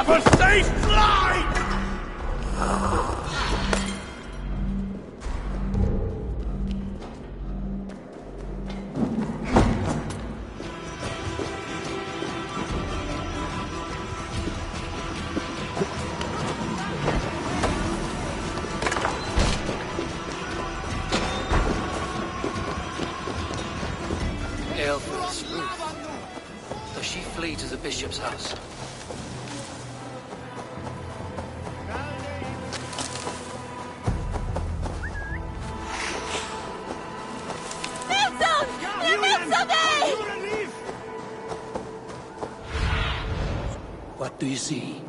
Have a safe flight! Aelfrith's roof. Does she flee to the bishop's house? What do you see?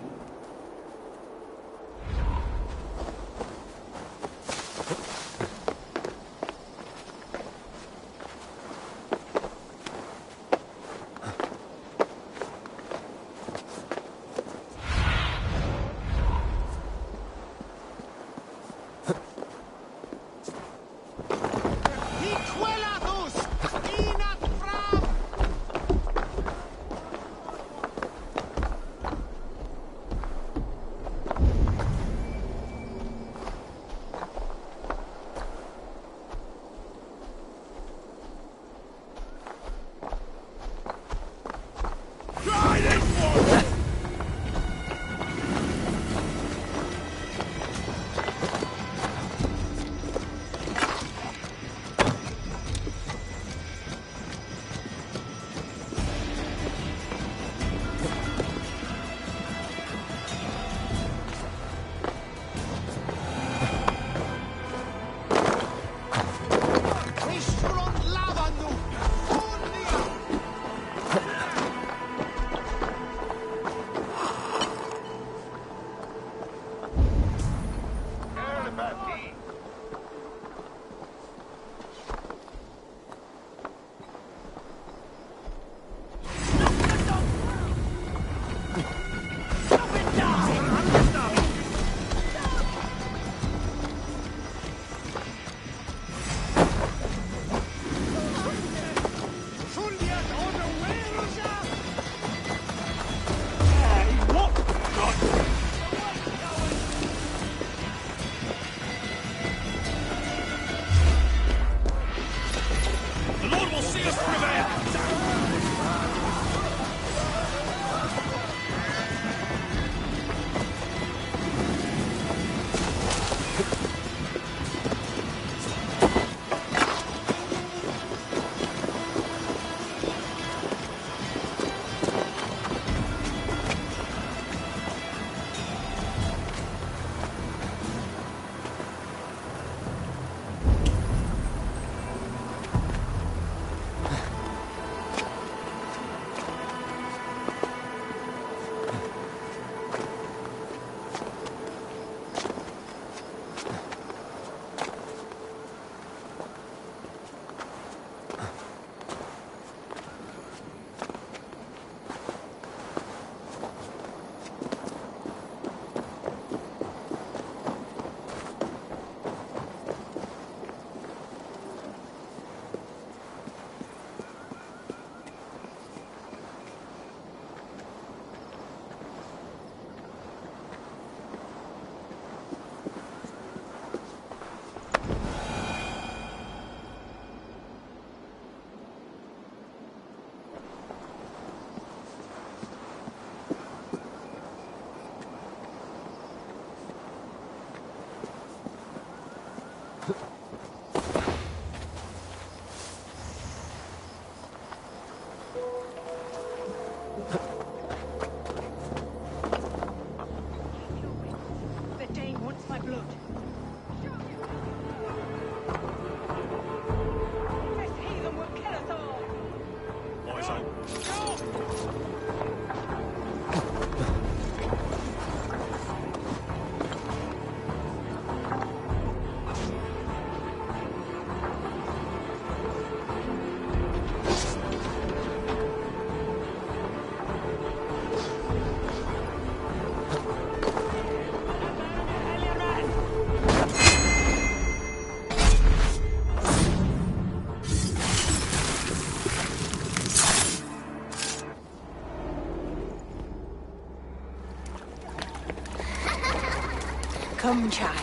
Come, child.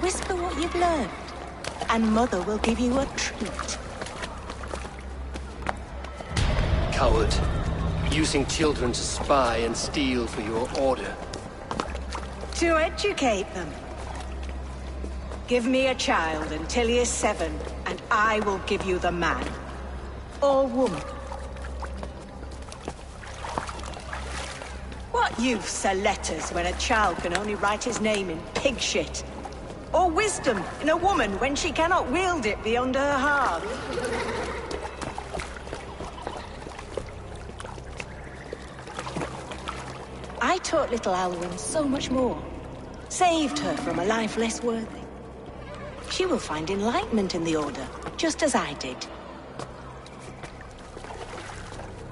Whisper what you've learned, and Mother will give you a treat. Coward. Using children to spy and steal for your order. To educate them. Give me a child until he is 7, and I will give you the man. Or woman. What use are letters when a child can only write his name in pig shit? Or wisdom in a woman when she cannot wield it beyond her heart? I taught little Alwyn so much more. Saved her from a life less worthy. She will find enlightenment in the Order, just as I did.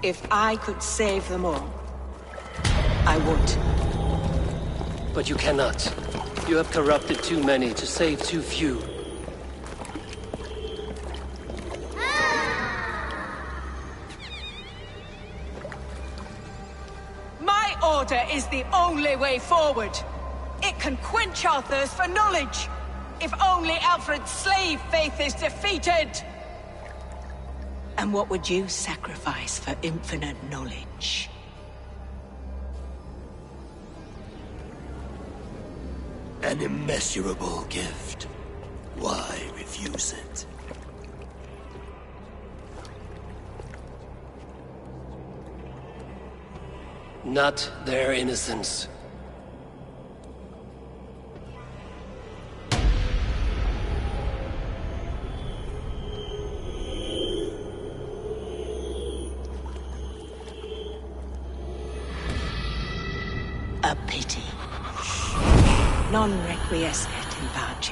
If I could save them all, I would. But you cannot. You have corrupted too many to save too few. My order is the only way forward. It can quench our thirst for knowledge. If only Alfred's slave faith is defeated! And what would you sacrifice for infinite knowledge? An immeasurable gift. Why refuse it? Not their innocence. A pity. Non requiescat in pace.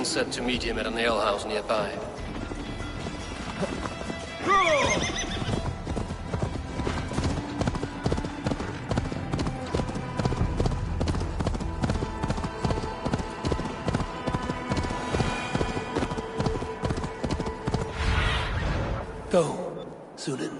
Said to meet him at an alehouse nearby. Go, Sunan.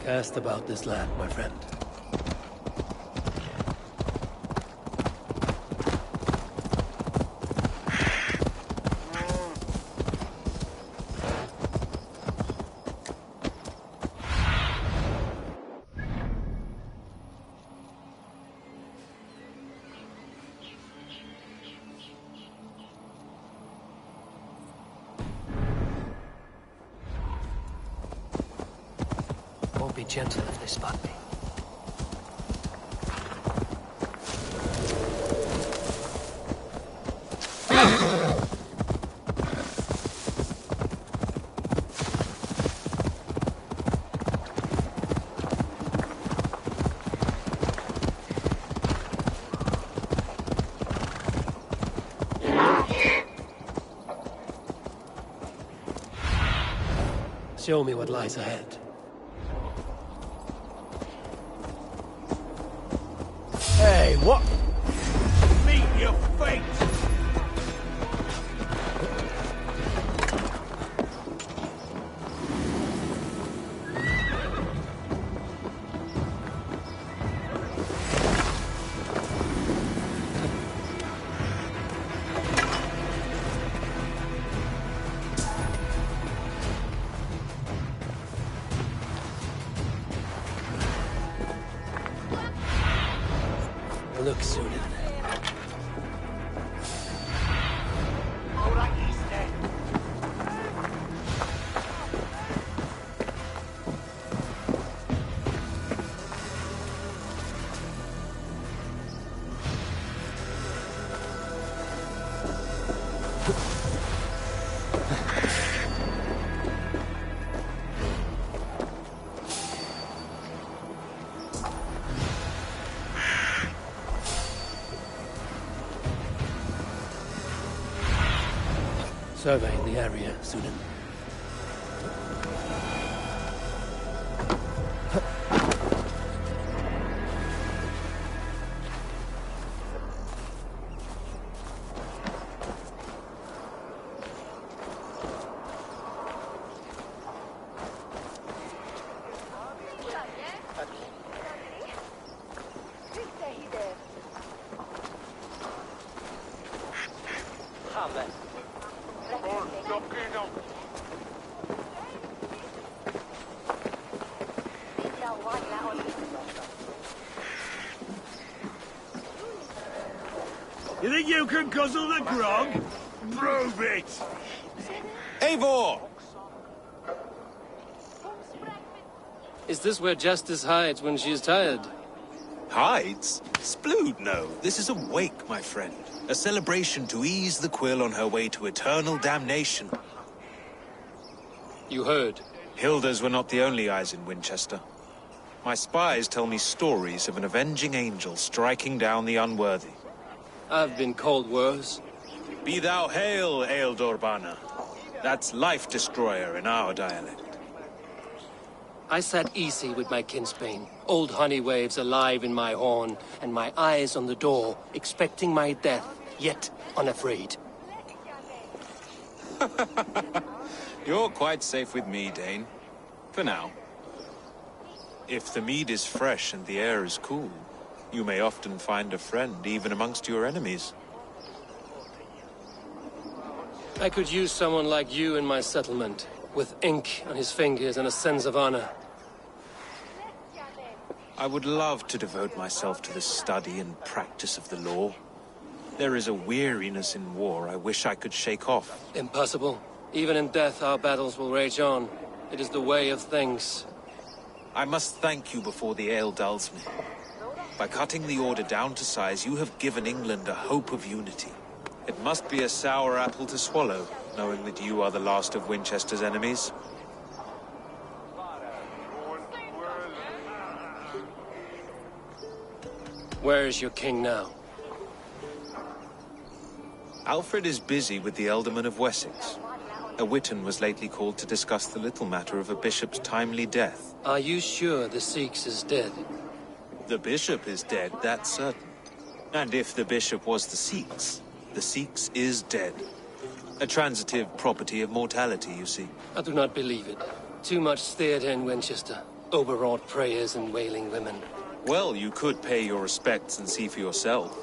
Cast about this land, my friend. Be gentle if they spot me. show me what lies ahead. Hey, what? Meet your fate! Look, Sunan. Survey the area, Sunan. You think you can guzzle the grog? Prove it! Eivor! Is this where Justice hides when she is tired? Hides? Splood, no. This is a wake, my friend. A celebration to ease the quill on her way to eternal damnation. You heard. Hilda's were not the only eyes in Winchester. My spies tell me stories of an avenging angel striking down the unworthy. I've been called worse. Be thou hail, Ealdor. That's Life Destroyer in our dialect. I sat easy with my kinsbane, old honey waves alive in my horn, and my eyes on the door, expecting my death, yet unafraid. You're quite safe with me, Dane. For now. If the mead is fresh and the air is cool, you may often find a friend even amongst your enemies. I could use someone like you in my settlement, with ink on his fingers and a sense of honor. I would love to devote myself to the study and practice of the law. There is a weariness in war I wish I could shake off. Impossible. Even in death, our battles will rage on. It is the way of things. I must thank you before the ale dulls me. By cutting the order down to size, you have given England a hope of unity. It must be a sour apple to swallow, knowing that you are the last of Winchester's enemies. Where is your king now? Alfred is busy with the Ealdorman of Wessex. A witan was lately called to discuss the little matter of a bishop's timely death. Are you sure the Sikhs is dead? The bishop is dead, that's certain. And if the bishop was the Sikhs is dead. A transitive property of mortality, you see. I do not believe it. Too much theater in Winchester. Overwrought prayers and wailing women. Well, you could pay your respects and see for yourself.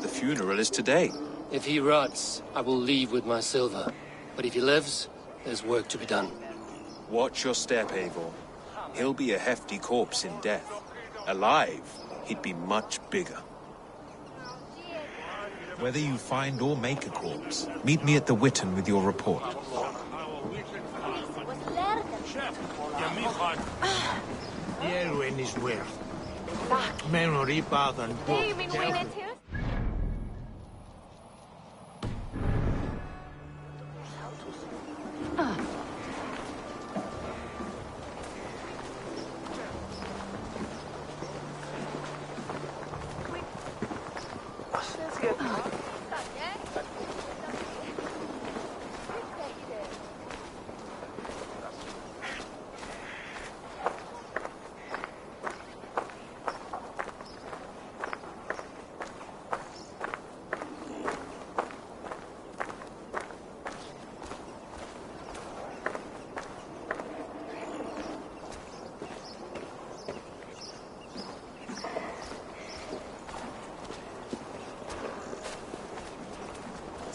The funeral is today. If he rots, I will leave with my silver. But if he lives, there's work to be done. Watch your step, Eivor. He'll be a hefty corpse in death. Alive, he'd be much bigger. Whether you find or make a corpse, meet me at the Witan with your report.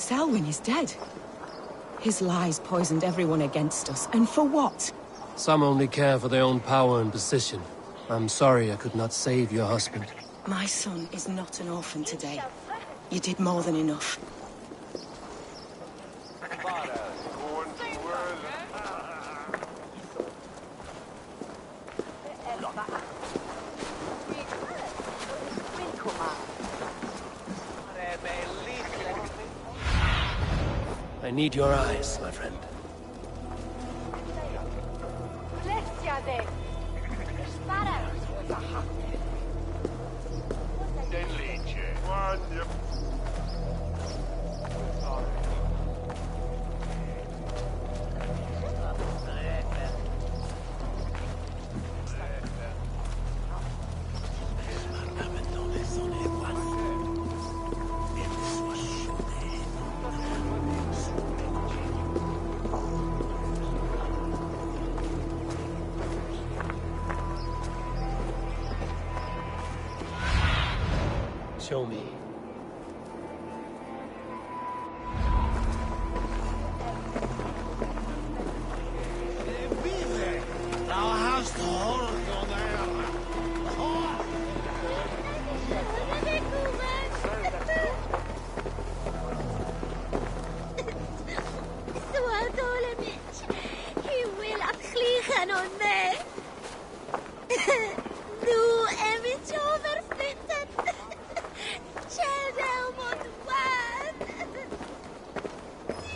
Selwyn is dead. His lies poisoned everyone against us, and for what? Some only care for their own power and position. I'm sorry I could not save your husband. My son is not an orphan today. You did more than enough. I need your eyes, my friend. Show me.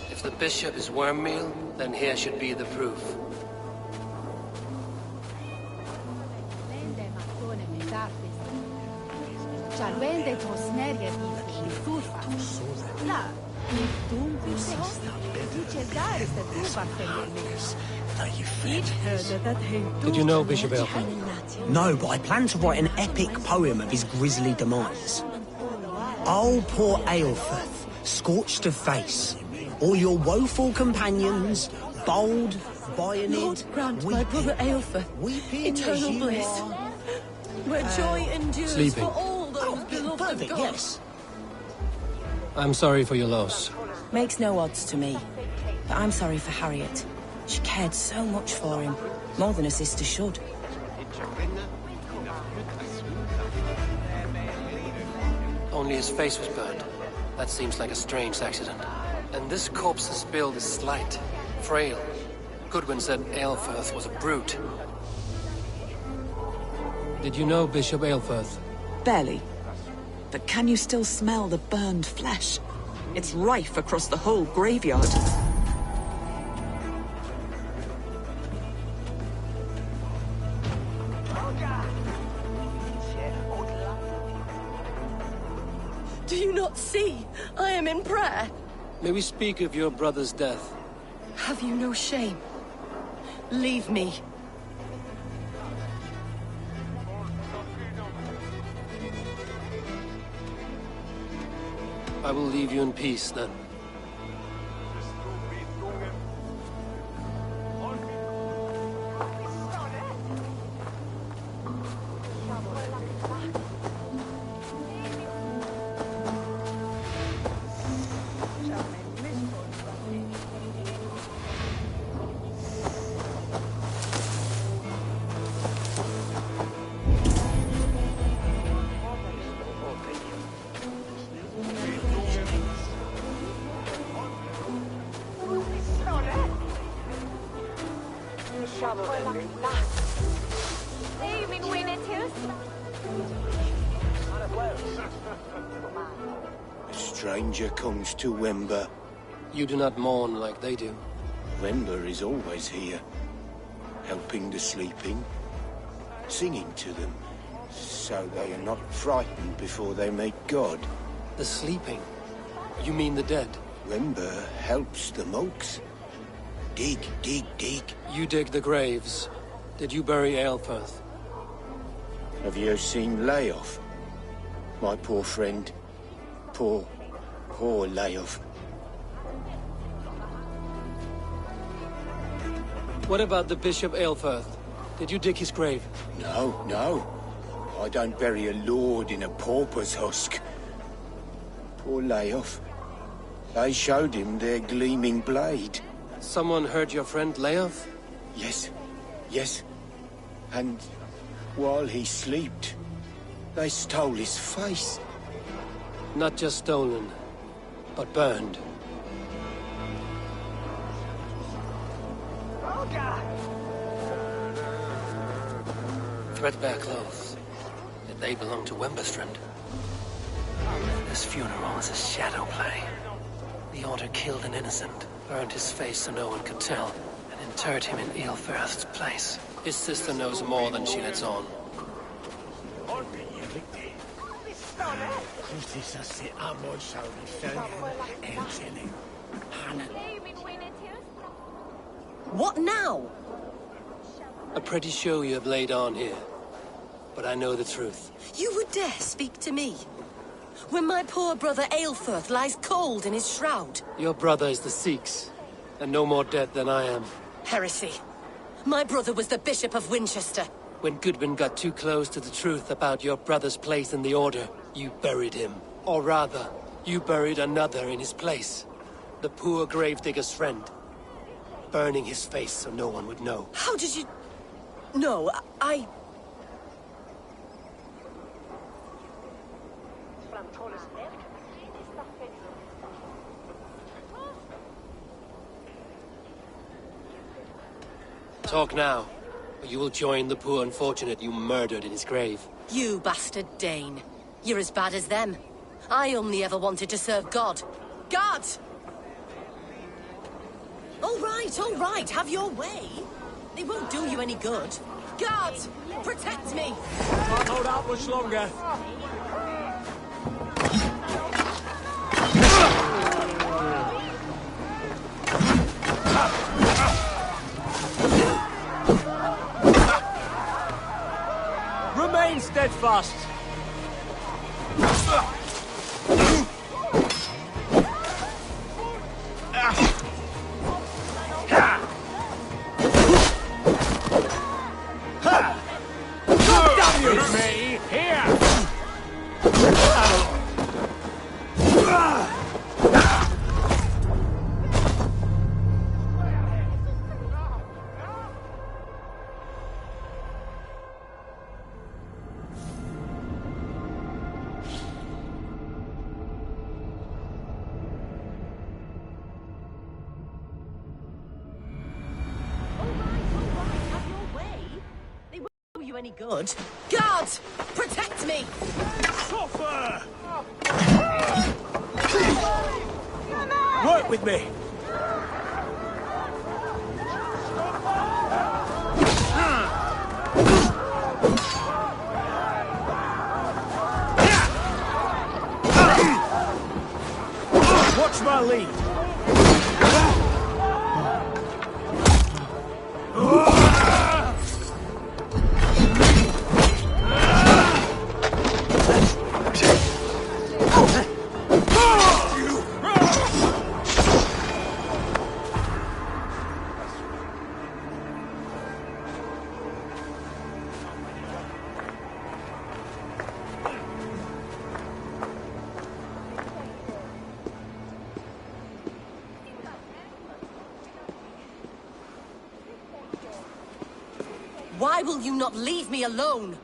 If the bishop is worm meal, then here should be the proof. Did you know Bishop Aelfirth? No, but I plan to write an epic poem of his grisly demise. Oh, poor Aelfirth, scorched of face. All your woeful companions, bold, Bionid, Lord grant my brother Aelfirth eternal bliss, where joy endures Sleeping. for all those beloved of Perfect, God. yes. I'm sorry for your loss. Makes no odds to me. But I'm sorry for Harriet. She cared so much for him, more than a sister should. Only his face was burned. That seems like a strange accident. And this corpse's build is slight, frail. Goodwin said Aelfirth was a brute. Did you know Bishop Aelfirth? Barely. But can you still smell the burned flesh? It's rife across the whole graveyard. Do you not see? I am in prayer. May we speak of your brother's death? Have you no shame? Leave me. I will leave you in peace, then. A stranger comes to Wember. You do not mourn like they do. Wember is always here, helping the sleeping, singing to them, so they are not frightened before they meet God. The sleeping? You mean the dead? Wember helps the monks. Dig, dig, dig. You dig the graves. Did you bury Aelfirth? Have you seen Layoff? My poor friend. Poor Layoff. What about the Bishop Aelfirth? Did you dig his grave? No, no. I don't bury a lord in a pauper's husk. Poor Layoff. They showed him their gleaming blade. Someone heard your friend Leoth? Yes, yes. And while he slept, they stole his face. Not just stolen, but burned. Threadbare clothes. Yet they belong to Wembestrand. This funeral is a shadow play. The Order killed an innocent, burned his face so no one could tell, and interred him in Aelfirth's place. His sister knows more than she lets on. What now? A pretty show you have laid on here. But I know the truth. You would dare speak to me? When my poor brother Aelfirth lies cold in his shroud. Your brother is the Sikhs, and no more dead than I am. Heresy. My brother was the Bishop of Winchester. When Goodwin got too close to the truth about your brother's place in the Order, you buried him. Or rather, you buried another in his place. The poor gravedigger's friend. Burning his face so no one would know. How did you... No, I... Talk now, or you will join the poor unfortunate you murdered in his grave. You bastard Dane. You're as bad as them. I only ever wanted to serve God. God! All right, have your way. They won't do you any good. God, protect me! Can't hold out much longer. Remain steadfast. Me here. Any good? God, protect me! Suffer! Work with me. Watch my lead. Why will you not leave me alone?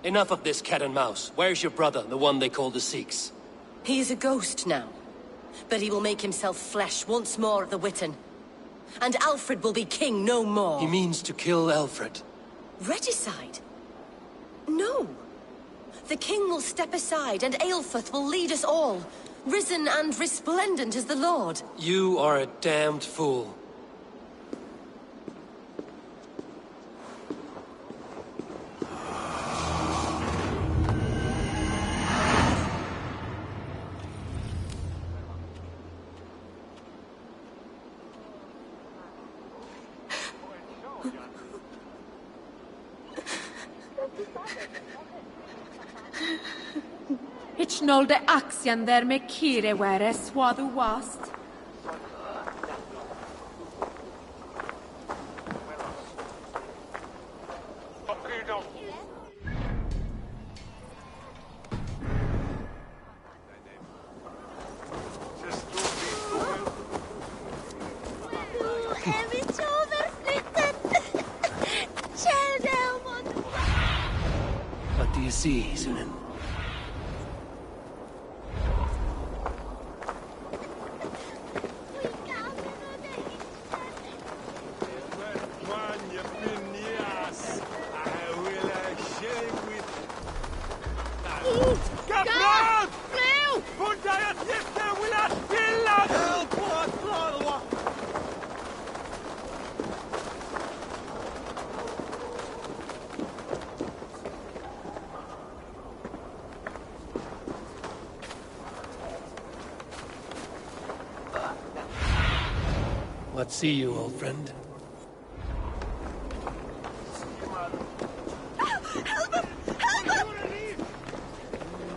Enough of this cat and mouse. Where's your brother, the one they call the Sikhs? He is a ghost now. But he will make himself flesh once more at the Witten. And Alfred will be king no more. He means to kill Alfred. Regicide? No. The king will step aside and Aelfirth will lead us all. Risen and resplendent as the Lord. You are a damned fool. Ich nolde axian der me kire were swadu wast. do you see, Sunan? What see you, old friend? Help him! Help him!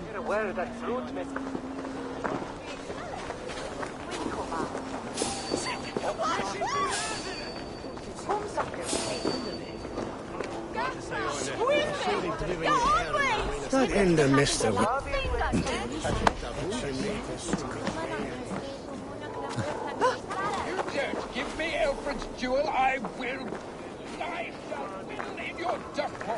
Get aware of that fruit, miss. That ender mister. Give me Alfred's jewel, I will. I shall fill in your duck hole.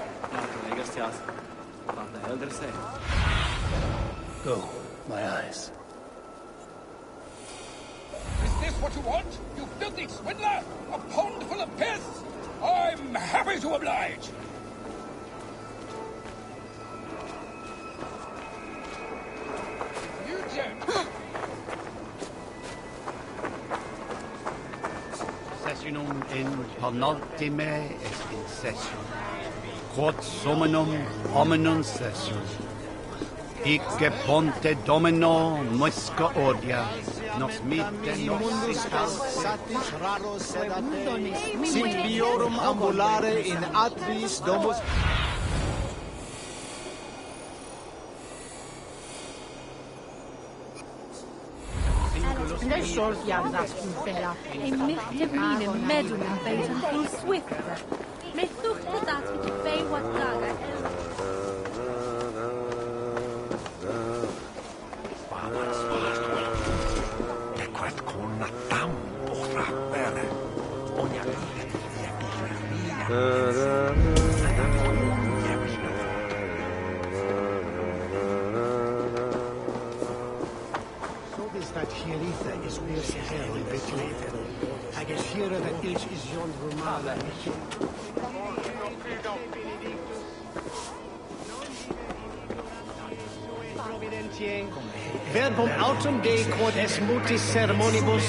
Go, my eyes. Is this what you want? You filthy swindler? A pond full of piss? I'm happy to oblige. You don't. Sessionum in penultime est in session. Quod summonum hominum session. Icke ponte domino musca odia. Nos mitte nos satis raro sedate. Sit viorum ambulare in atris domus. Neu sorfiad as bella. E mitte mine medum beitan full swifter. Me thuchte dat with fei wat daga. Quet con tampo frappere. Ogna that Hieritha is weer Heron bekleed. Hag is here that each is Jon Romana. Verbum autum de quod es mutis sermonibus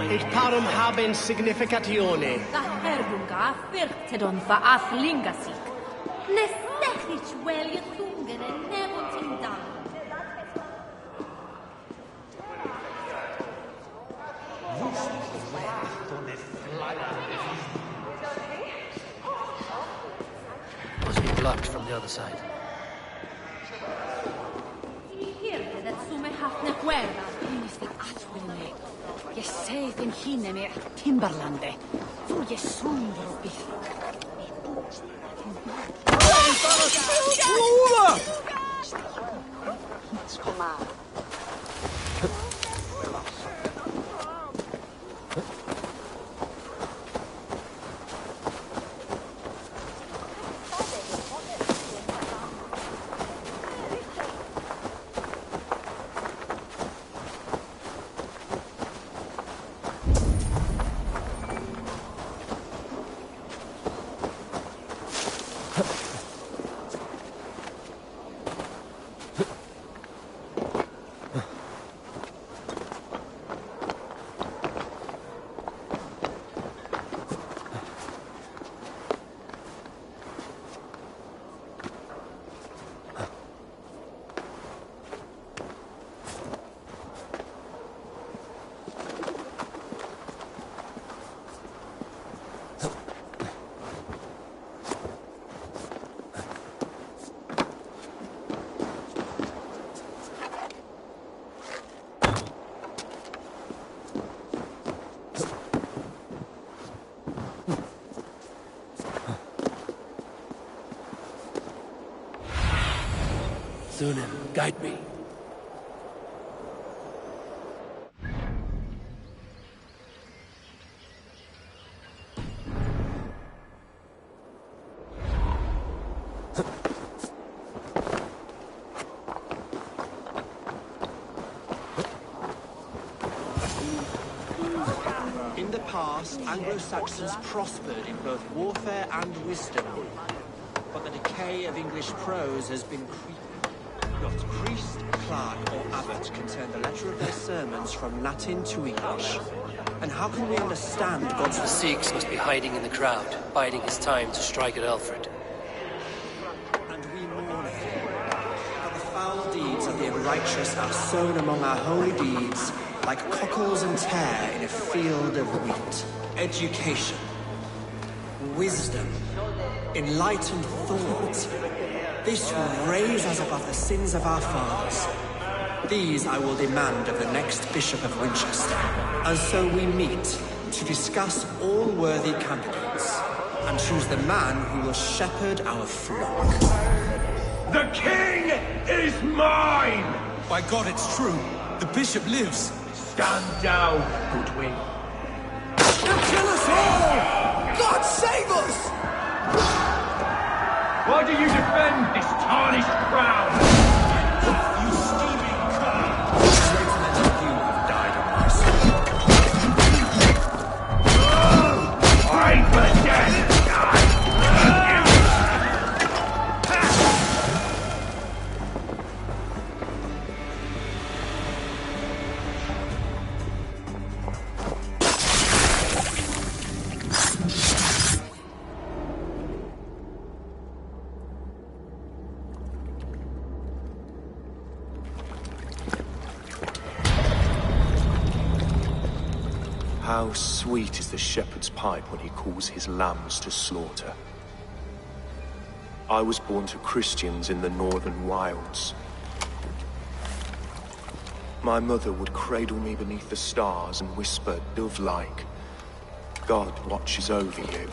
et parum haben significatione. Da herbunga firtedon va aflingasik. Nestechich wel je tungere nevotin dan. Must be blocked from the other side. Hirte dat sume hafne guerra. Minister Atwine. Je saith in hine me Timberlande. Fu je sundro bith. Sunan, guide me. past, Anglo-Saxons prospered in both warfare and wisdom. But the decay of English prose has been creeping. Not priest, clerk, or abbot can turn the letter of their sermons from Latin to English. And how can we understand God's... The Sikhs must be hiding in the crowd, biding his time to strike at Alfred. And we mourn him. For the foul deeds of the unrighteous are sown among our holy deeds, like cockles and tare in a field of wheat. Education, wisdom, enlightened thought. This will raise us above the sins of our fathers. These I will demand of the next Bishop of Winchester. And so we meet to discuss all worthy candidates and choose the man who will shepherd our flock. The king is mine! By God, it's true. The bishop lives. Stand down, Goodwin. They'll kill us all! God save us! Why do you defend this tarnished crown? You scheming cur! Greater than you have died on my side. I for the dead! How sweet is the shepherd's pipe when he calls his lambs to slaughter. I was born to Christians in the northern wilds. My mother would cradle me beneath the stars and whisper, dove-like, God watches over you.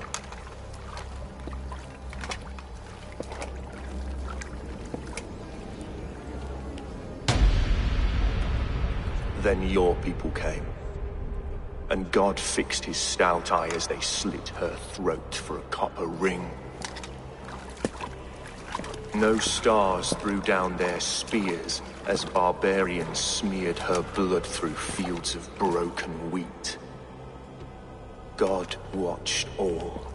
Then your people came. And God fixed his stout eye as they slit her throat for a copper ring. No stars threw down their spears as barbarians smeared her blood through fields of broken wheat. God watched all,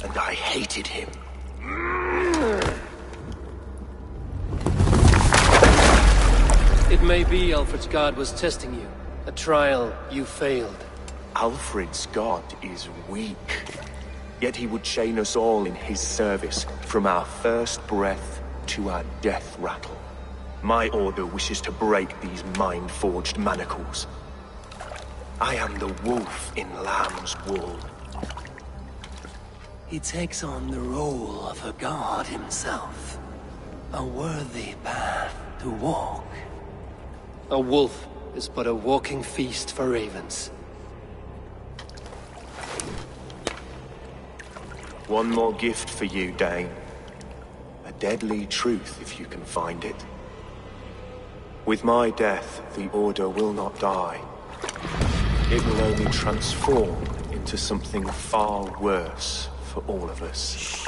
and I hated him. It may be Alfred's God was testing you. A trial you failed. Alfred's God is weak. Yet he would chain us all in his service, from our first breath to our death rattle. My order wishes to break these mind-forged manacles. I am the wolf in lamb's wool. He takes on the role of a god himself. A worthy path to walk. A wolf is but a walking feast for ravens. One more gift for you, Dane. A deadly truth, if you can find it. With my death, the Order will not die. It will only transform into something far worse for all of us.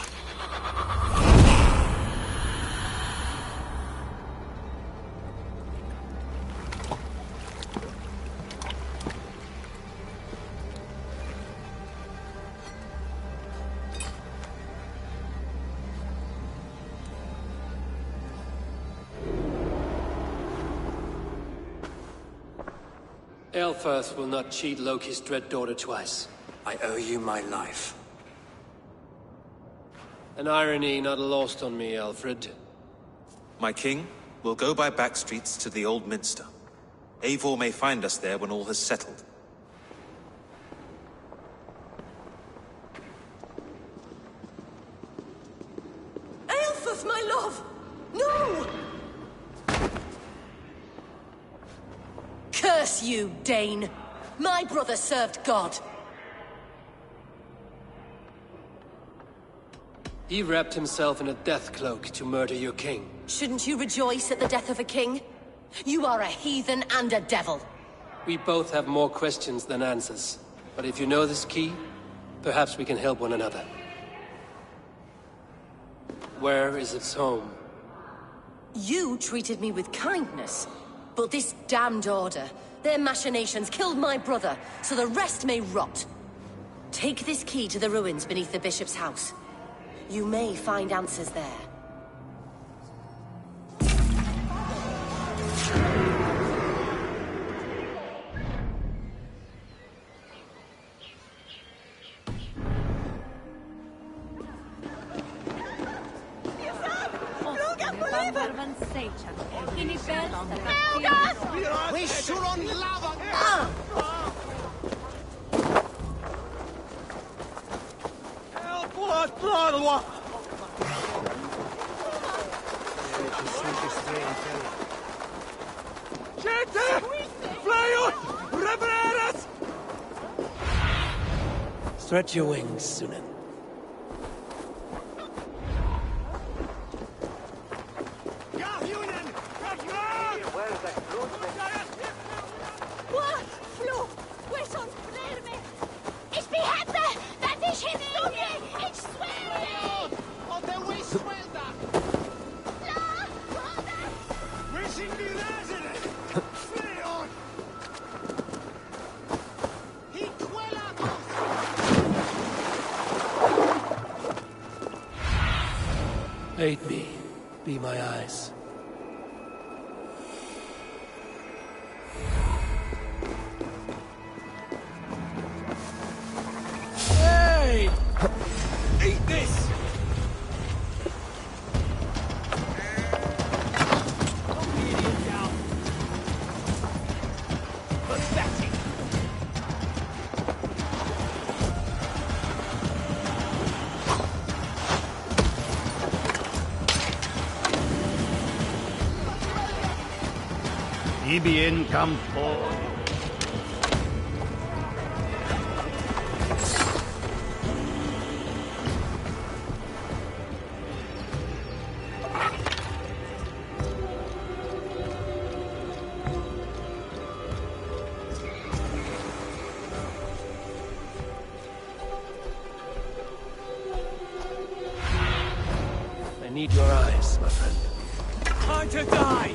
Aelfirth will not cheat Loki's dread daughter twice. I owe you my life. An irony not lost on me, Alfred. My king, we'll go by back streets to the Old Minster. Eivor may find us there when all has settled. Aelfirth, my love! No! Curse you, Dane! My brother served God. He wrapped himself in a death cloak to murder your king. Shouldn't you rejoice at the death of a king? You are a heathen and a devil. We both have more questions than answers. But if you know this key, perhaps we can help one another. Where is its home? You treated me with kindness, but this damned order, Their machinations killed my brother, so the rest may rot. Take this key to the ruins beneath the bishop's house. You may find answers there. We shoot on lava! Stretch your wings, Sunan. Aid me. Be my eyes. Hey! Eat this! Pathetic! Y bien campo. I need your eyes, my friend. Time to die!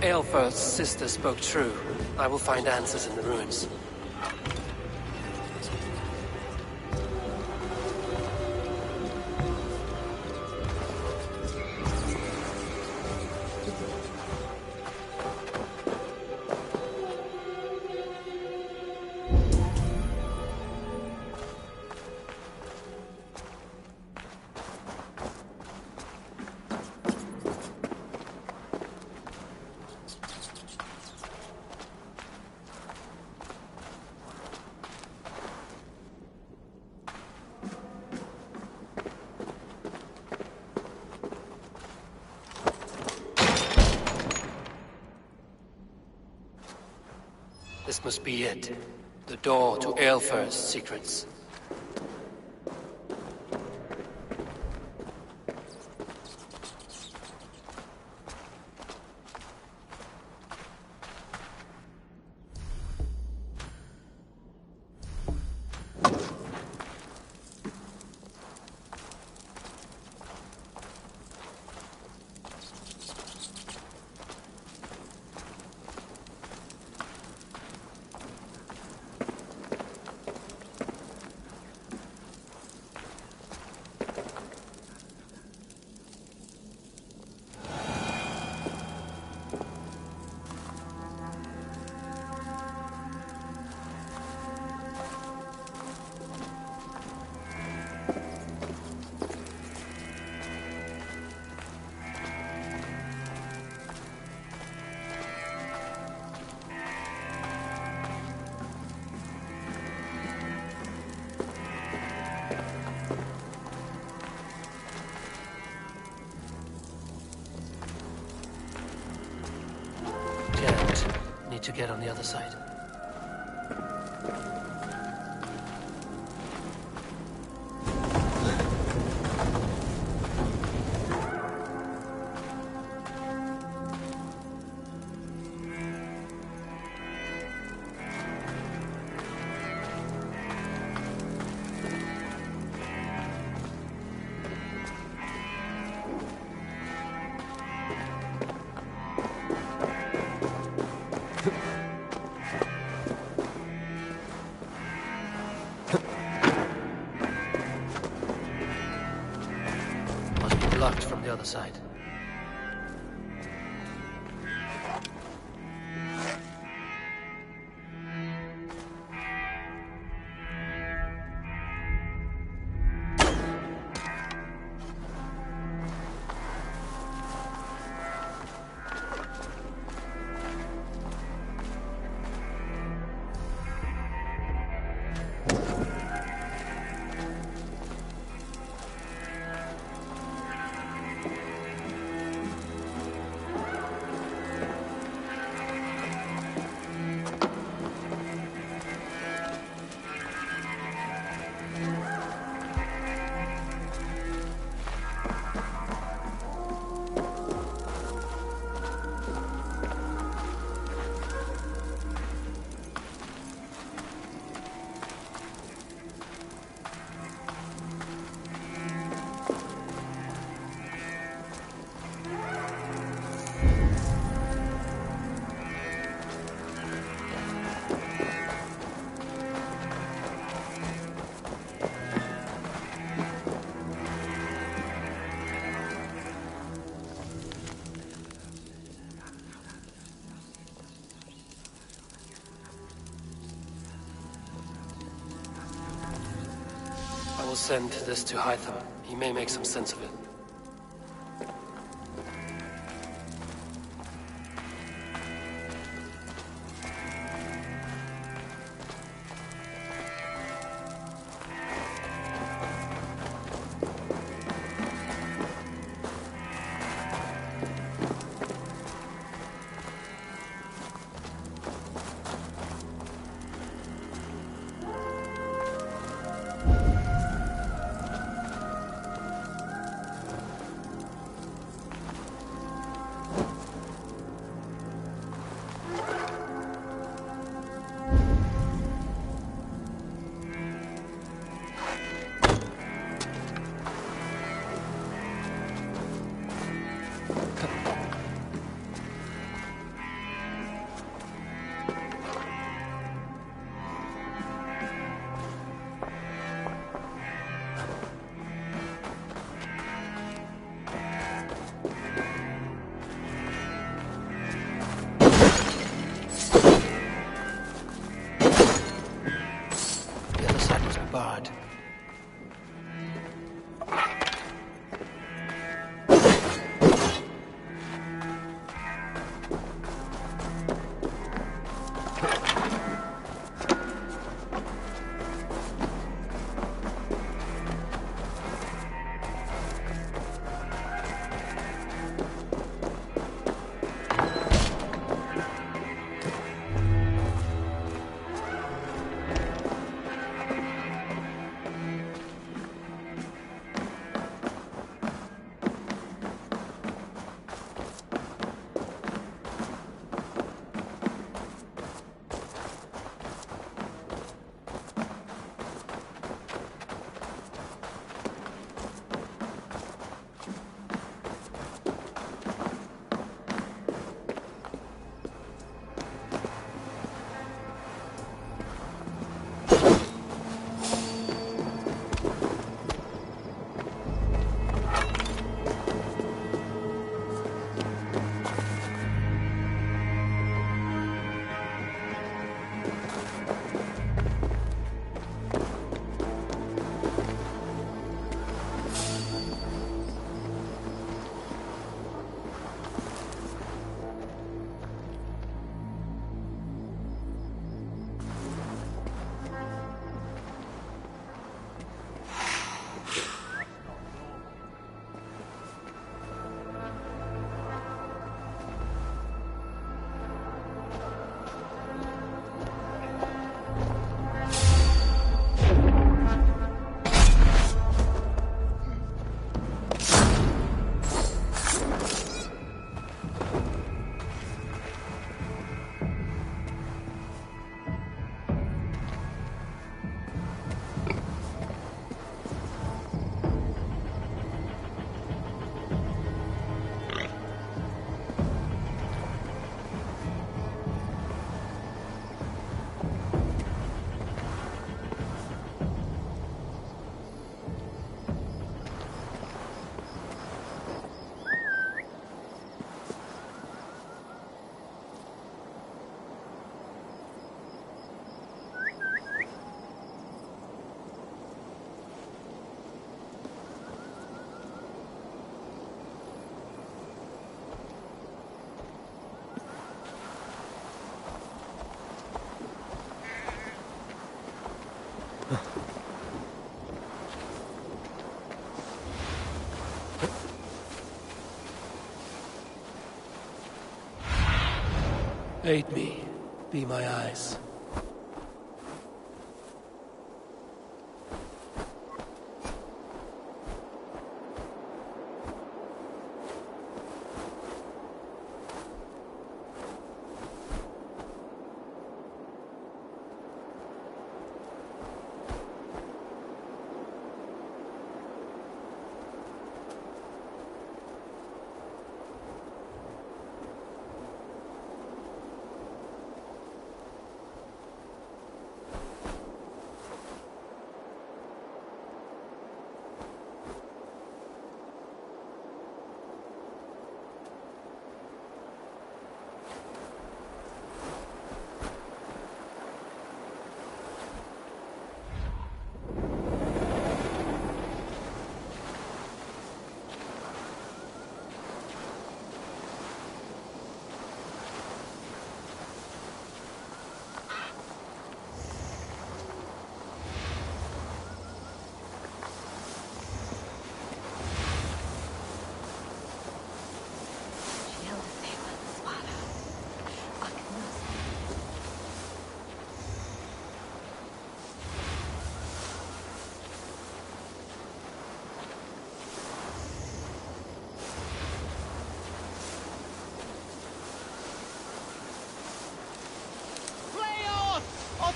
Aelfir's sister spoke true. I will find answers in the ruins. This must be it. The door to Aelfir's secrets. get on the other side. Blocked from the other side. I will send this to Hytham. He may make some sense of it. Aid me. Be my eyes.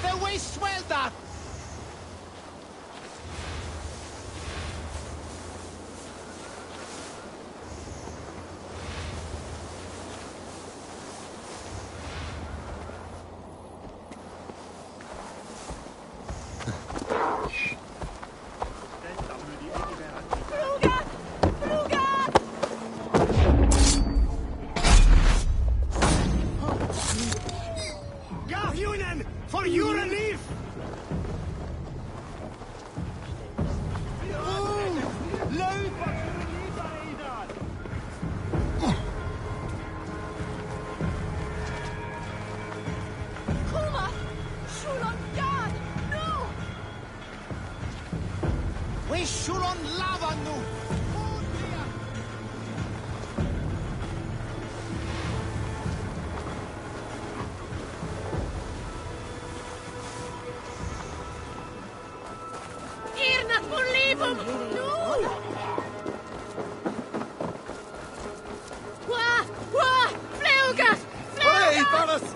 The way suelta! For your relief! Kuma! Shulon God! No! We Shulon lava nu! Irnat volivum! No! Wah! Fleugas! Hey, Paras!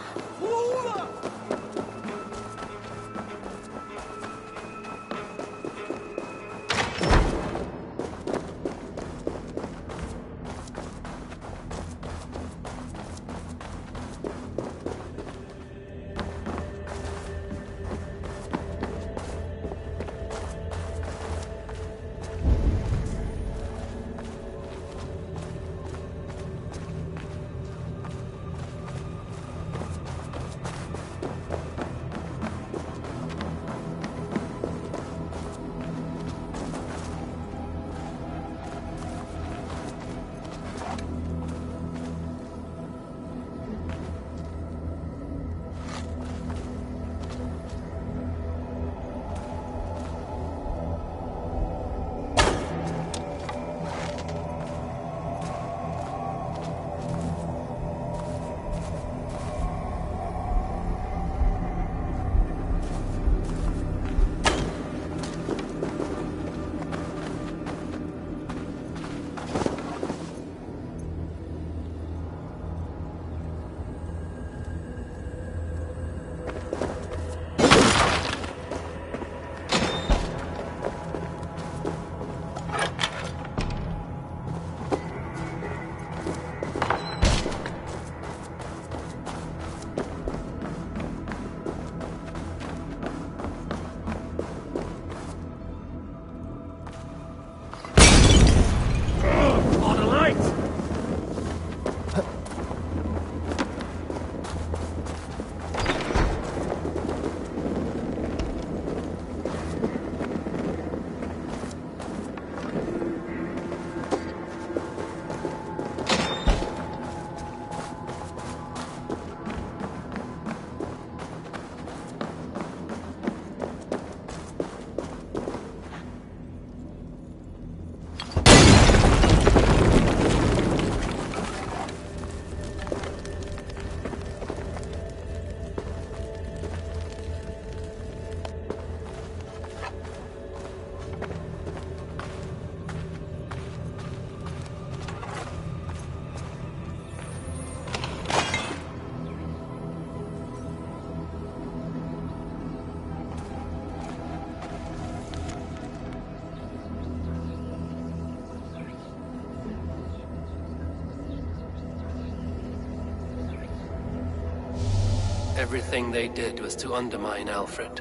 Everything they did was to undermine Alfred.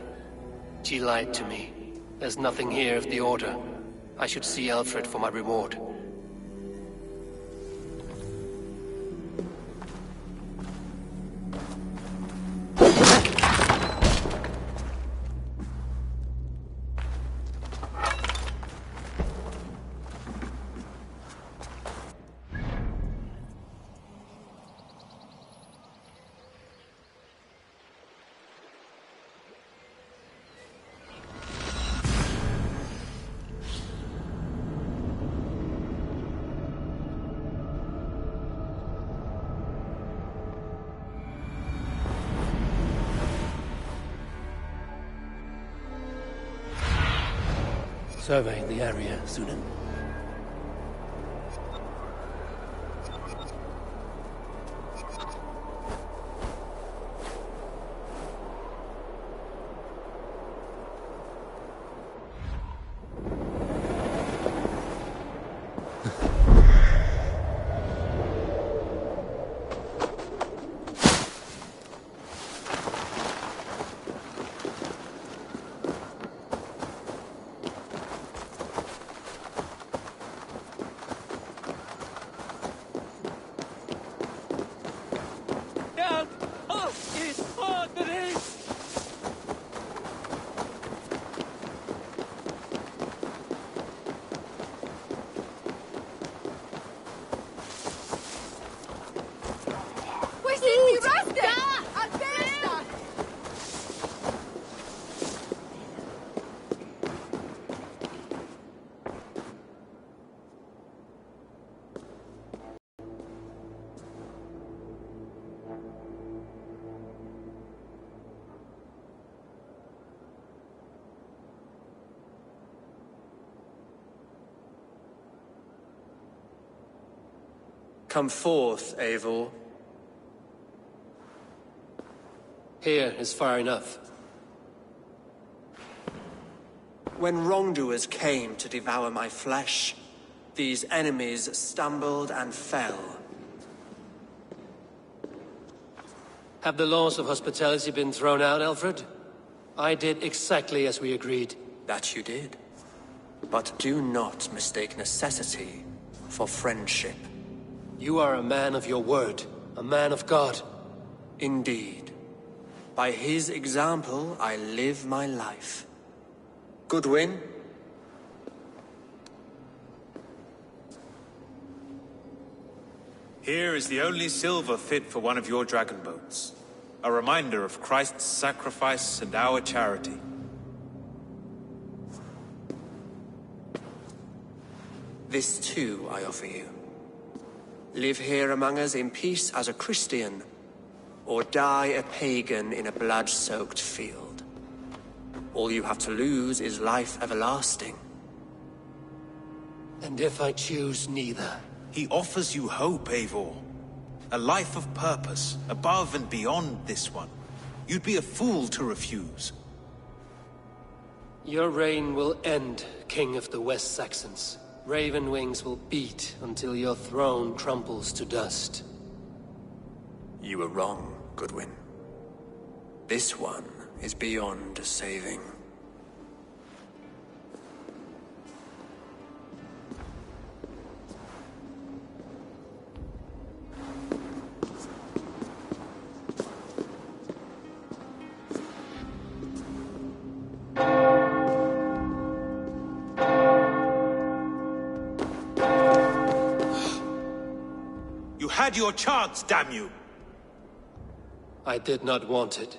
She lied to me. There's nothing here of the Order. I should see Alfred for my reward. Survey the area, Sunan. Come forth, Eivor. Here is far enough. When wrongdoers came to devour my flesh, these enemies stumbled and fell. Have the laws of hospitality been thrown out, Alfred? I did exactly as we agreed. That you did. But do not mistake necessity for friendship. You are a man of your word, a man of God. Indeed. By his example, I live my life. Goodwin? Here is the only silver fit for one of your dragon boats. A reminder of Christ's sacrifice and our charity. This too I offer you. Live here among us in peace as a Christian, or die a pagan in a blood-soaked field. All you have to lose is life everlasting. And if I choose neither? He offers you hope, Eivor. A life of purpose, above and beyond this one. You'd be a fool to refuse. Your reign will end, King of the West Saxons. Raven wings will beat until your throne crumbles to dust. You were wrong, Goodwin. This one is beyond saving. Had your chance, damn you! I did not want it.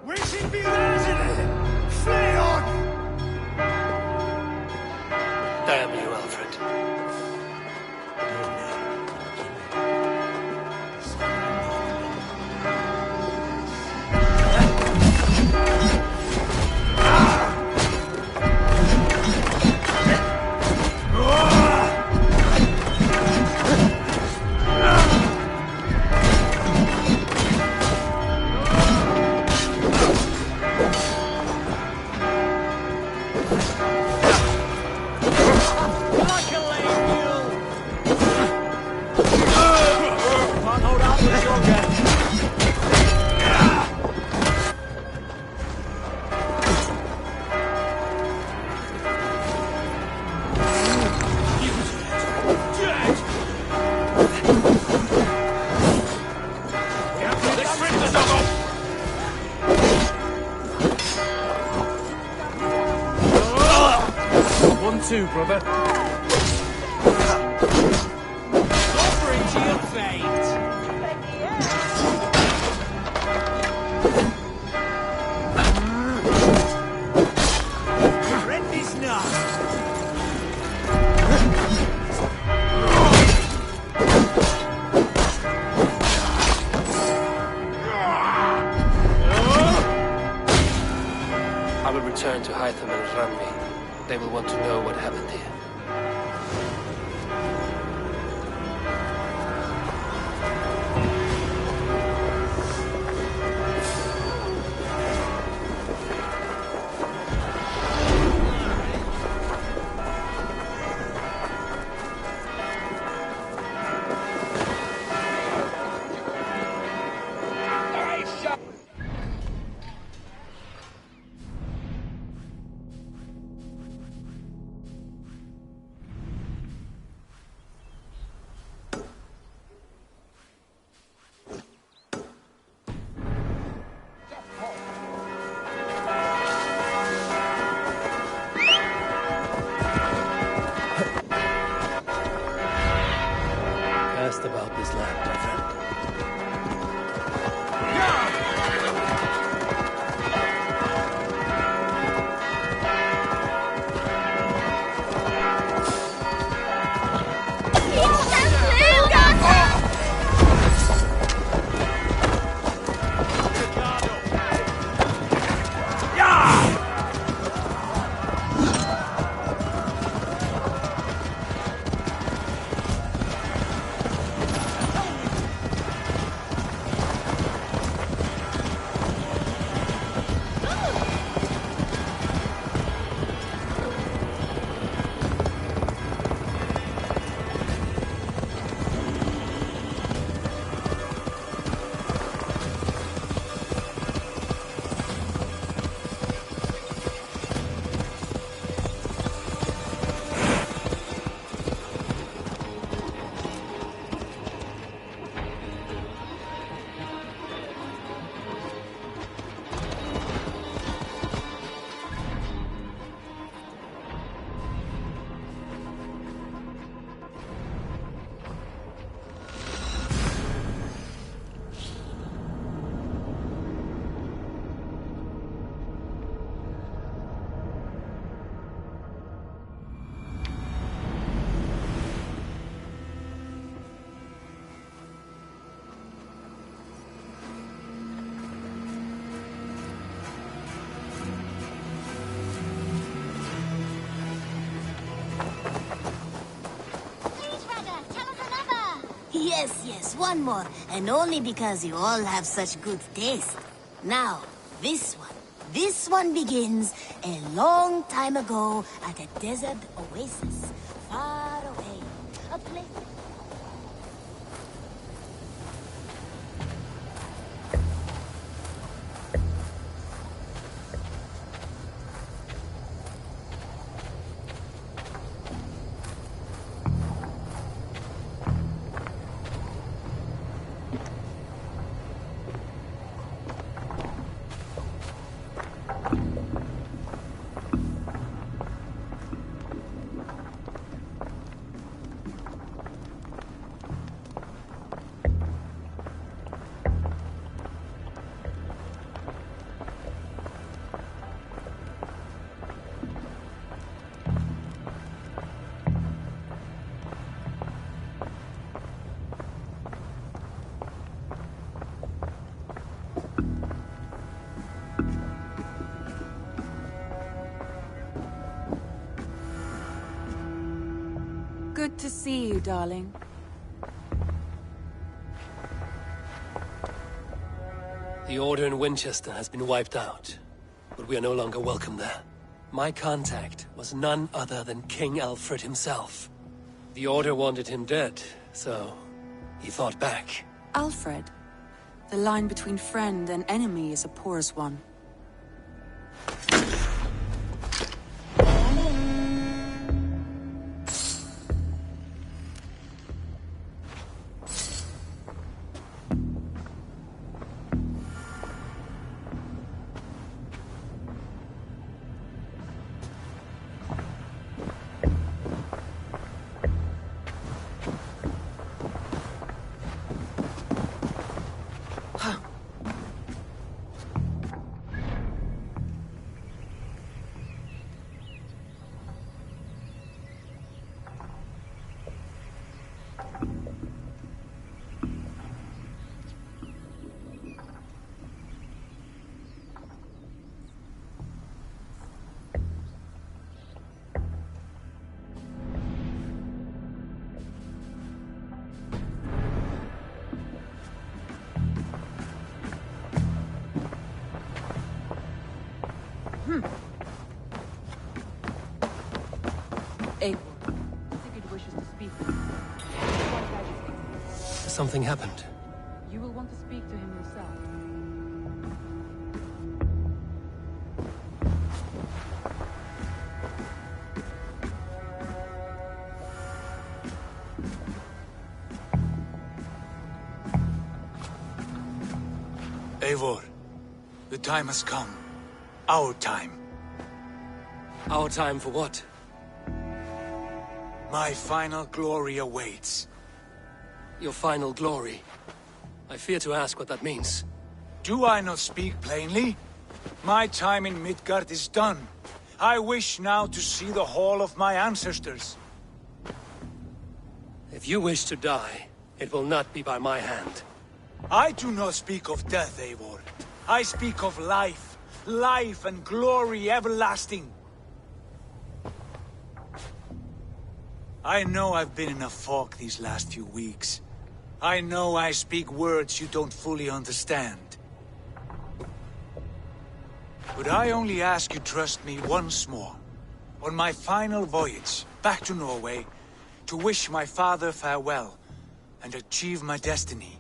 Wishing be resident! Flay on! Damn you, Alfred. 1-2, brother. Offering to your fate. Red is not. I will return to Hytham and Ranvi. They will want to know what happened here. Asked about this land, my friend. Yes, one more. And only because you all have such good taste. Now, this one begins a long time ago at a desert oasis, far away. A place... Good to see you, darling. The Order in Winchester has been wiped out, but we are no longer welcome there. My contact was none other than King Alfred himself. The Order wanted him dead, so he fought back. Alfred? The line between friend and enemy is a porous one. Has something happened? You will want to speak to him yourself. Eivor, the time has come. Our time. Our time for what? My final glory awaits. Your final glory? I fear to ask what that means. Do I not speak plainly? My time in Midgard is done. I wish now to see the hall of my ancestors. If you wish to die, it will not be by my hand. I do not speak of death, Eivor. I speak of life. Life and glory everlasting. I know I've been in a fog these last few weeks. I know I speak words you don't fully understand. But I only ask you trust me once more. On my final voyage, back to Norway, to wish my father farewell, and achieve my destiny.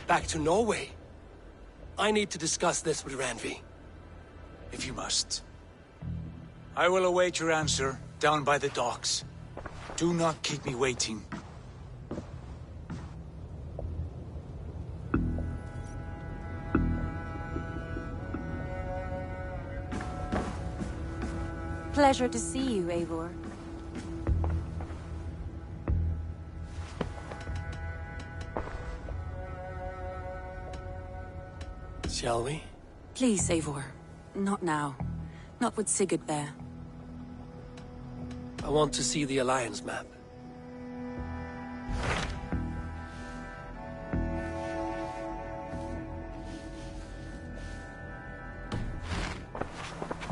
Back to Norway? I need to discuss this with Randvi. If you must. I will await your answer, down by the docks. Do not keep me waiting. Pleasure to see you, Eivor. Shall we? Please, Eivor. Not now. Not with Sigurd there. I want to see the Alliance map.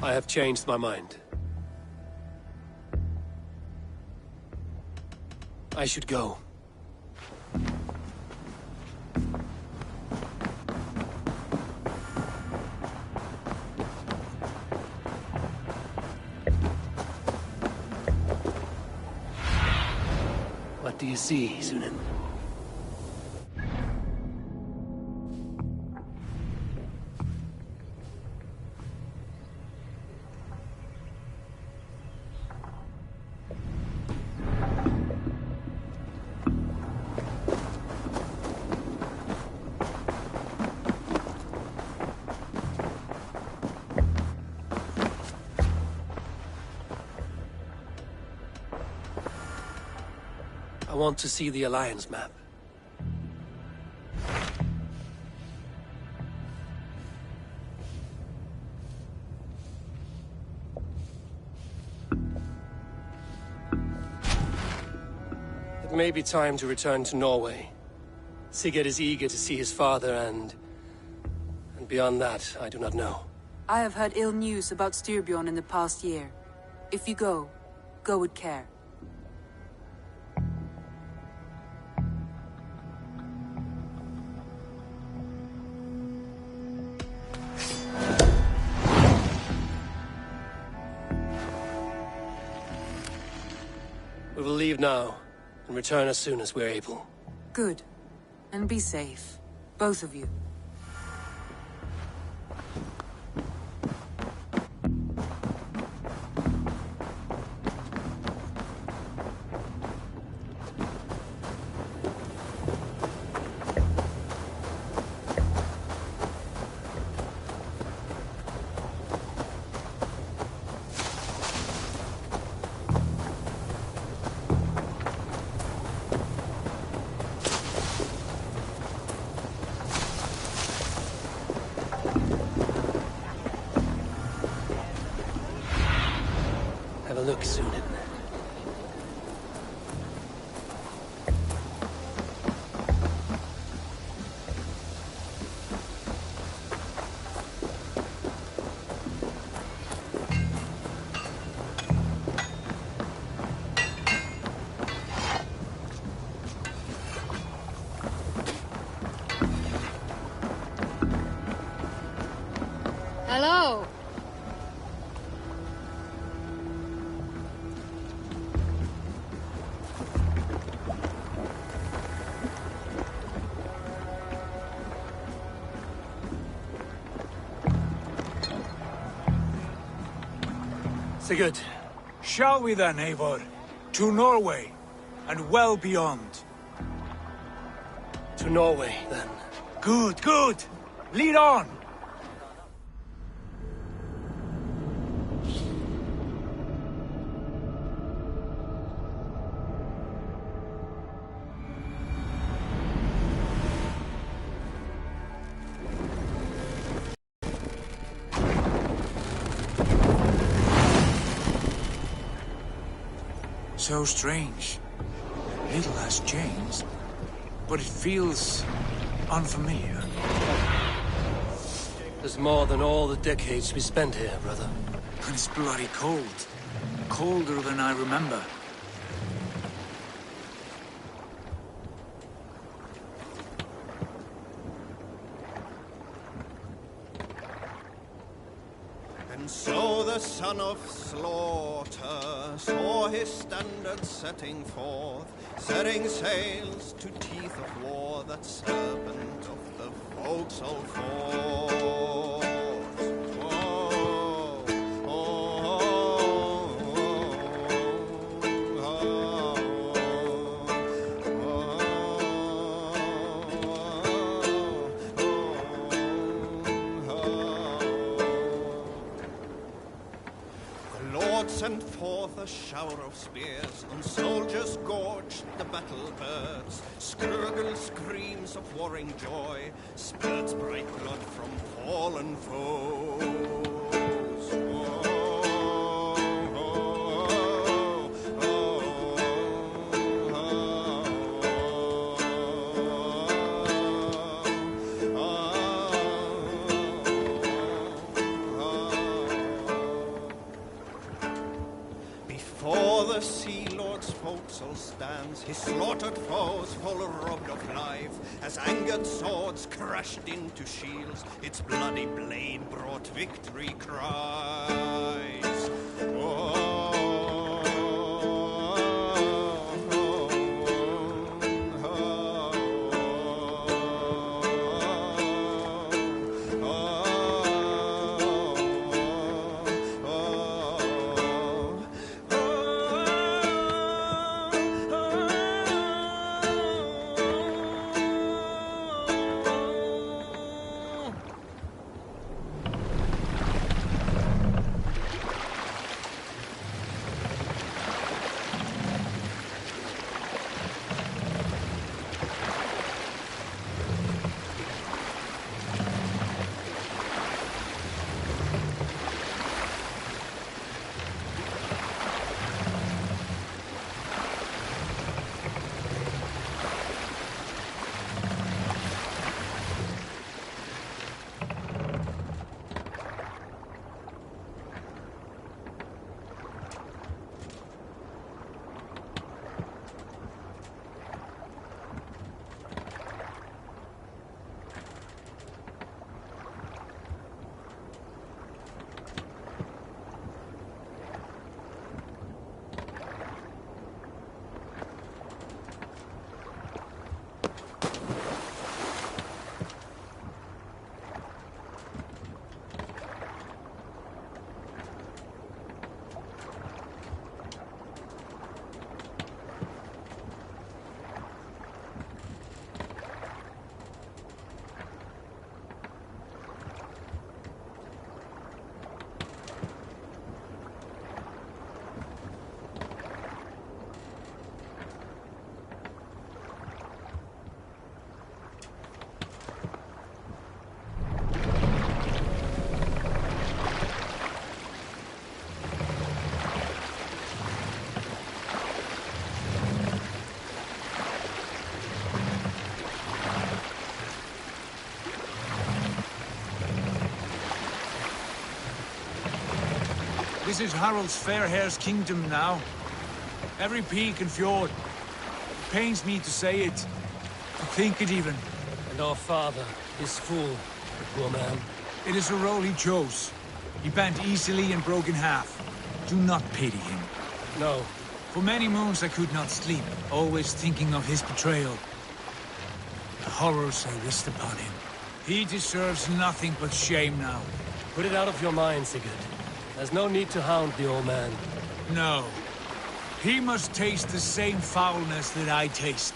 I have changed my mind. I should go. What do you see, Sunan? I want to see the Alliance map. It may be time to return to Norway. Sigurd is eager to see his father and beyond that, I do not know. I have heard ill news about Styrbjorn in the past year. If you go, go with care. We will leave now, and return as soon as we're able. Good. And be safe. Both of you. Have a look, Sunan. Hello. Sigurd. Shall we then, Eivor? To Norway, and well beyond. To Norway, then. Good, good! Lead on! So strange. Little has changed, but it feels unfamiliar. There's more than all the decades we spent here, brother. And it's bloody cold. Colder than I remember. And so the son of slaughter saw his standard setting forth, setting sails to teeth of war, that serpent of the forecastle force. Sent forth a shower of spears, and soldiers gorged the battle birds. Skirgle screams of warring joy, spurts bright blood from fallen foes. The Sea Lord's forecastle stands, his slaughtered foes full robbed of life, as angered swords crashed into shields, its bloody blade brought victory cries. This is Harald's fair hair's kingdom now. Every peak and fjord. It pains me to say it, to think it even. And our father, his fool, the poor man. It is a role he chose. He bent easily and broke in half. Do not pity him. No. For many moons I could not sleep, always thinking of his betrayal. The horrors I wished upon him. He deserves nothing but shame now. Put it out of your mind, Sigurd. There's no need to hound the old man. No. He must taste the same foulness that I taste.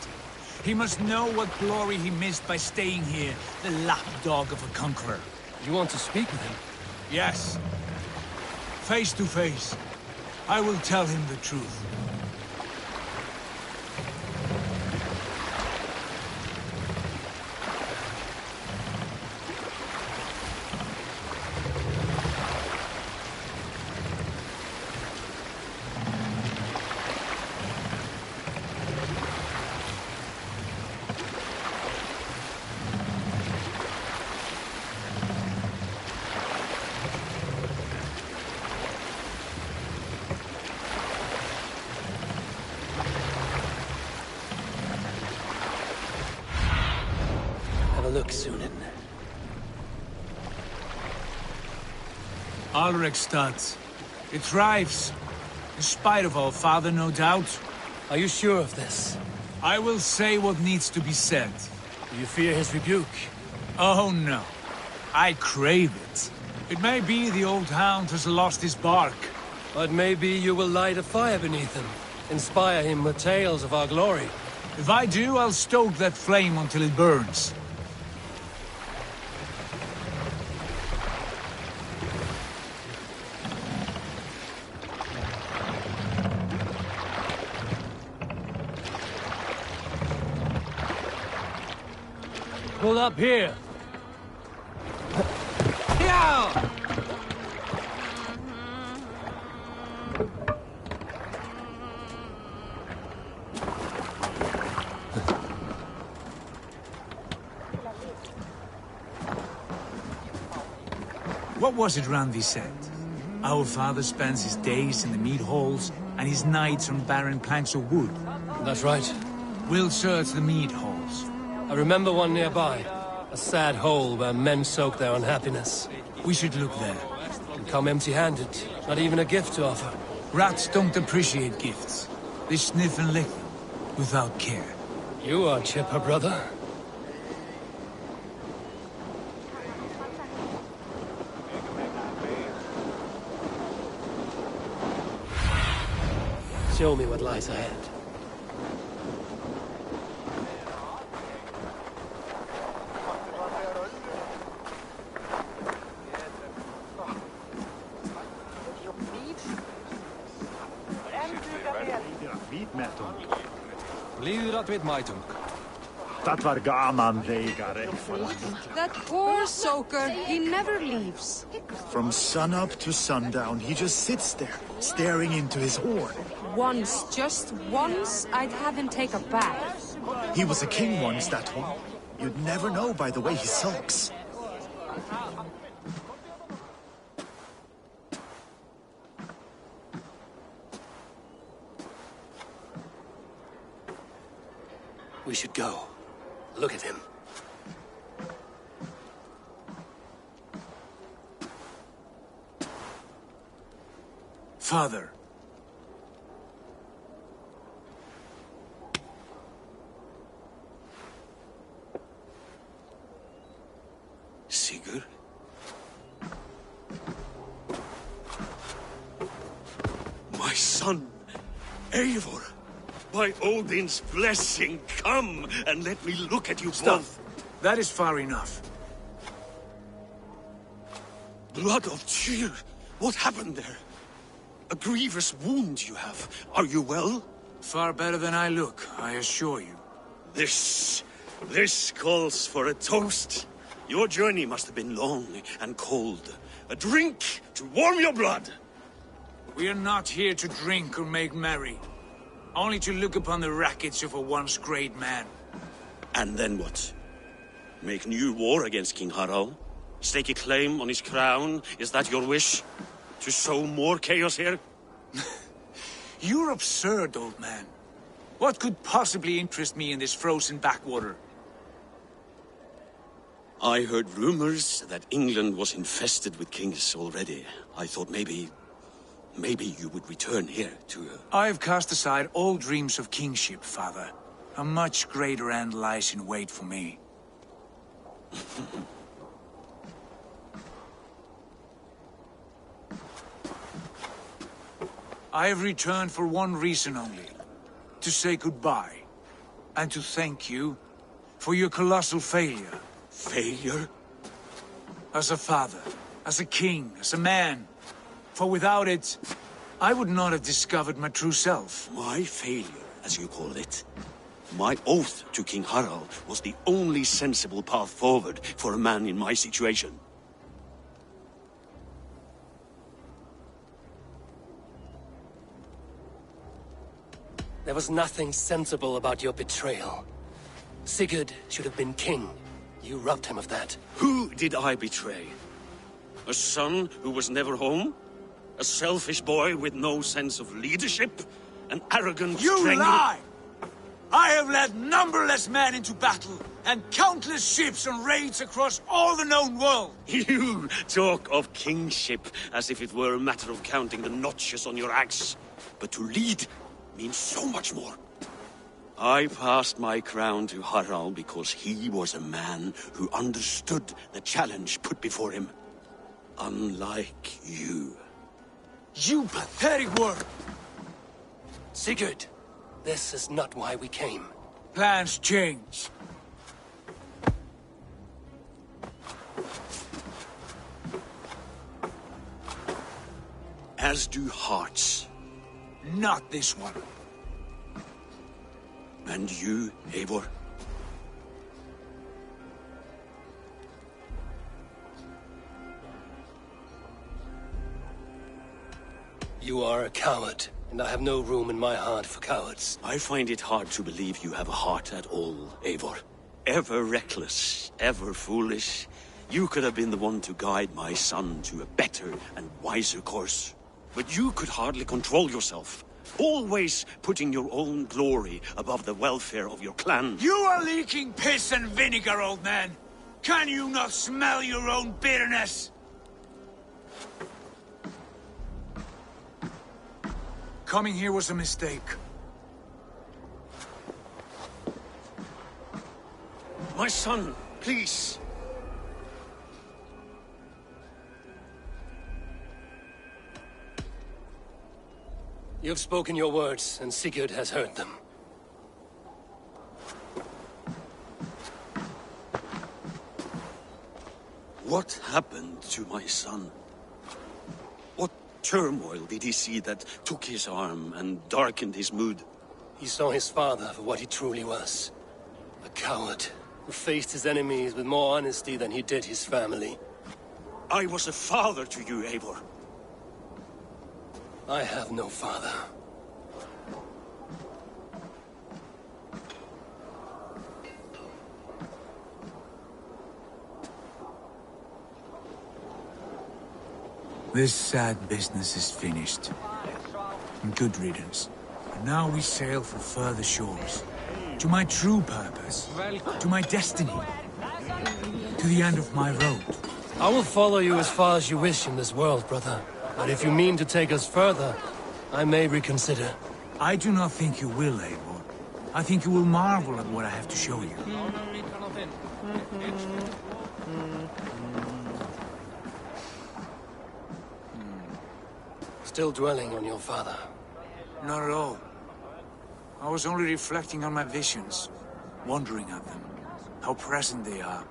He must know what glory he missed by staying here, the lapdog of a conqueror. You want to speak with him? Yes. Face to face. I will tell him the truth. Look, Sunan. Alrekstad. It thrives. In spite of all, father, no doubt. Are you sure of this? I will say what needs to be said. Do you fear his rebuke? Oh, no. I crave it. It may be the old hound has lost his bark. But maybe you will light a fire beneath him. Inspire him with tales of our glory. If I do, I'll stoke that flame until it burns. Pull up here. Yeah! What was it Randvi said? Our father spends his days in the mead halls and his nights on barren planks of wood. That's right. We'll search the mead halls. I remember one nearby. A sad hole where men soak their unhappiness. We should look there. And come empty-handed. Not even a gift to offer. Rats don't appreciate gifts. They sniff and lick them, without care. You are chipper, brother. Show me what lies ahead. That poor soaker, he never leaves. From sunup to sundown, he just sits there, staring into his horn. Once, just once, I'd have him take a bath. He was a king once, that one. You'd never know by the way he sulks. We should go. Look at him. Father. Sigurd? My son, Eivor. By Odin's blessing, come and let me look at you both. That is far enough. Blood of Tyr, what happened there? A grievous wound you have. Are you well? Far better than I look, I assure you. This calls for a toast. Your journey must have been long and cold. A drink to warm your blood. We are not here to drink or make merry. Only to look upon the wreckage of a once great man. And then what? Make new war against King Harald? Stake a claim on his crown? Is that your wish? To sow more chaos here? You're absurd, old man. What could possibly interest me in this frozen backwater? I heard rumors that England was infested with kings already. I thought maybe you would return here to... I've cast aside all dreams of kingship, father. A much greater end lies in wait for me. I have returned for one reason only. To say goodbye. And to thank you for your colossal failure. Failure? As a father, as a king, as a man. For without it, I would not have discovered my true self. My failure, as you call it. My oath to King Harald was the only sensible path forward for a man in my situation. There was nothing sensible about your betrayal. Sigurd should have been king. You robbed him of that. Who did I betray? A son who was never home? A selfish boy with no sense of leadership? An arrogant You strangler? lie! I have led numberless men into battle, and countless ships on raids across all the known world. You talk of kingship as if it were a matter of counting the notches on your axe. But to lead means so much more. I passed my crown to Harald because he was a man who understood the challenge put before him. Unlike you. You pathetic worm! Sigurd, this is not why we came. Plans change. As do hearts. Not this one. And you, Eivor? You are a coward, and I have no room in my heart for cowards. I find it hard to believe you have a heart at all, Eivor. Ever reckless, ever foolish. You could have been the one to guide my son to a better and wiser course. But you could hardly control yourself. Always putting your own glory above the welfare of your clan. You are leaking piss and vinegar, old man! Can you not smell your own bitterness? Coming here was a mistake. My son, please. You have spoken your words, and Sigurd has heard them. What happened to my son? What turmoil did he see that took his arm and darkened his mood? He saw his father for what he truly was. A coward who faced his enemies with more honesty than he did his family. I was a father to you, Eivor. I have no father. This sad business is finished. And good riddance. And now we sail for further shores. To my true purpose. To my destiny. To the end of my road. I will follow you as far as you wish in this world, brother. But if you mean to take us further, I may reconsider. I do not think you will, Eivor. I think you will marvel at what I have to show you. Still dwelling on your father? Not at all. I was only reflecting on my visions, wondering at them. How present they are,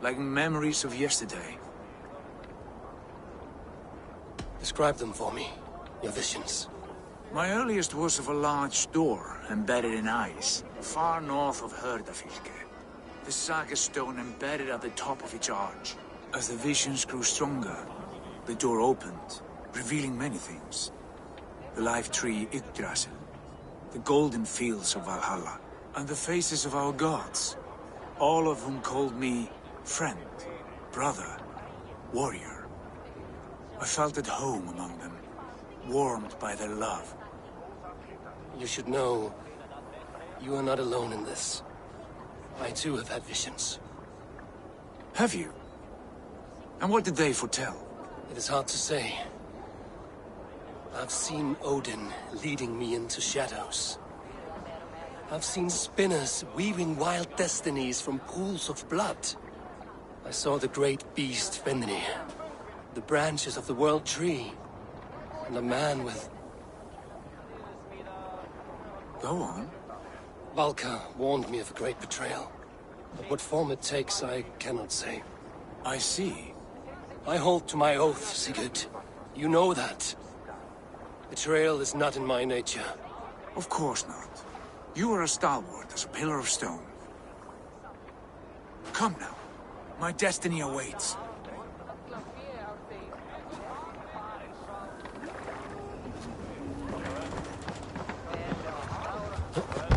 like memories of yesterday. Describe them for me, your visions. My earliest was of a large door embedded in ice, far north of Herdafylke. The saga stone embedded at the top of its arch. As the visions grew stronger, the door opened, revealing many things. The life tree Yggdrasil, the golden fields of Vallhalla, and the faces of our gods, all of whom called me friend, brother, warrior. I felt at home among them, warmed by their love. You should know, you are not alone in this. I too have had visions. Have you? And what did they foretell? It is hard to say. I've seen Odin leading me into shadows. I've seen spinners weaving wild destinies from pools of blood. I saw the great beast Fenrir, the branches of the World Tree, and a man with Go on. Valka warned me of a great betrayal. But what form it takes, I cannot say. I see. I hold to my oath, Sigurd. You know that. Betrayal is not in my nature. Of course not. You are a stalwart as a pillar of stone. Come now. My destiny awaits.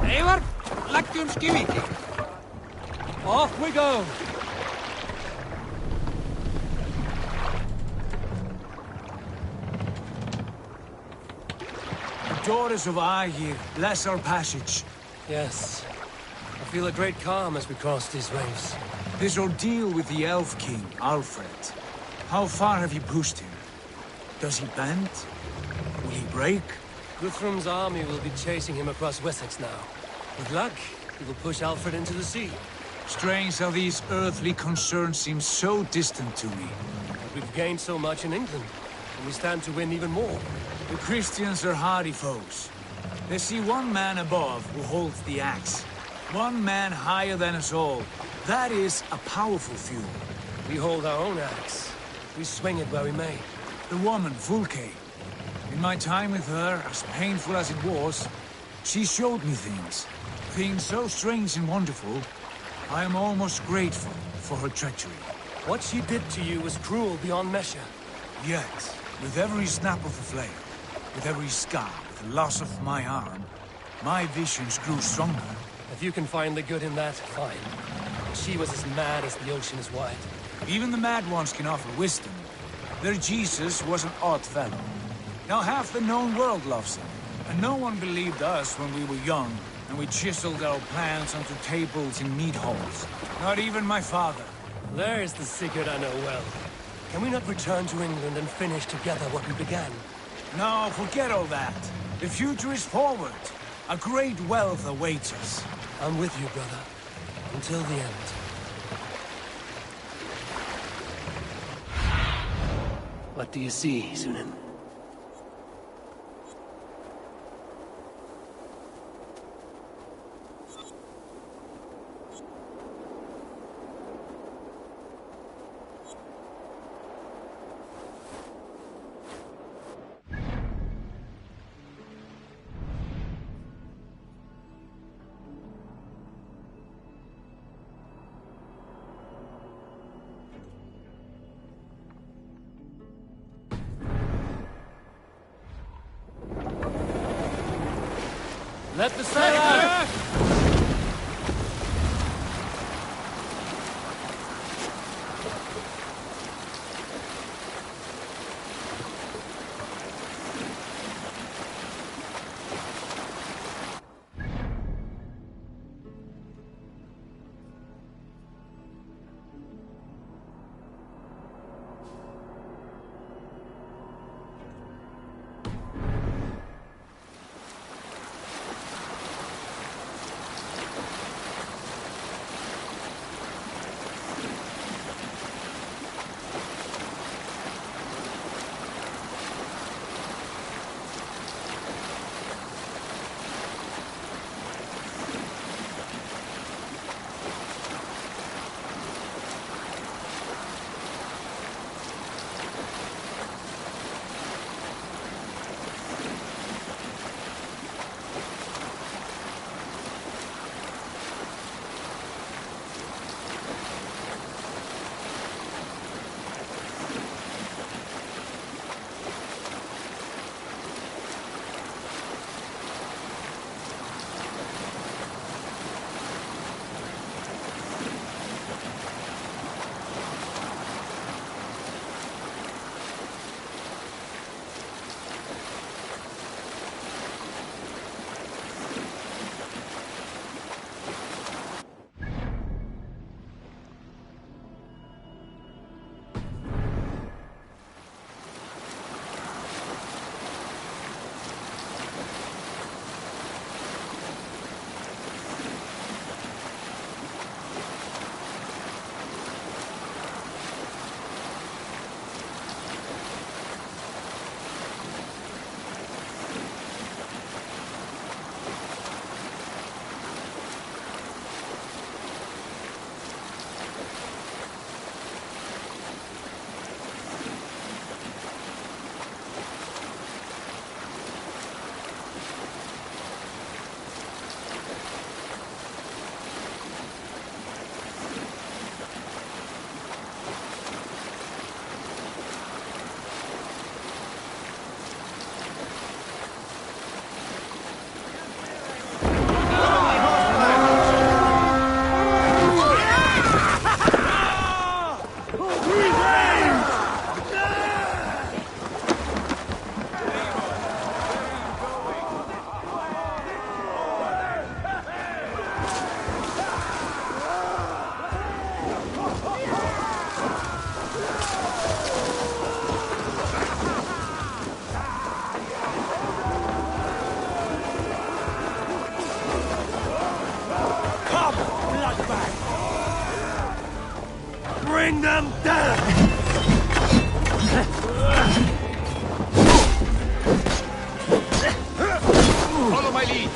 Eivor, lagtum skiviki. Off we go! The daughters of Aegir bless our passage. Yes. I feel a great calm as we cross these waves. This ordeal with the Elf King, Alfred. How far have you pushed him? Does he bend? Will he break? Guthrum's army will be chasing him across Wessex now. With luck, he will push Alfred into the sea. Strange how these earthly concerns seem so distant to me. We've gained so much in England, and we stand to win even more. The Christians are hardy foes. They see one man above who holds the axe. One man higher than us all. That is a powerful feud. We hold our own axe. We swing it where we may. The woman, Fulke. In my time with her, as painful as it was, she showed me things. Things so strange and wonderful, I am almost grateful for her treachery. What she did to you was cruel beyond measure. Yet, with every snap of the flame, with every scar, with the loss of my arm, my visions grew stronger. If you can find the good in that, fine. She was as mad as the ocean is wide. Even the mad ones can offer wisdom. Their Jesus was an odd fellow. Now half the known world loves him. And no one believed us when we were young, and we chiseled our plans onto tables in mead halls. Not even my father. There's the Sigurd I know well. Can we not return to England and finish together what we began? No, forget all that. The future is forward. A great wealth awaits us. I'm with you, brother. Until the end. What do you see, Sunan? Let the sail out! Bring them down! Follow my lead.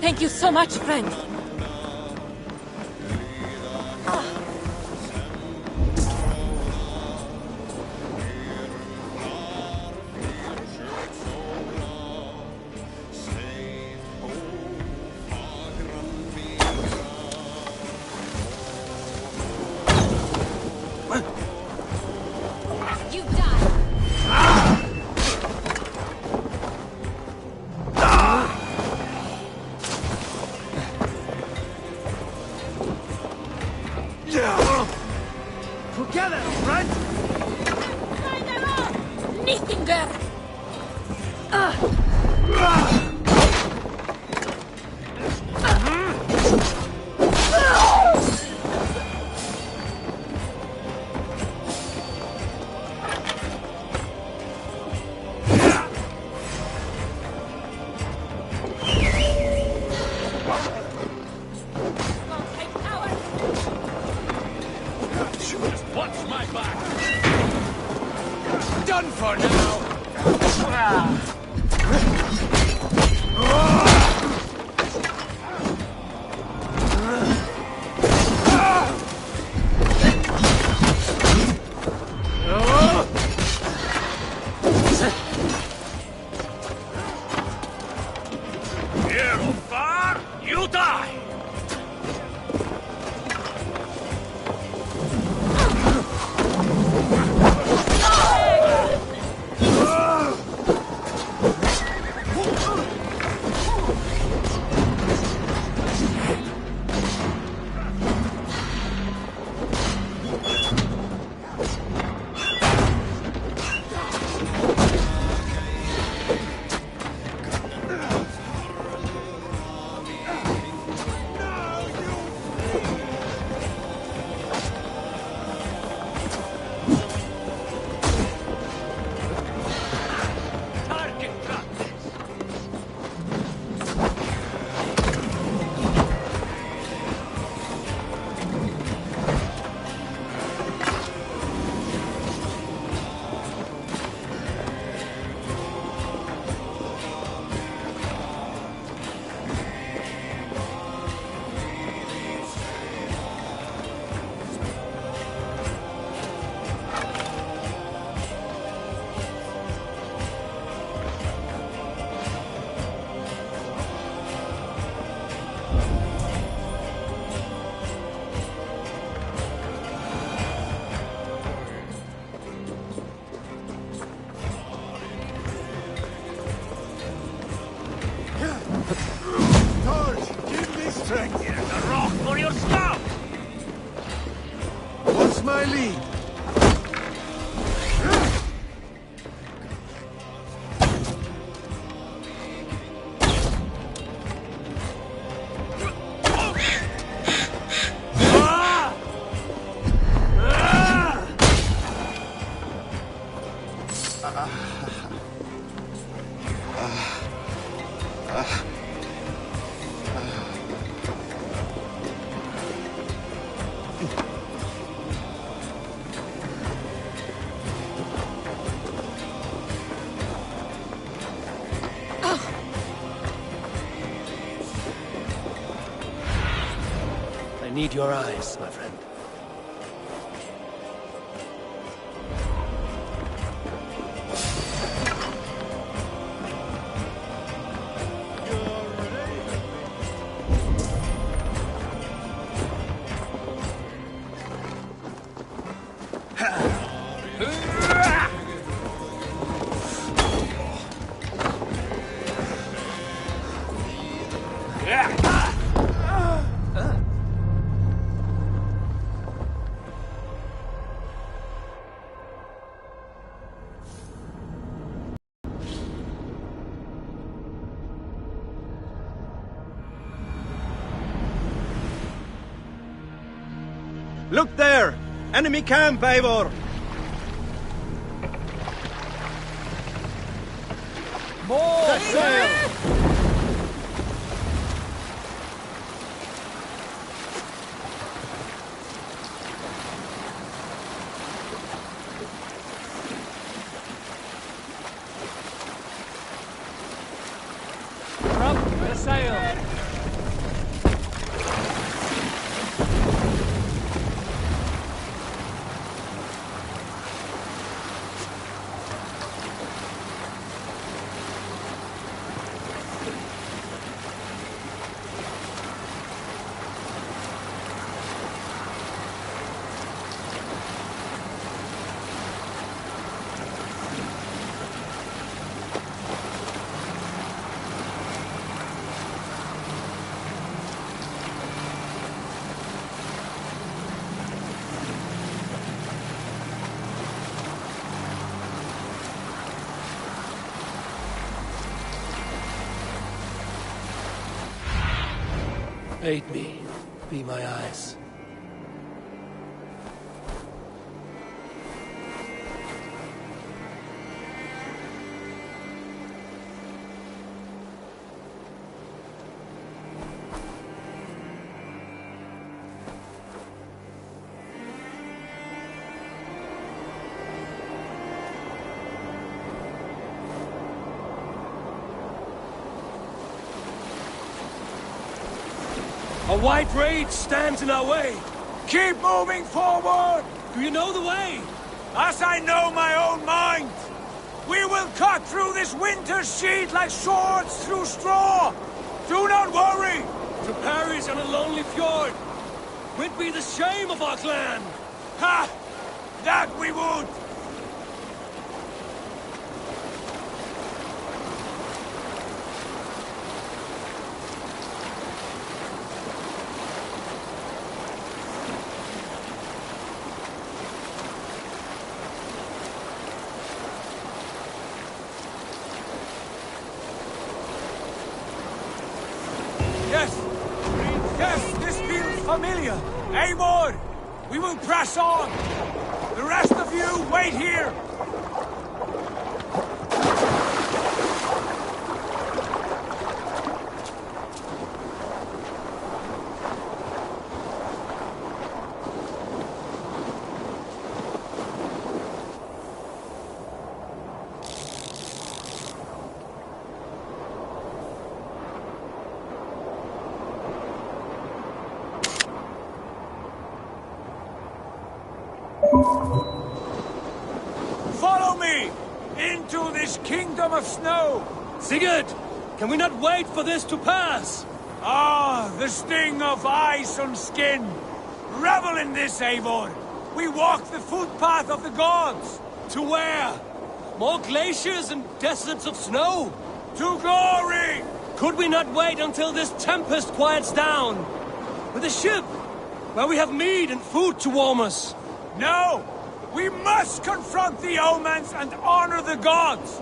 Thank you so much, friend. Together, friend! Nistinger! near or far, you die! Here's a rock for your scout! What's my lead? I need your eyes, my friend. Look there! Enemy camp, Eivor! More Set sail! Drop the sail! Aid me. Be my eyes. A white rage stands in our way. Keep moving forward! Do you know the way? As I know my own mind! We will cut through this winter's sheet like swords through straw! Do not worry! To perish on a lonely fjord would be the shame of our clan! Ha! That we would! Yes, this feels familiar. Eivor, we will press on. The rest of you, wait here. Follow me into this kingdom of snow. Sigurd, can we not wait for this to pass? Ah, the sting of ice on skin. Revel in this, Eivor. We walk the footpath of the gods. To where? More glaciers and deserts of snow? To glory! Could we not wait until this tempest quiets down? With a ship, where we have meat and food to warm us? No! We must confront the omens and honor the gods!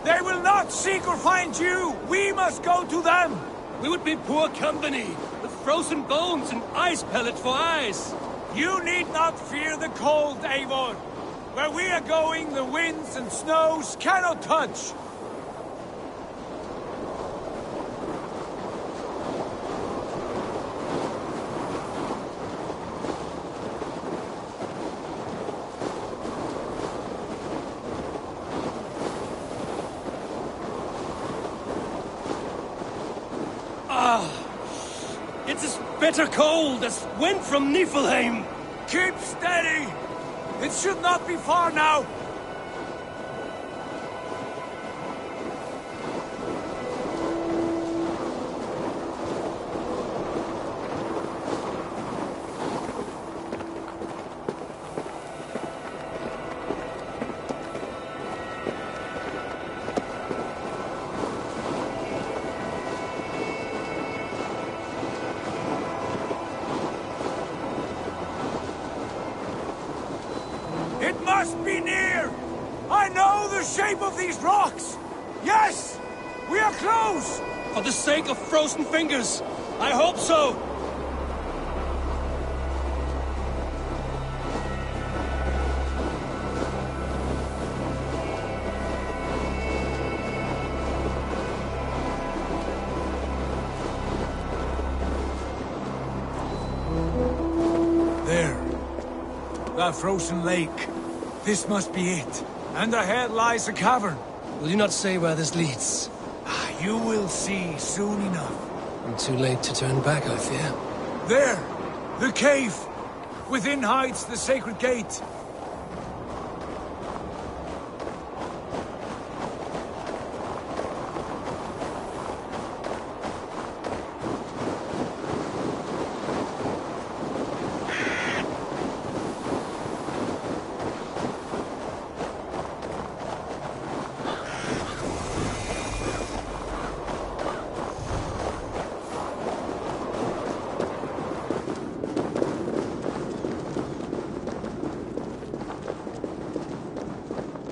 They will not seek or find you! We must go to them! We would be poor company, with frozen bones and ice pellets for eyes! You need not fear the cold, Eivor! Where we are going, the winds and snows cannot touch! It's as bitter cold as wind from Niflheim! Keep steady! It should not be far now! It must be near! I know the shape of these rocks! Yes! We are close! For the sake of frozen fingers, I hope so! There. That frozen lake. This must be it. And ahead lies a cavern. Will you not say where this leads? You will see soon enough. I'm too late to turn back, I fear. There! The cave! Within hides the sacred gate.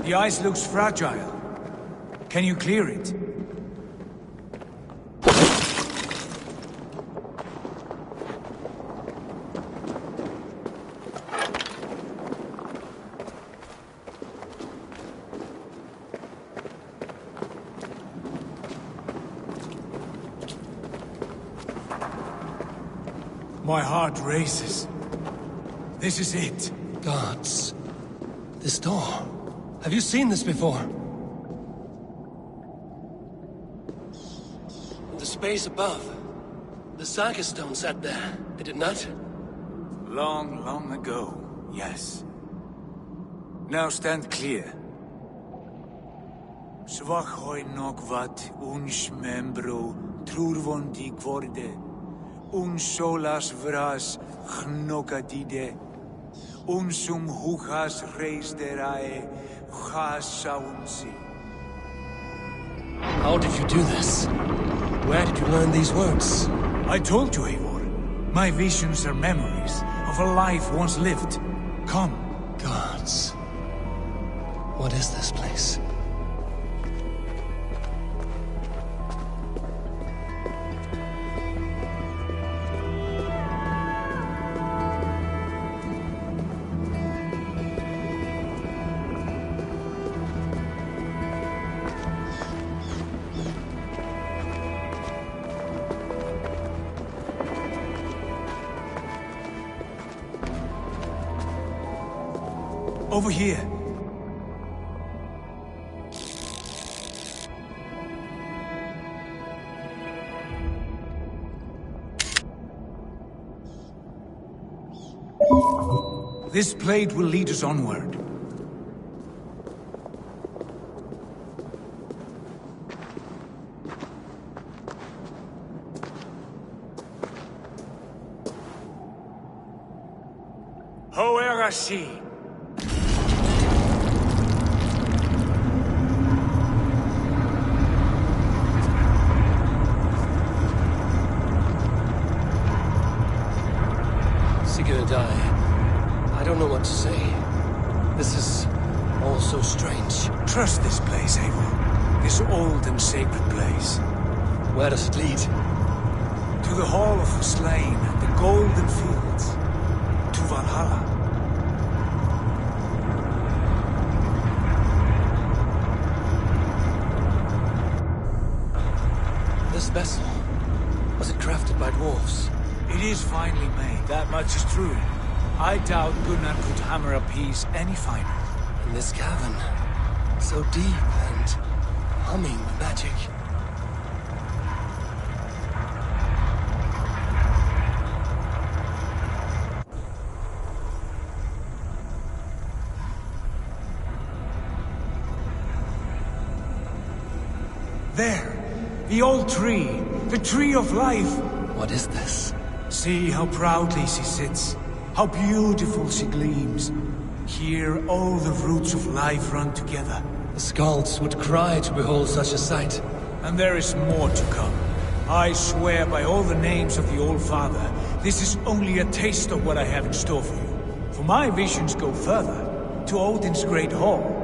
The ice looks fragile. Can you clear it? My heart races. This is it. Gods. This door. Have you seen this before? In the space above, the Saga stone sat there, did it not? Long, long ago, yes. Now stand clear. Svachoi nokvat uns membro trurvon di gvorde. Un solas vras gnokadide. Unsum huchas reisderae chasaunsi. How did you do this? Where did you learn these words? I told you, Eivor. My visions are memories of a life once lived. Come. Gods. What is this place? Over here. This blade will lead us onward. Hoerasi. I don't know what to say. This is all so strange. Trust this place, Eivor. This old and sacred place. Where does it lead? To the Hall of the Slain and the Golden Fields. To Vallhalla. This vessel, was it crafted by dwarves? It is finely made, that much is true. I doubt Gunnar could hammer a piece any finer. In this cavern, so deep and humming with magic. There! The old tree! The tree of life! What is this? See how proudly she sits. How beautiful she gleams. Here all the roots of life run together. The Skalds would cry to behold such a sight. And there is more to come. I swear by all the names of the Old Father, this is only a taste of what I have in store for you. For my visions go further, to Odin's great hall.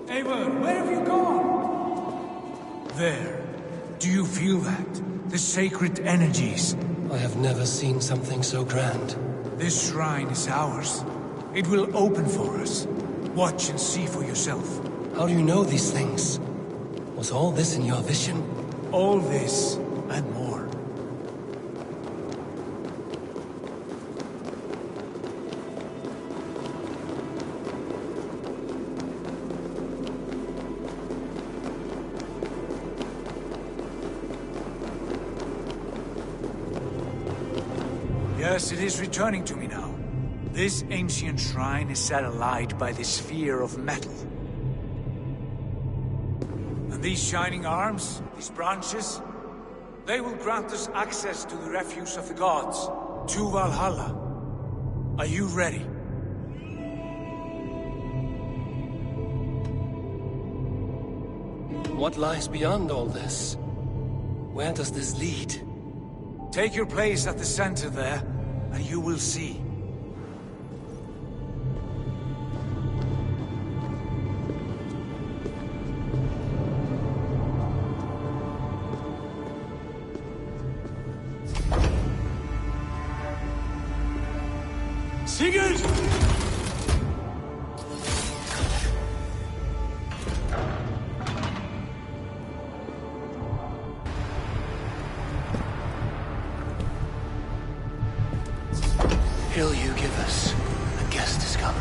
Eivor, where have you gone? There. Do you feel that? The sacred energies. I have never seen something so grand. This shrine is ours. It will open for us. Watch and see for yourself. How do you know these things? Was all this in your vision? All this, and more. Yes, it is returning to me now. This ancient shrine is set alight by the sphere of metal. And these shining arms, these branches, they will grant us access to the refuse of the gods, to Vallhalla. Are you ready? What lies beyond all this? Where does this lead? Take your place at the center there, and you will see. Sigurd! Hill you give us. A guest has come.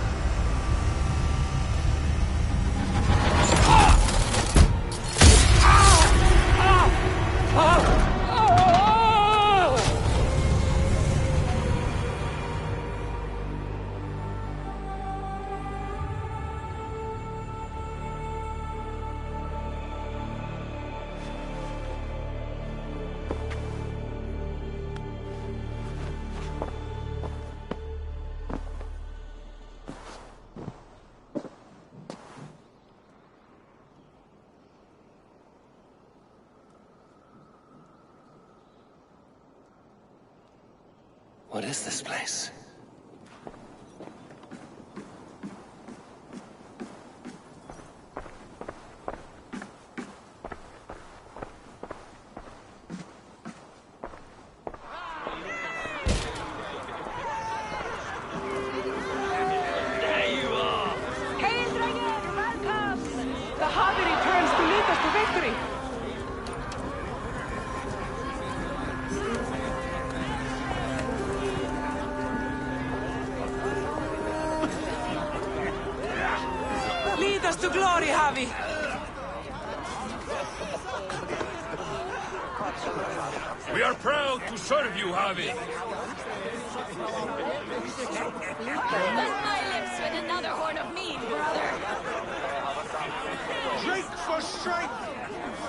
What is this place? There you are! Hail, Dragon! Welcome! The Harvey returns to lead us to victory! Lead us to glory, Javi! We are proud to serve you, Javi. Bless my lips with another horn of mead, brother! Drink for strength!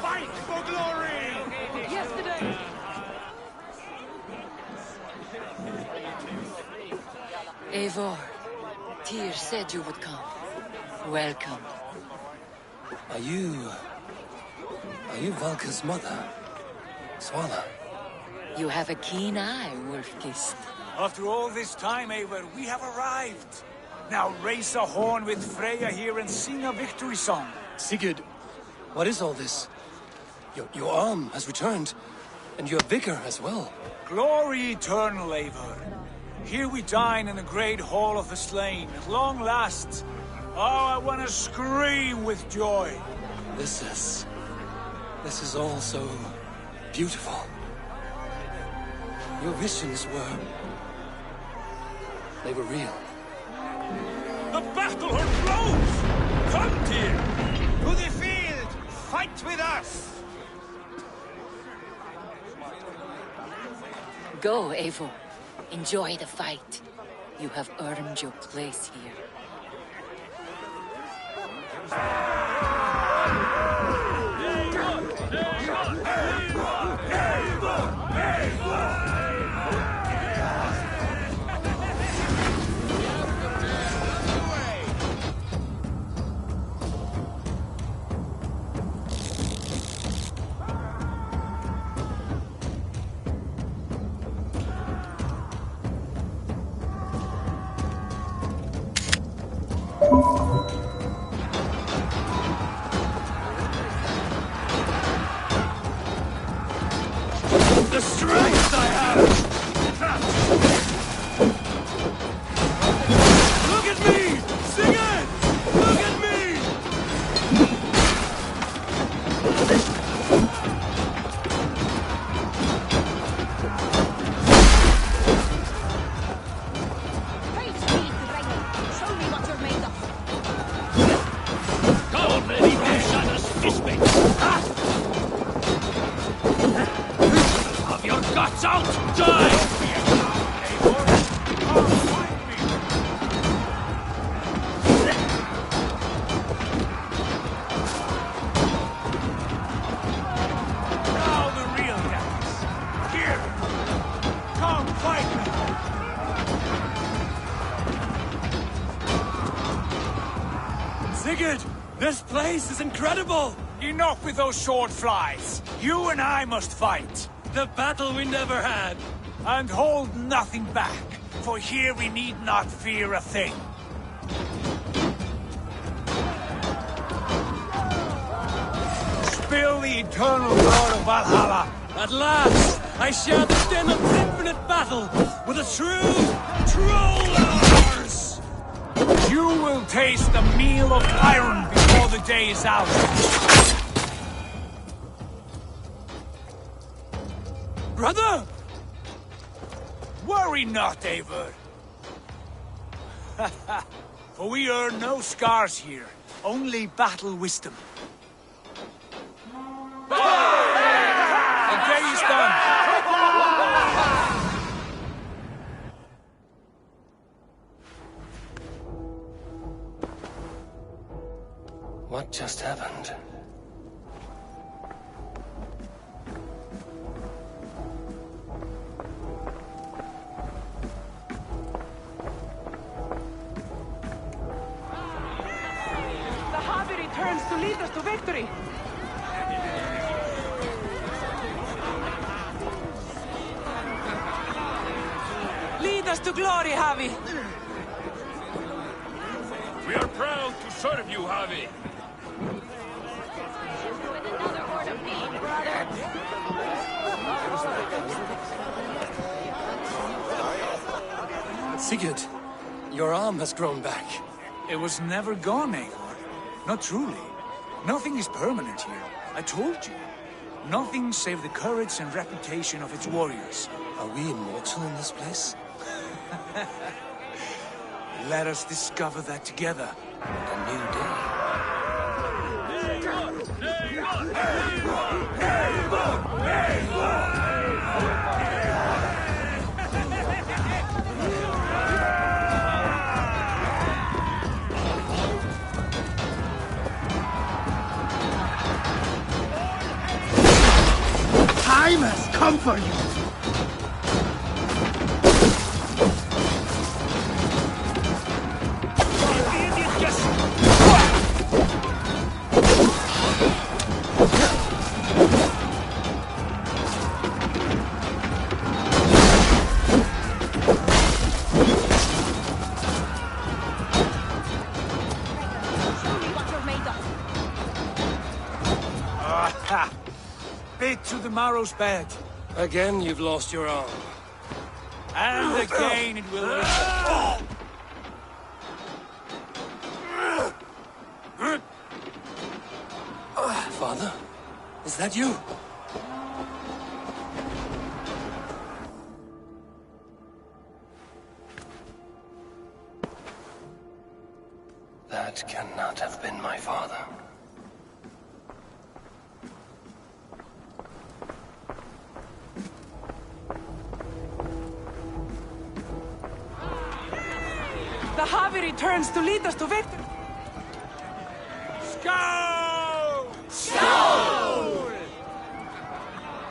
Fight for glory! Yesterday... Eivor, Tyr said you would come. Welcome. Are you Valka's mother? Svala? You have a keen eye, Wolfkist. After all this time, Eivor, we have arrived. Now raise a horn with Freya here and sing a victory song. Sigurd, what is all this? Your arm has returned, and your vigor as well. Glory eternal, Eivor. Here we dine in the great hall of the slain, at long last. Oh, I want to scream with joy. This is all so beautiful. Your visions they were real. The battle horn blows! Come, Tyr! To the field! Fight with us! Go, Eivor. Enjoy the fight. You have earned your place here. The strength I have! Look at me! Sing it! Look at me! Hey, speed, Dragon! Show me what you're made of! Don't let him shut us fistmates! Have your guts out! Die! Now the real dance. Here! Come fight me! Sigurd, this place is incredible! Enough with those short flies. You and I must fight. The battle we never had. And hold nothing back, for here we need not fear a thing. Spill the eternal blood of Vallhalla. At last, I share the din of infinite battle with a true troll lord! taste the meal of iron before the day is out. Brother! Worry not, Eivor. For we earn no scars here, only battle wisdom. The day is done. What just happened? The Harvey returns to lead us to victory. Lead us to glory, Harvey. We are proud to serve you, Harvey. Sigurd, your arm has grown back. It was never gone, Eivor. Not truly. Nothing is permanent here. I told you. Nothing save the courage and reputation of its warriors. Are we immortal in this place? Let us discover that together. A new day. Time has come for you! Bit to the marrow's bed. Again, you've lost your arm. And again it will return. Father? Is that you? That cannot have been my father. The Harvey returns to lead us to victory. Skål! Skål!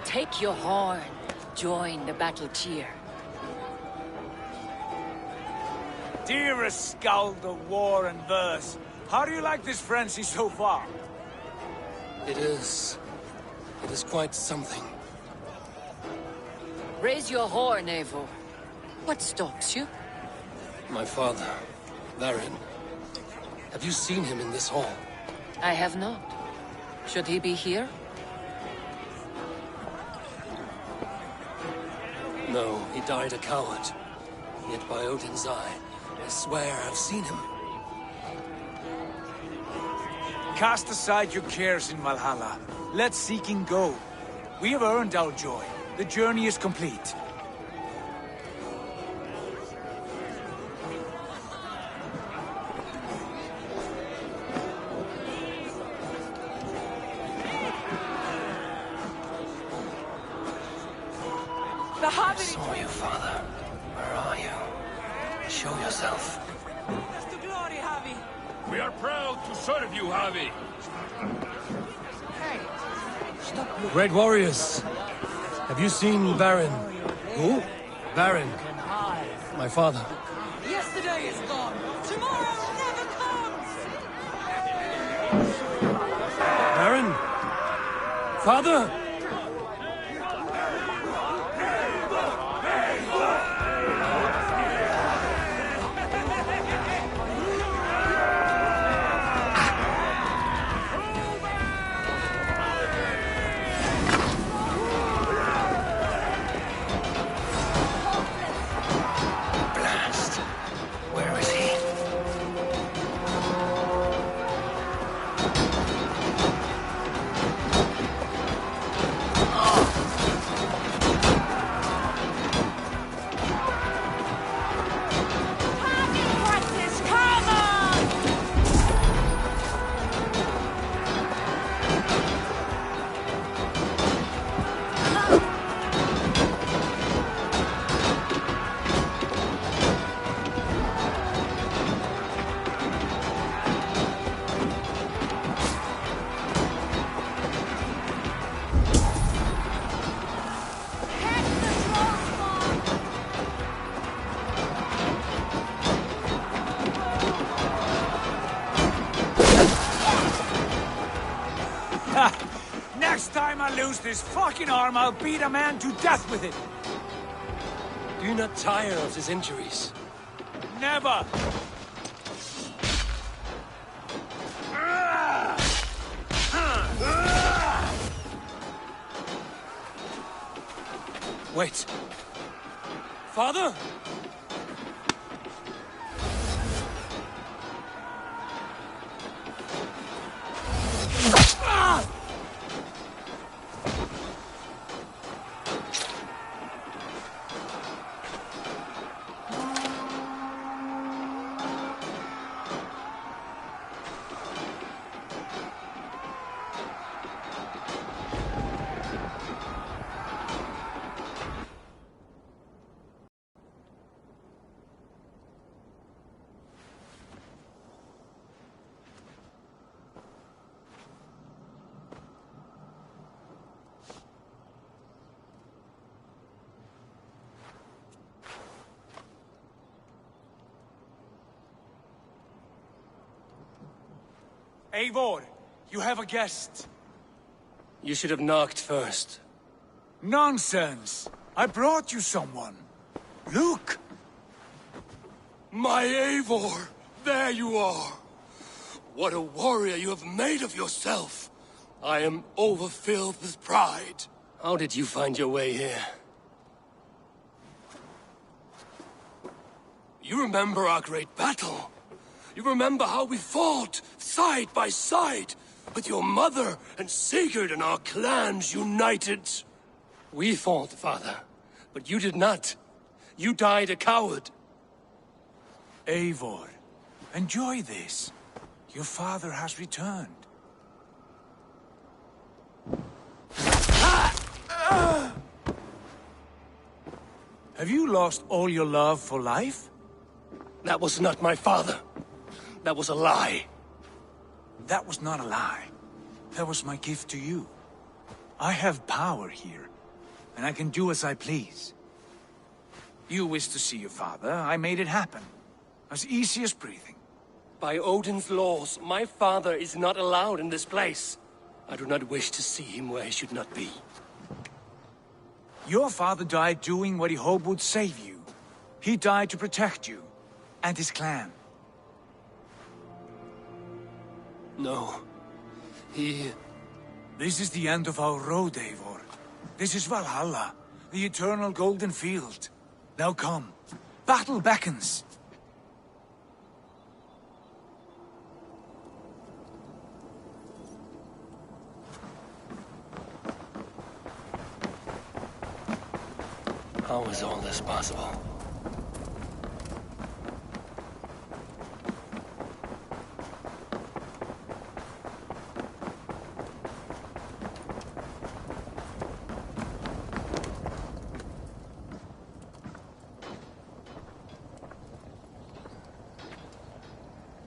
Take your horn. Join the battle cheer. Dearest skald of war and verse, how do you like this frenzy so far? It is quite something. Raise your horn, Eivor. What stops you? My father, Varin. Have you seen him in this hall? I have not. Should he be here? No, he died a coward. Yet by Odin's eye, I swear I've seen him. Cast aside your cares in Valhalla. Let seeking go. We have earned our joy. The journey is complete. I saw you, Father. Where are you? Show yourself. To glory, Harvey. We are proud to serve you, Harvey. Hey, stop. Great warriors. Have you seen Varin? Who? Varin. My father. Yesterday is gone. Tomorrow never comes. Varin? Father? use this fucking arm, I'll beat a man to death with it! Do you not tire of his injuries? Never! Wait. Father? Eivor, you have a guest. You should have knocked first. Nonsense! I brought you someone. Look! My Eivor! There you are! What a warrior you have made of yourself! I am overfilled with pride. How did you find your way here? You remember our great battle? You remember how we fought, side by side, with your mother and Sigurd and our clans united? We fought, father, but you did not. You died a coward. Eivor, enjoy this. Your father has returned. Have you lost all your love for life? That was not my father. That was a lie. That was not a lie. That was my gift to you. I have power here, and I can do as I please. You wished to see your father, I made it happen. As easy as breathing. By Odin's laws, my father is not allowed in this place. I do not wish to see him where he should not be. Your father died doing what he hoped would save you. He died to protect you, and his clan. No. This is the end of our road, Eivor. This is Vallhalla, the eternal golden field. Now come. Battle beckons. How is all this possible?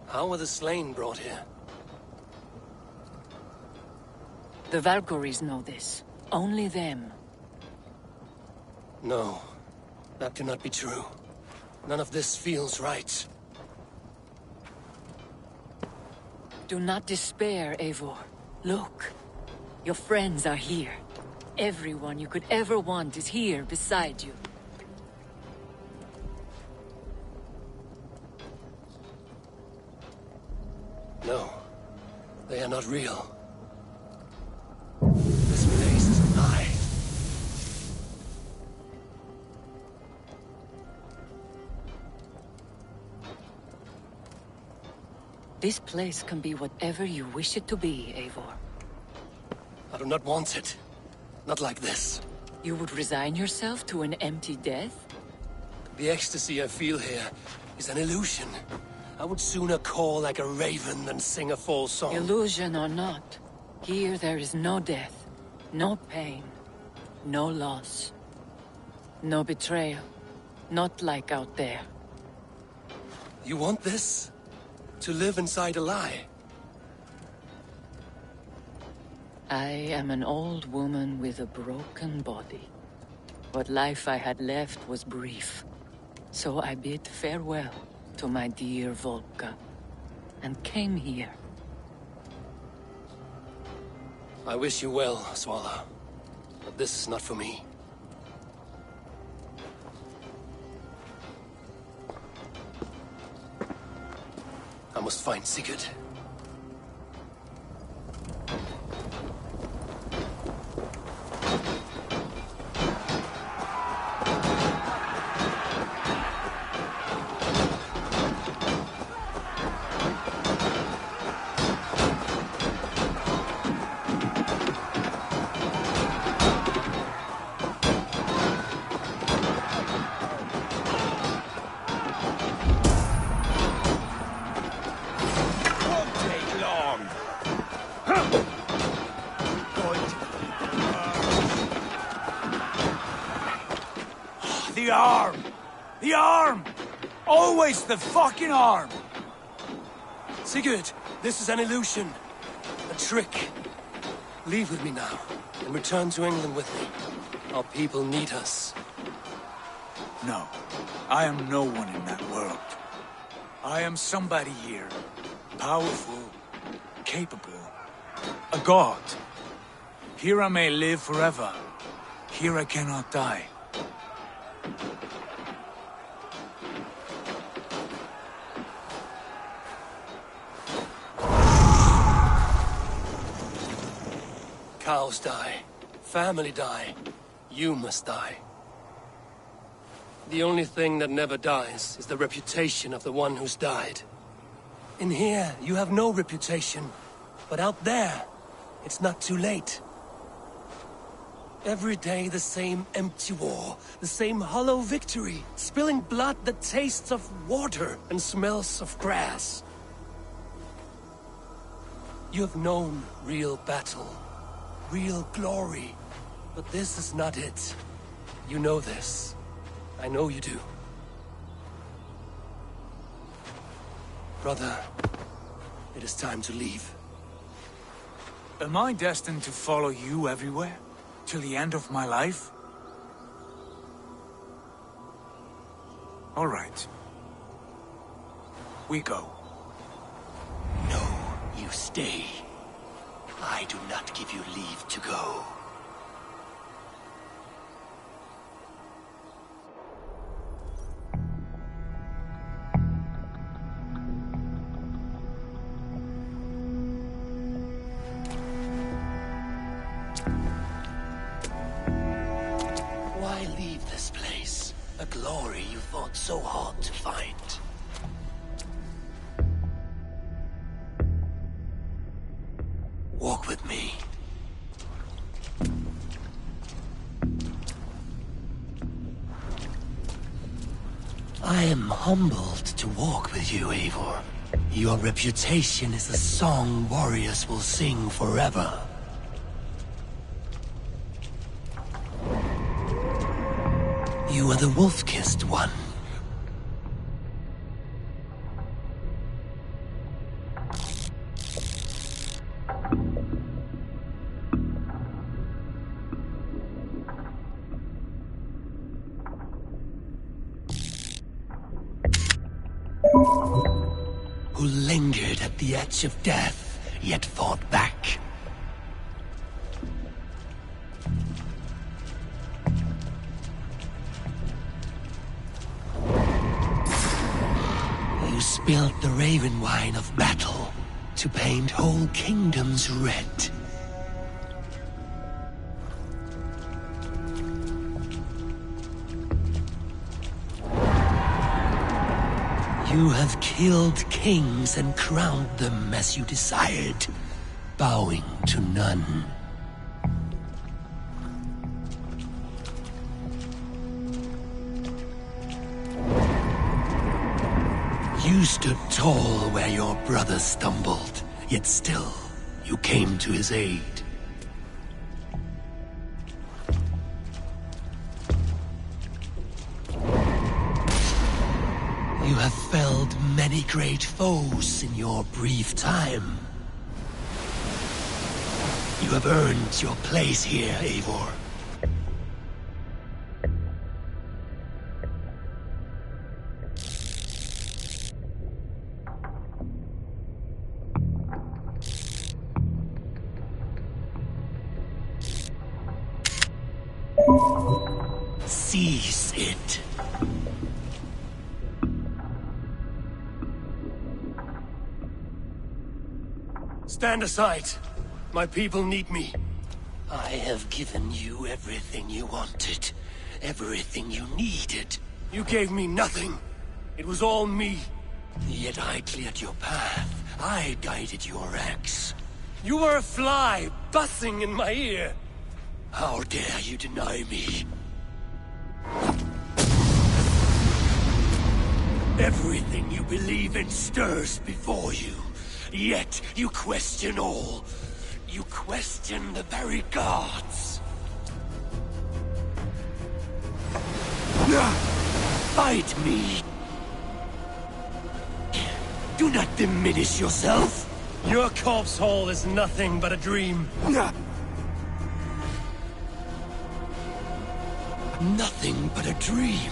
How were the slain brought here? The Valkyries know this. Only them. No, that cannot be true. None of this feels right. Do not despair, Eivor. Look. Your friends are here. Everyone you could ever want is here beside you. No, they are not real. This place is a lie. This place can be whatever you wish it to be, Eivor. I do not want it. Not like this. You would resign yourself to an empty death? The ecstasy I feel here is an illusion. I would sooner call like a raven than sing a false song. Illusion or not, here there is no death, no pain, no loss, no betrayal. Not like out there. You want this? To live inside a lie? I am an old woman with a broken body. What life I had left was brief. So I bid farewell to my dear Volka, and came here. I wish you well, Swallow. But this is not for me. I must find Sigurd. The arm! The arm! Always the fucking arm! Sigurd, this is an illusion. A trick. Leave with me now, and return to England with me. Our people need us. No, I am no one in that world. I am somebody here. Powerful, capable, a god. Here I may live forever. Here I cannot die. Cows die. Family die. You must die. The only thing that never dies is the reputation of the one who's died. In here, you have no reputation. But out there, it's not too late. Every day the same empty war, the same hollow victory, spilling blood that tastes of water and smells of grass. You have known real battle, real glory, but this is not it. You know this. I know you do. Brother, it is time to leave. Am I destined to follow you everywhere? Till the end of my life? All right. We go. No, you stay. I do not give you leave to go. Why leave this place? A glory you fought so hard to find. Walk with me. I am humbled to walk with you, Eivor. Your reputation is a song warriors will sing forever. You are the wolf-kissed one. Who lingered at the edge of death, yet fought back. You spilled the raven wine of battle to paint whole kingdoms red. You have killed kings and crowned them as you desired, bowing to none. You stood tall where your brother stumbled, yet still you came to his aid. You have felled many great foes in your brief time. You have earned your place here, Eivor. seize it. Stand aside. My people need me. I have given you everything you wanted. Everything you needed. You gave me nothing. It was all me. Yet I cleared your path. I guided your axe. You were a fly, buzzing in my ear. How dare you deny me? Everything you believe in stirs before you. Yet you question all. You question the very gods. Fight me. Do not diminish yourself. Your corpse hole is nothing but a dream. Nothing but a dream.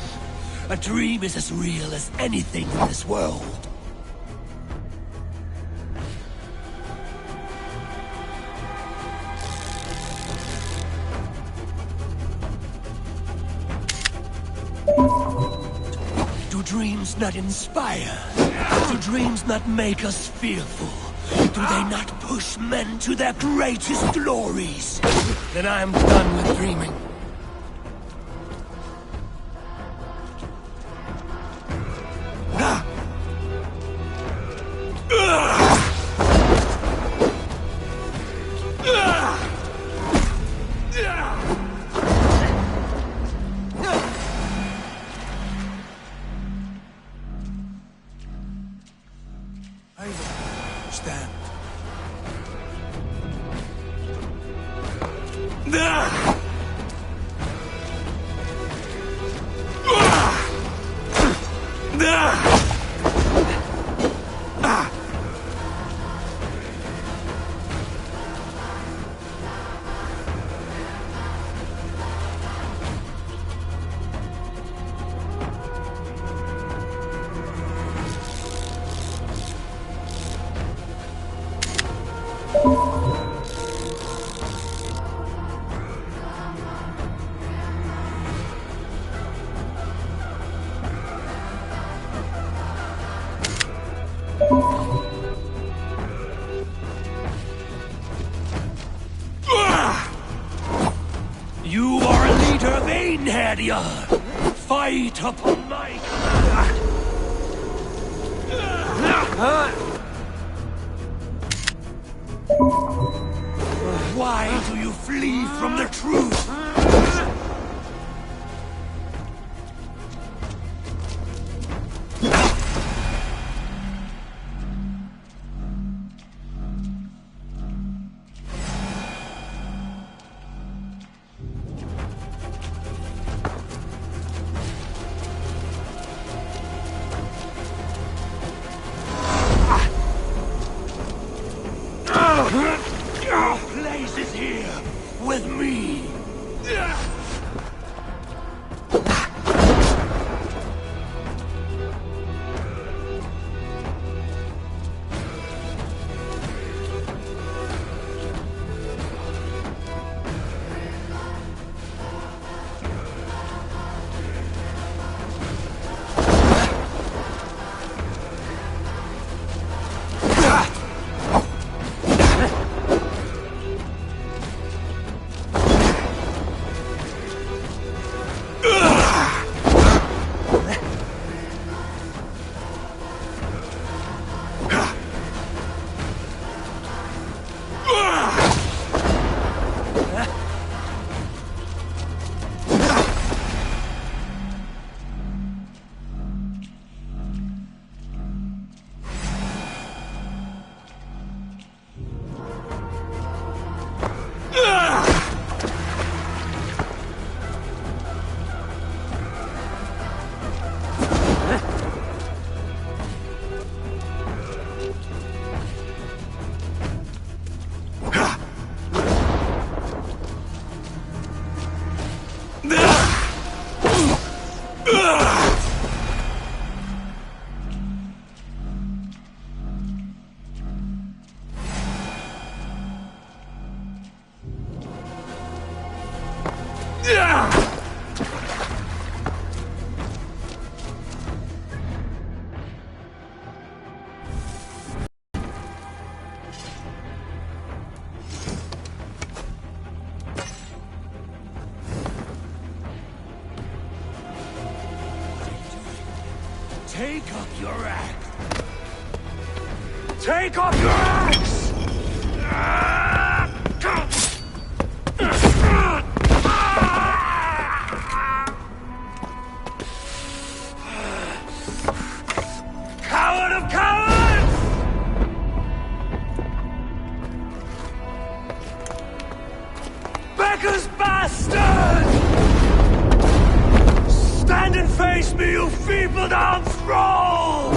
A dream is as real as anything in this world. Do dreams not inspire? Do dreams not make us fearful? Do they not push men to their greatest glories? Then I am done with dreaming. Stand. You are a leader of Einherjar! Fight upon my command! Why do you flee from the truth? Your place is here, with me! Take up your axe! Take up your axe! Coward of cowards! Becker's bastard! Stand and face me, you feeble-down thrall!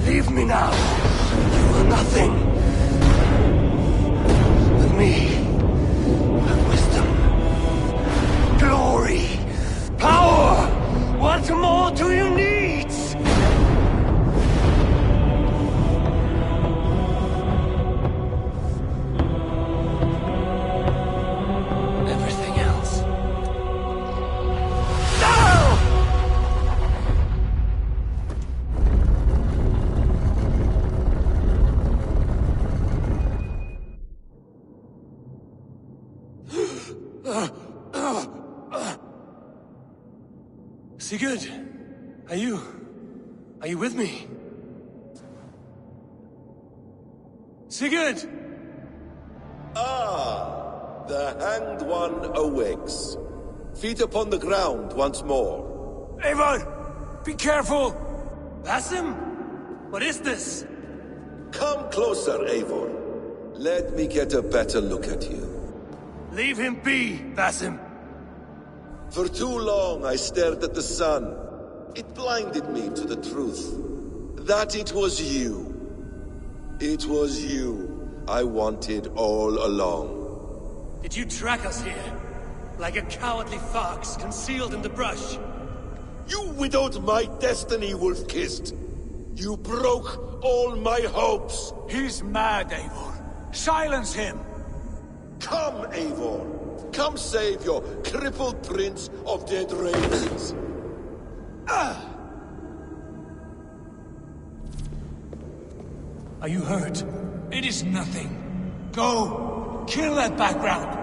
Leave me now. You are nothing. With me, have wisdom, glory, power. What more do you need? Everything else. No! Sigurd, are you with me? Sigurd! Ah, the Hanged One awakes. Feet upon the ground once more. Eivor! Be careful! Basim? What is this? Come closer, Eivor. Let me get a better look at you. Leave him be, Basim. For too long I stared at the sun. It blinded me to the truth. That it was you. It was you I wanted all along. Did you track us here? Like a cowardly fox concealed in the brush? You widowed my destiny, Wolf-Kissed. You broke all my hopes. He's mad, Eivor. Silence him! Come, Eivor. Come save your crippled prince of dead ravens. Are you hurt? It is nothing. Go! Kill that background!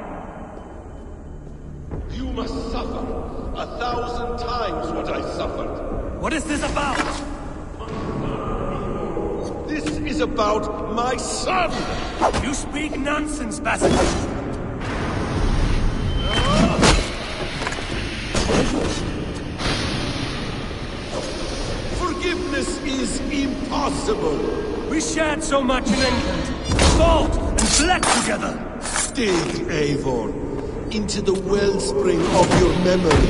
You must suffer 1,000 times what I suffered. What is this about? This is about my son! You speak nonsense, Basim. Forgiveness is impossible. We shared so much in England. Fought and bled together. Dig, Eivor, into the wellspring of your memory.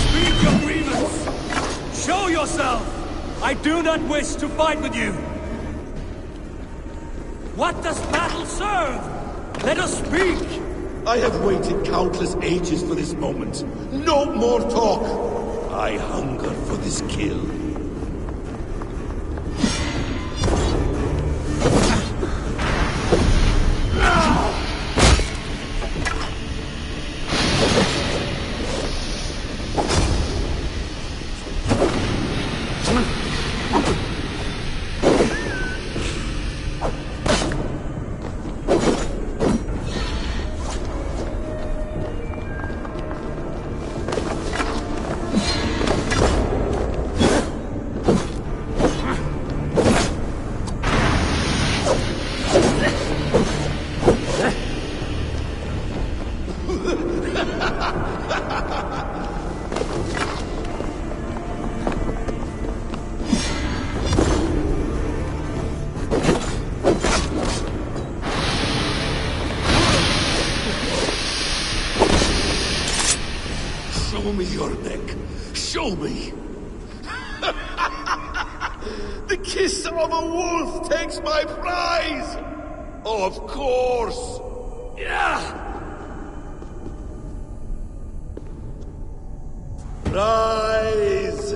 Speak your grievance. Show yourself. I do not wish to fight with you. What does battle serve? Let us speak! I have waited countless ages for this moment. No more talk! I hunger for this kill. Show me your neck. Show me. or the wolf takes my prize! Of course! Yeah! Rise!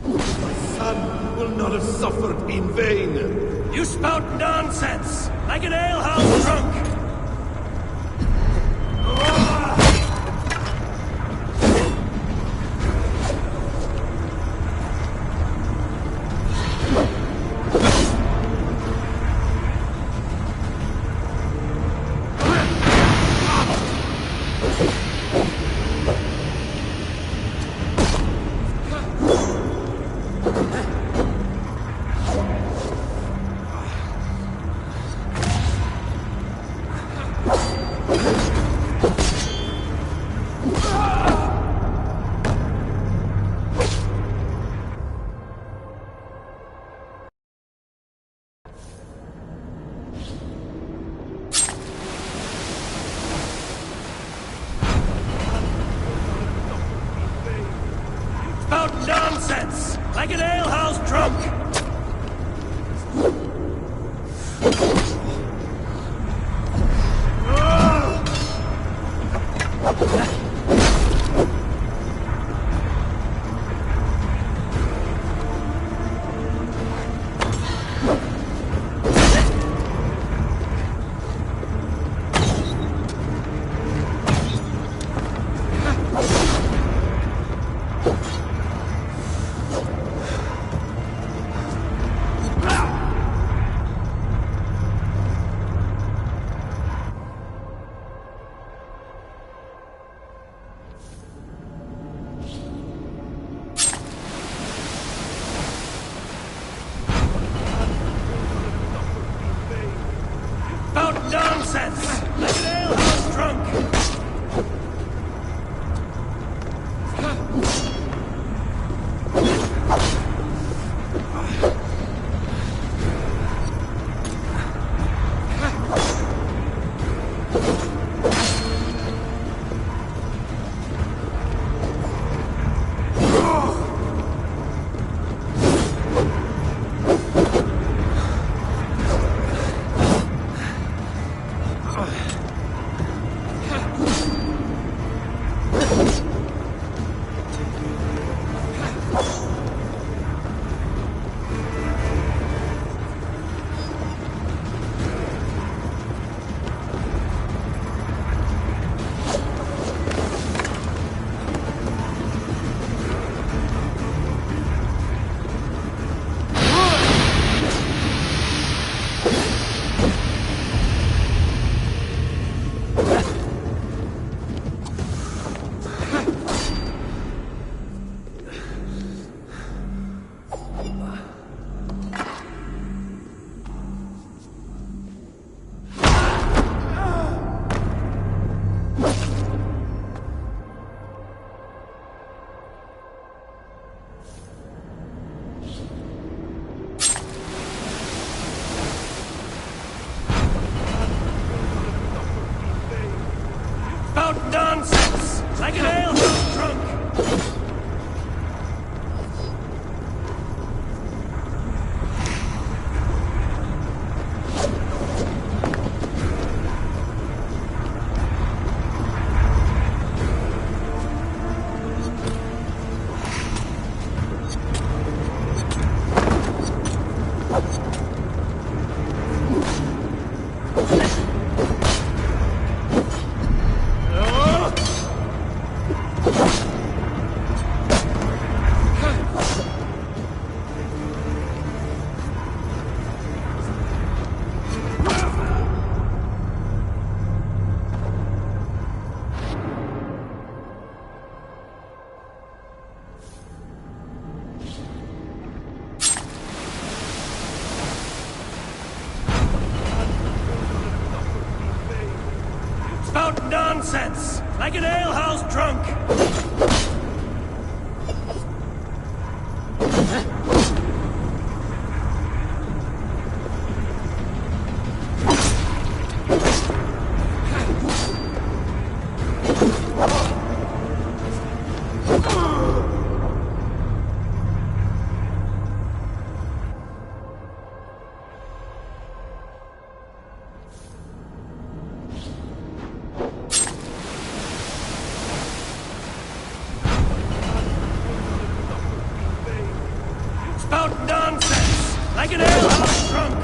My son will not have suffered in vain. You spout nonsense, like an alehouse drunk! Nonsense! Like an alehouse drunk! Nonsense! Like an alehouse drunk! Nonsense! Like an alehouse drunk! Spout nonsense! Like an alehouse drunk! like an alehouse drunk!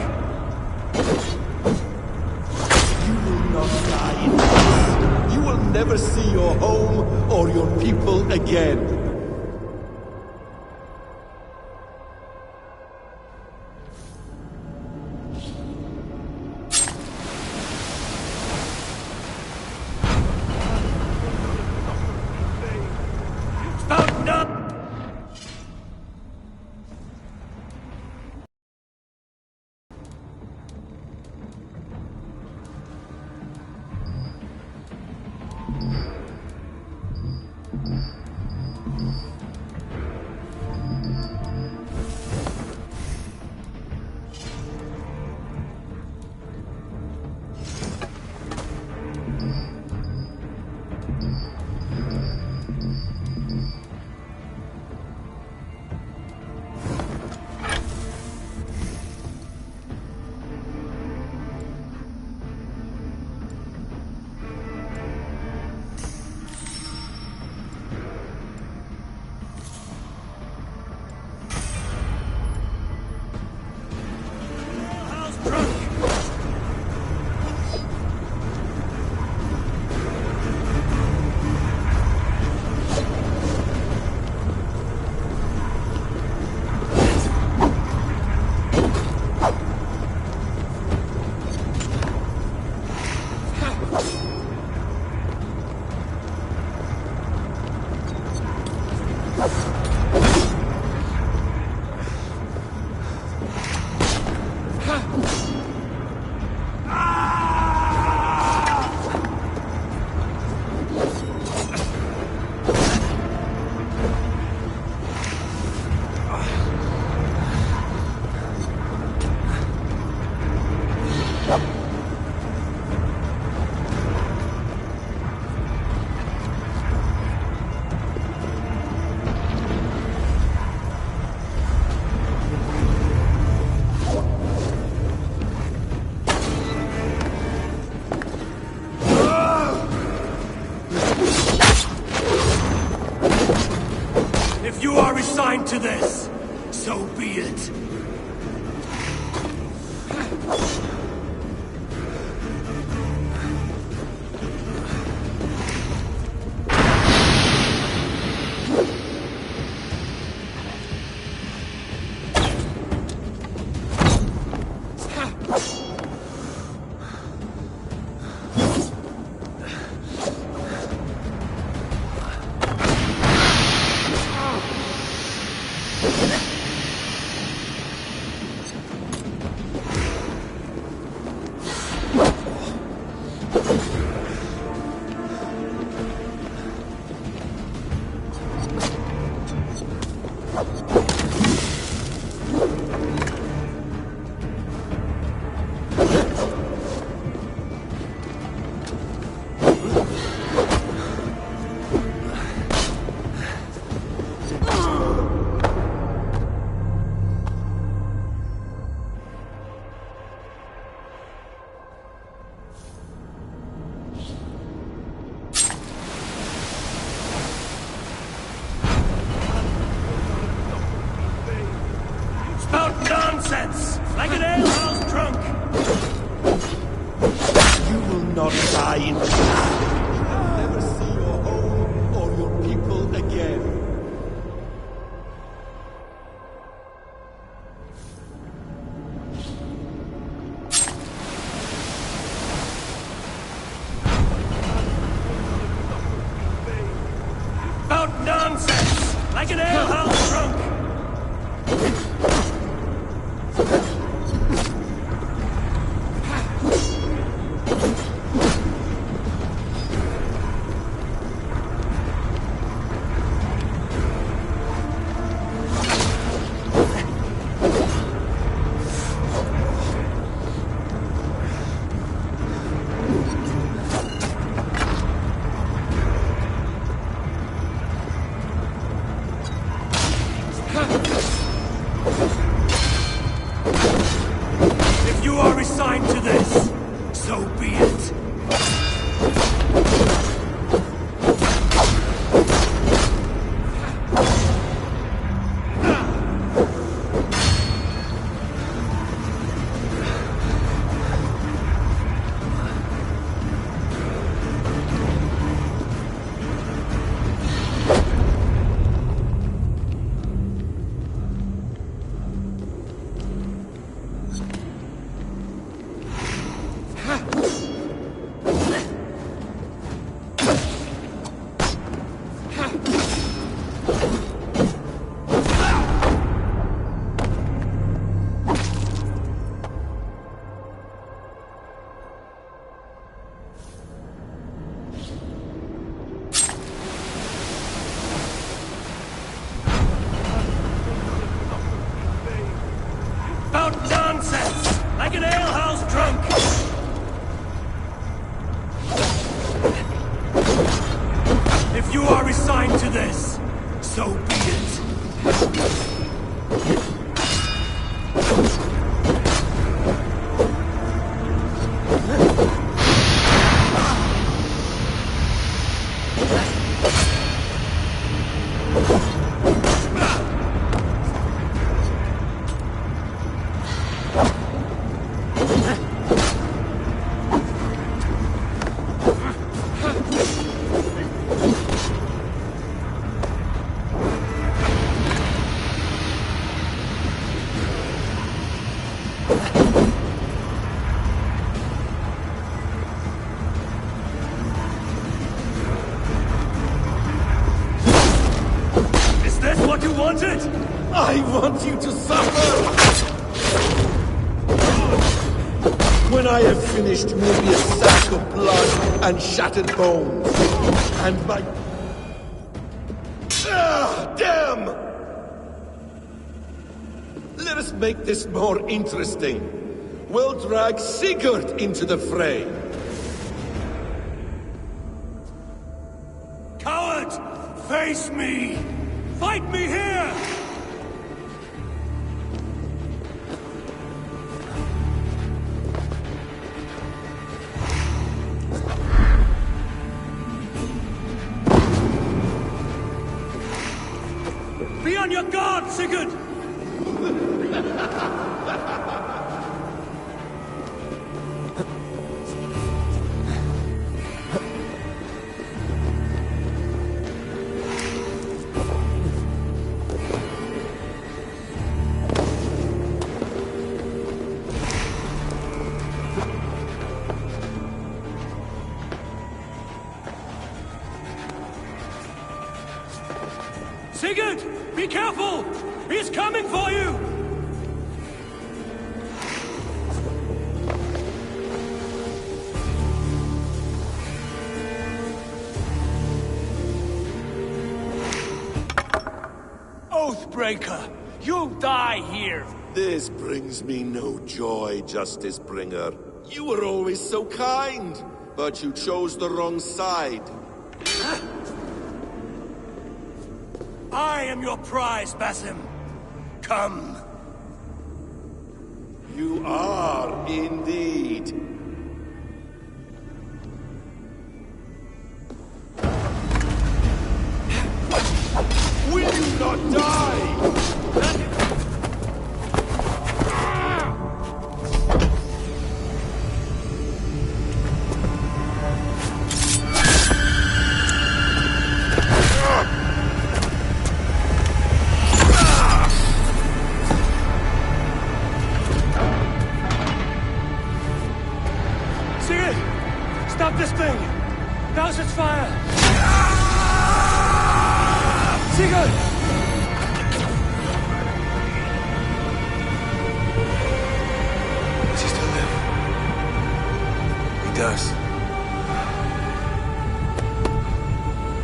You will not die in peace. You will never see your home or your people again. If you are resigned to this, so be it. Nonsense! Like an alehouse drunk! You will not die in peace. You will never see your home or your people again. About nonsense! Like an alehouse drunk! I have finished, you will be a sack of blood and shattered bones. And my... Ah, damn! Let us make this more interesting. We'll drag Sigurd into the fray. Coward! Face me! Fight me here! Be on your guard, Sigurd! Sigurd! Be careful! He's coming for you! Oathbreaker! You'll die here! This brings me no joy, Justice Bringer. You were always so kind, but you chose the wrong side. I am your prize, Basim. Come. You are indeed. Will you not die? Stop this thing! Douse its fire! Sigurd! Does he still live? He does.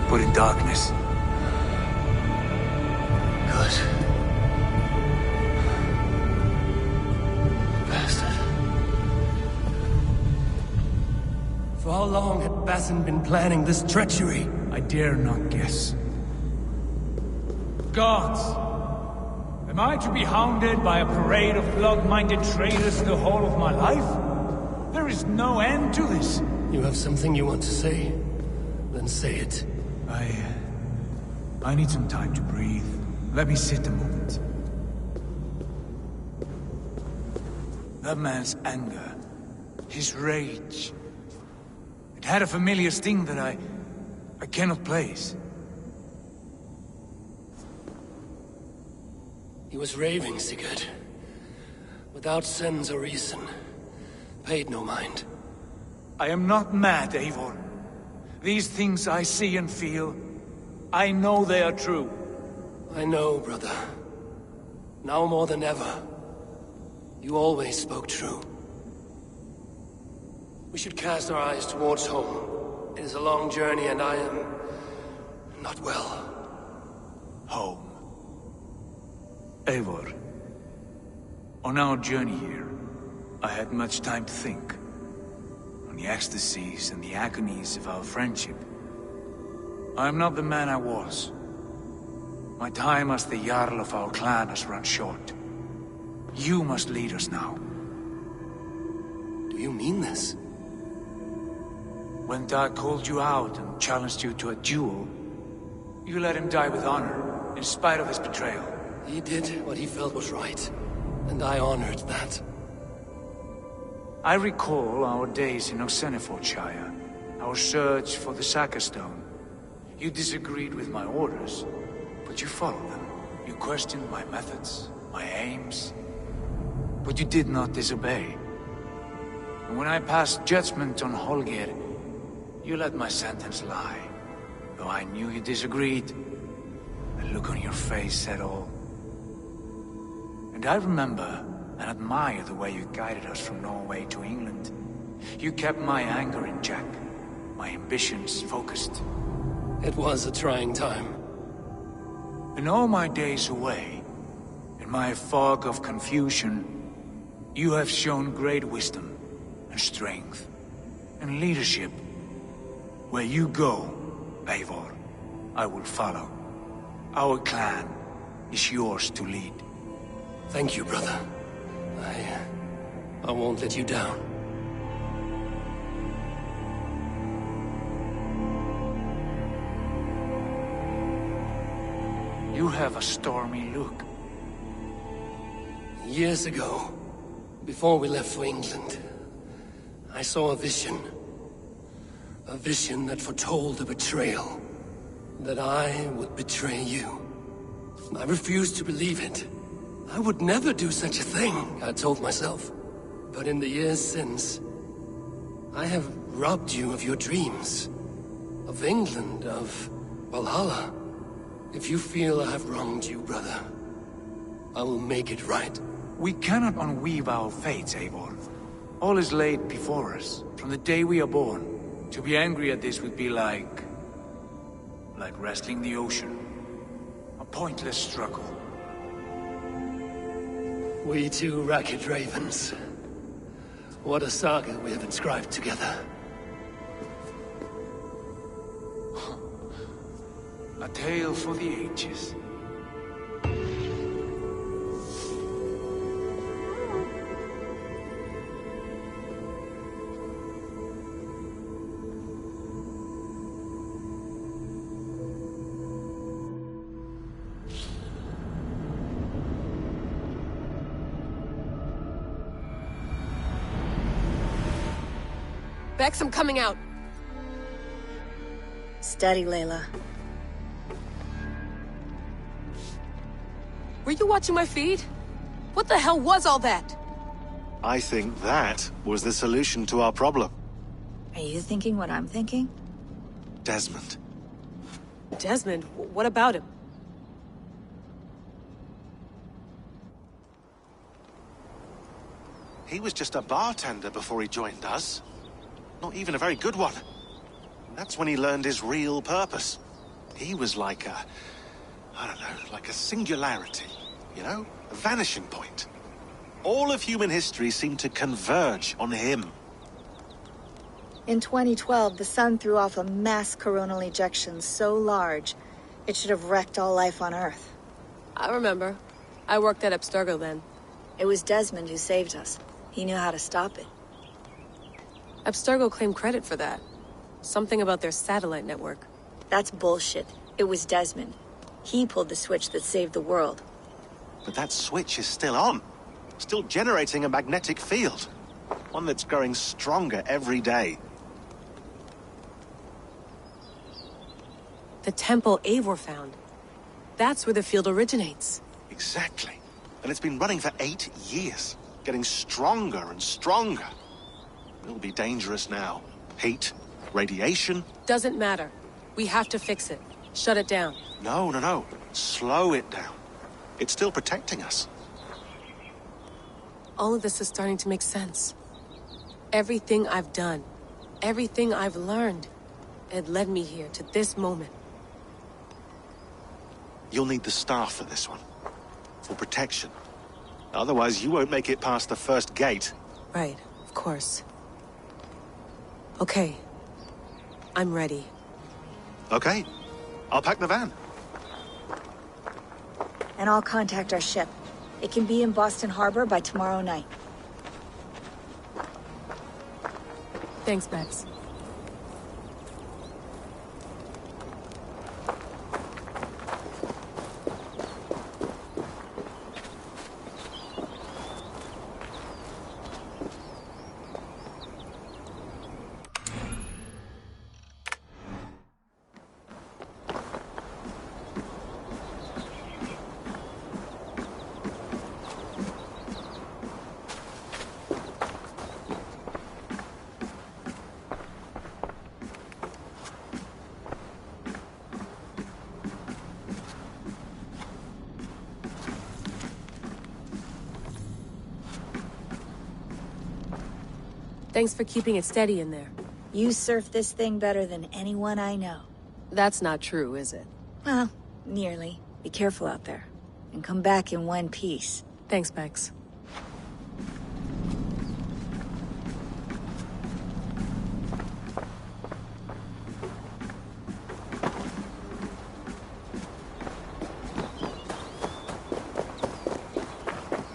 But in darkness. Good. For how long had Basim been planning this treachery? I dare not guess. Gods! Am I to be hounded by a parade of blood-minded traitors the whole of my life? There is no end to this. You have something you want to say? Then say it. I need some time to breathe. Let me sit a moment. That man's anger, his rage, it had a familiar sting that I cannot place. He was raving, Sigurd. Without sense or reason. Paid no mind. I am not mad, Eivor. These things I see and feel, I know they are true. I know, brother. Now more than ever. You always spoke true. We should cast our eyes towards home. It is a long journey and I am... not well. Home. Eivor. On our journey here, I had much time to think. On the ecstasies and the agonies of our friendship. I am not the man I was. My time as the Jarl of our clan has run short. You must lead us now. Do you mean this? When Dag called you out and challenged you to a duel, you let him die with honor, in spite of his betrayal. He did what he felt was right, and I honored that. I recall our days in Osenefordshire, our search for the Saka Stone. You disagreed with my orders, but you followed them. You questioned my methods, my aims, but you did not disobey. And when I passed judgment on Holger, you let my sentence lie. Though I knew you disagreed, the look on your face said all. And I remember and admire the way you guided us from Norway to England. You kept my anger in check, my ambitions focused. It was a trying time. In all my days away, in my fog of confusion, you have shown great wisdom and strength and leadership. Where you go, Eivor, I will follow. Our clan is yours to lead. Thank you, brother. I won't let you down. You have a stormy look. Years ago, before we left for England, I saw a vision. A vision that foretold a betrayal. That I would betray you. I refused to believe it. I would never do such a thing, I told myself. But in the years since, I have robbed you of your dreams. Of England, of Valhalla. If you feel I have wronged you, brother, I will make it right. We cannot unweave our fates, Eivor. All is laid before us, from the day we are born. To be angry at this would be like wrestling the ocean. A pointless struggle. We two ragged ravens. What a saga we have inscribed together. A tale for the ages. Bex, I'm coming out. Steady, Layla. Were you watching my feed? What the hell was all that? I think that was the solution to our problem. Are you thinking what I'm thinking? Desmond. Desmond? What about him? He was just a bartender before he joined us. Not even a very good one. And that's when he learned his real purpose. He was like a... I don't know, like a singularity, you know? A vanishing point. All of human history seemed to converge on him. In 2012, the sun threw off a mass coronal ejection so large, it should have wrecked all life on Earth. I remember. I worked at Abstergo then. It was Desmond who saved us. He knew how to stop it. Abstergo claimed credit for that. Something about their satellite network. That's bullshit. It was Desmond. He pulled the switch that saved the world. But that switch is still on. Still generating a magnetic field. One that's growing stronger every day. The temple Eivor found. That's where the field originates. Exactly. And it's been running for 8 years. Getting stronger and stronger. It'll be dangerous now. Heat, radiation. Doesn't matter. We have to fix it. Shut it down. No. Slow it down. It's still protecting us. All of this is starting to make sense. Everything I've done, everything I've learned, it led me here to this moment. You'll need the staff for this one. For protection. Otherwise, you won't make it past the first gate. Right, of course. Okay. I'm ready. Okay. I'll pack the van. And I'll contact our ship. It can be in Boston Harbor by tomorrow night. Thanks, Bex. Thanks for keeping it steady in there. You surf this thing better than anyone I know. That's not true, is it? Well, nearly. Be careful out there. And come back in one piece. Thanks, Bex.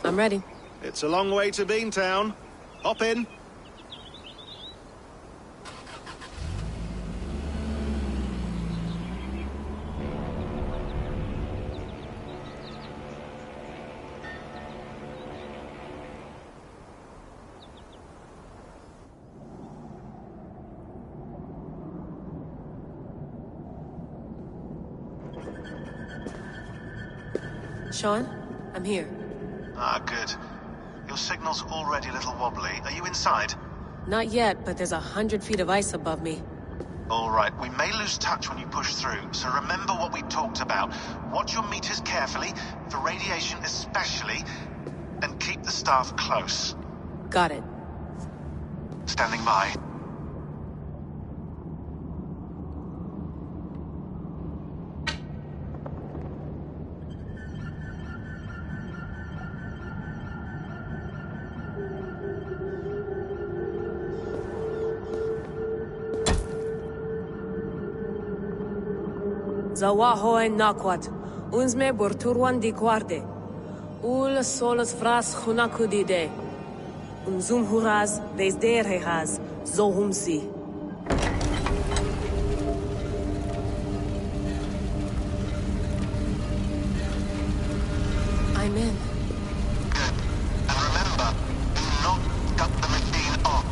I'm ready. It's a long way to Beantown. Hop in. Sean, I'm here. Ah, good. Your signal's already a little wobbly. Are you inside? Not yet, but there's 100 feet of ice above me. All right, we may lose touch when you push through, so remember what we talked about. Watch your meters carefully, for radiation especially, and keep the staff close. Got it. Standing by. Zawahoe nakwat, unzme burturwan di guarde. Ul solos fras hunakudide. Unzum huraz, desderehaz, zohumsi. I'm in. Good. And remember, do not cut the machine off.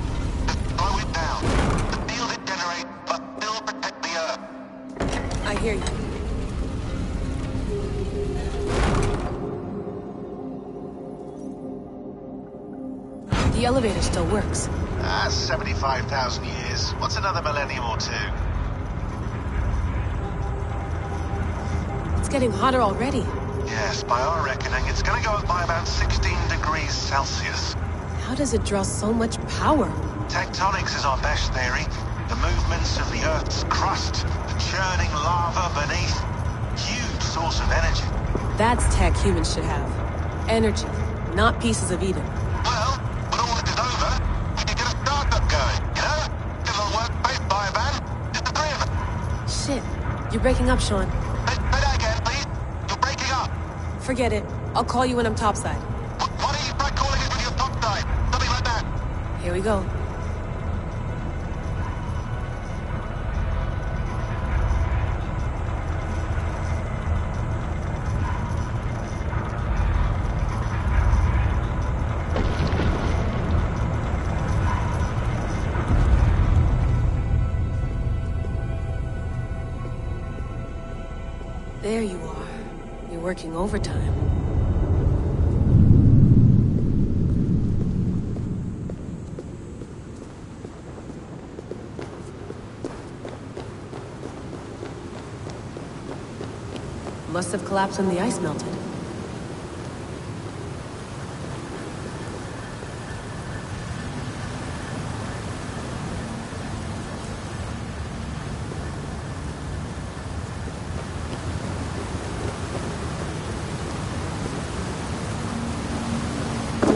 Just slow it down. The field it generates, but still protect the Earth. I hear you. The elevator still works. That's 75,000 years. What's another millennium or two? It's getting hotter already. Yes, by our reckoning, it's gonna go up by about 16 degrees Celsius. How does it draw so much power? Tectonics is our best theory. The movements of the Earth's crust, the churning lava beneath. Huge source of energy. That's tech humans should have. Energy, not pieces of Eden. Well, when all this is over, we can get a startup going, you know? Get a little workspace, buy a van, just the three of us. Shit, you're breaking up, Sean. Say that again, please. You're breaking up. Forget it. I'll call you when I'm topside. Why don't you try calling us when you're topside? Something like that. Here we go. There you are. You're working overtime. Must have collapsed when the ice melted.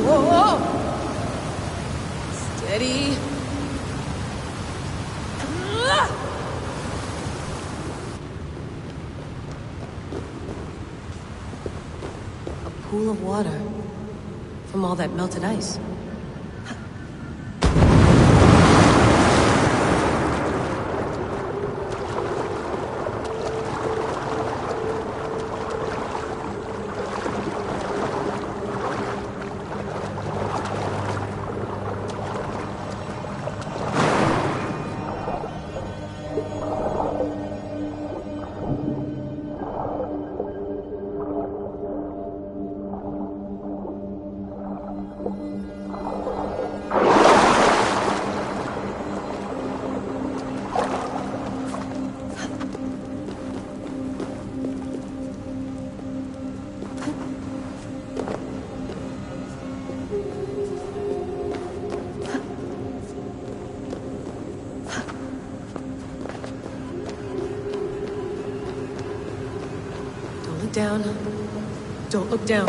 Whoa! Steady. A pool of water from all that melted ice. down. Don't look down.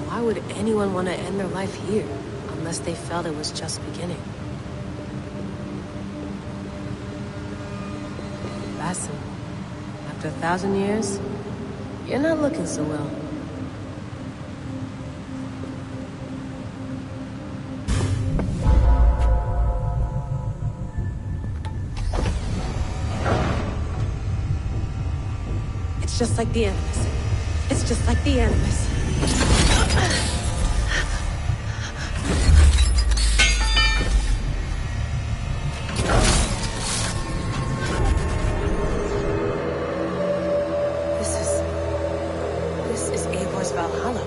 Why would anyone want to end their life here, unless they felt it was just beginning? Basim, after 1,000 years, you're not looking so well. It's just like the Animus. It's just like the Animus. This is Eivor's Valhalla.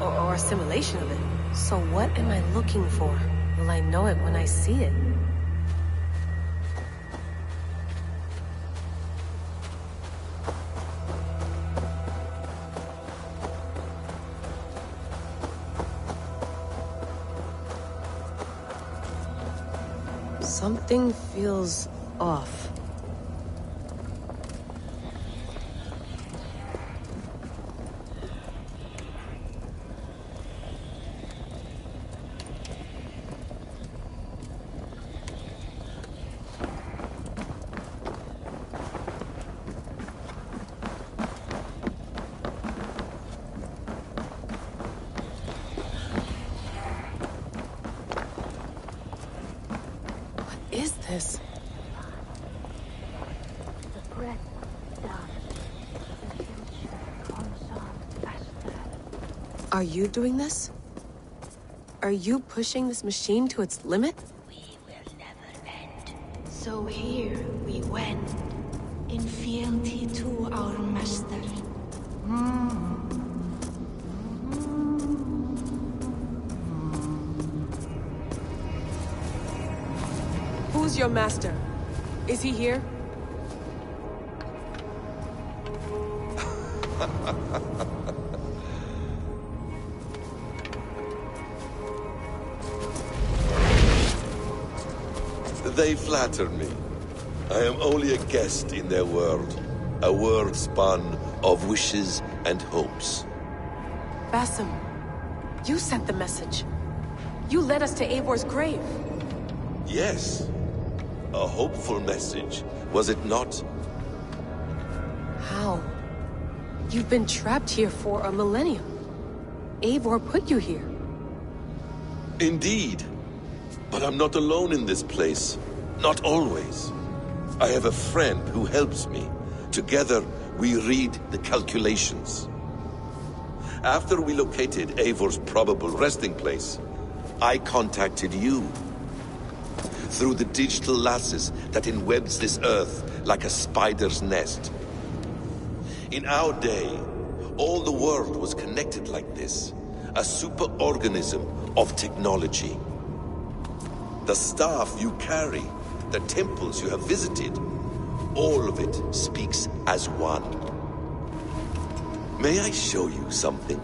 Or a simulation of it. So what am I looking for? Will I know it when I see it? Something feels off. What is this? The breath down. The future comes on faster. Are you doing this? Are you pushing this machine to its limit? So here we went, in fealty to our master. Who's your master? Is he here? They flatter me. I am only a guest in their world. A world spun of wishes and hopes. Basim, you sent the message. You led us to Eivor's grave. Yes. A hopeful message, was it not? How? You've been trapped here for a millennium. Eivor put you here. Indeed. But I'm not alone in this place. Not always. I have a friend who helps me. Together, we read the calculations. After we located Eivor's probable resting place, I contacted you. Through the digital lasses that enwebs this earth like a spider's nest. In our day, all the world was connected like this. A superorganism of technology. The staff you carry, the temples you have visited, all of it speaks as one. May I show you something?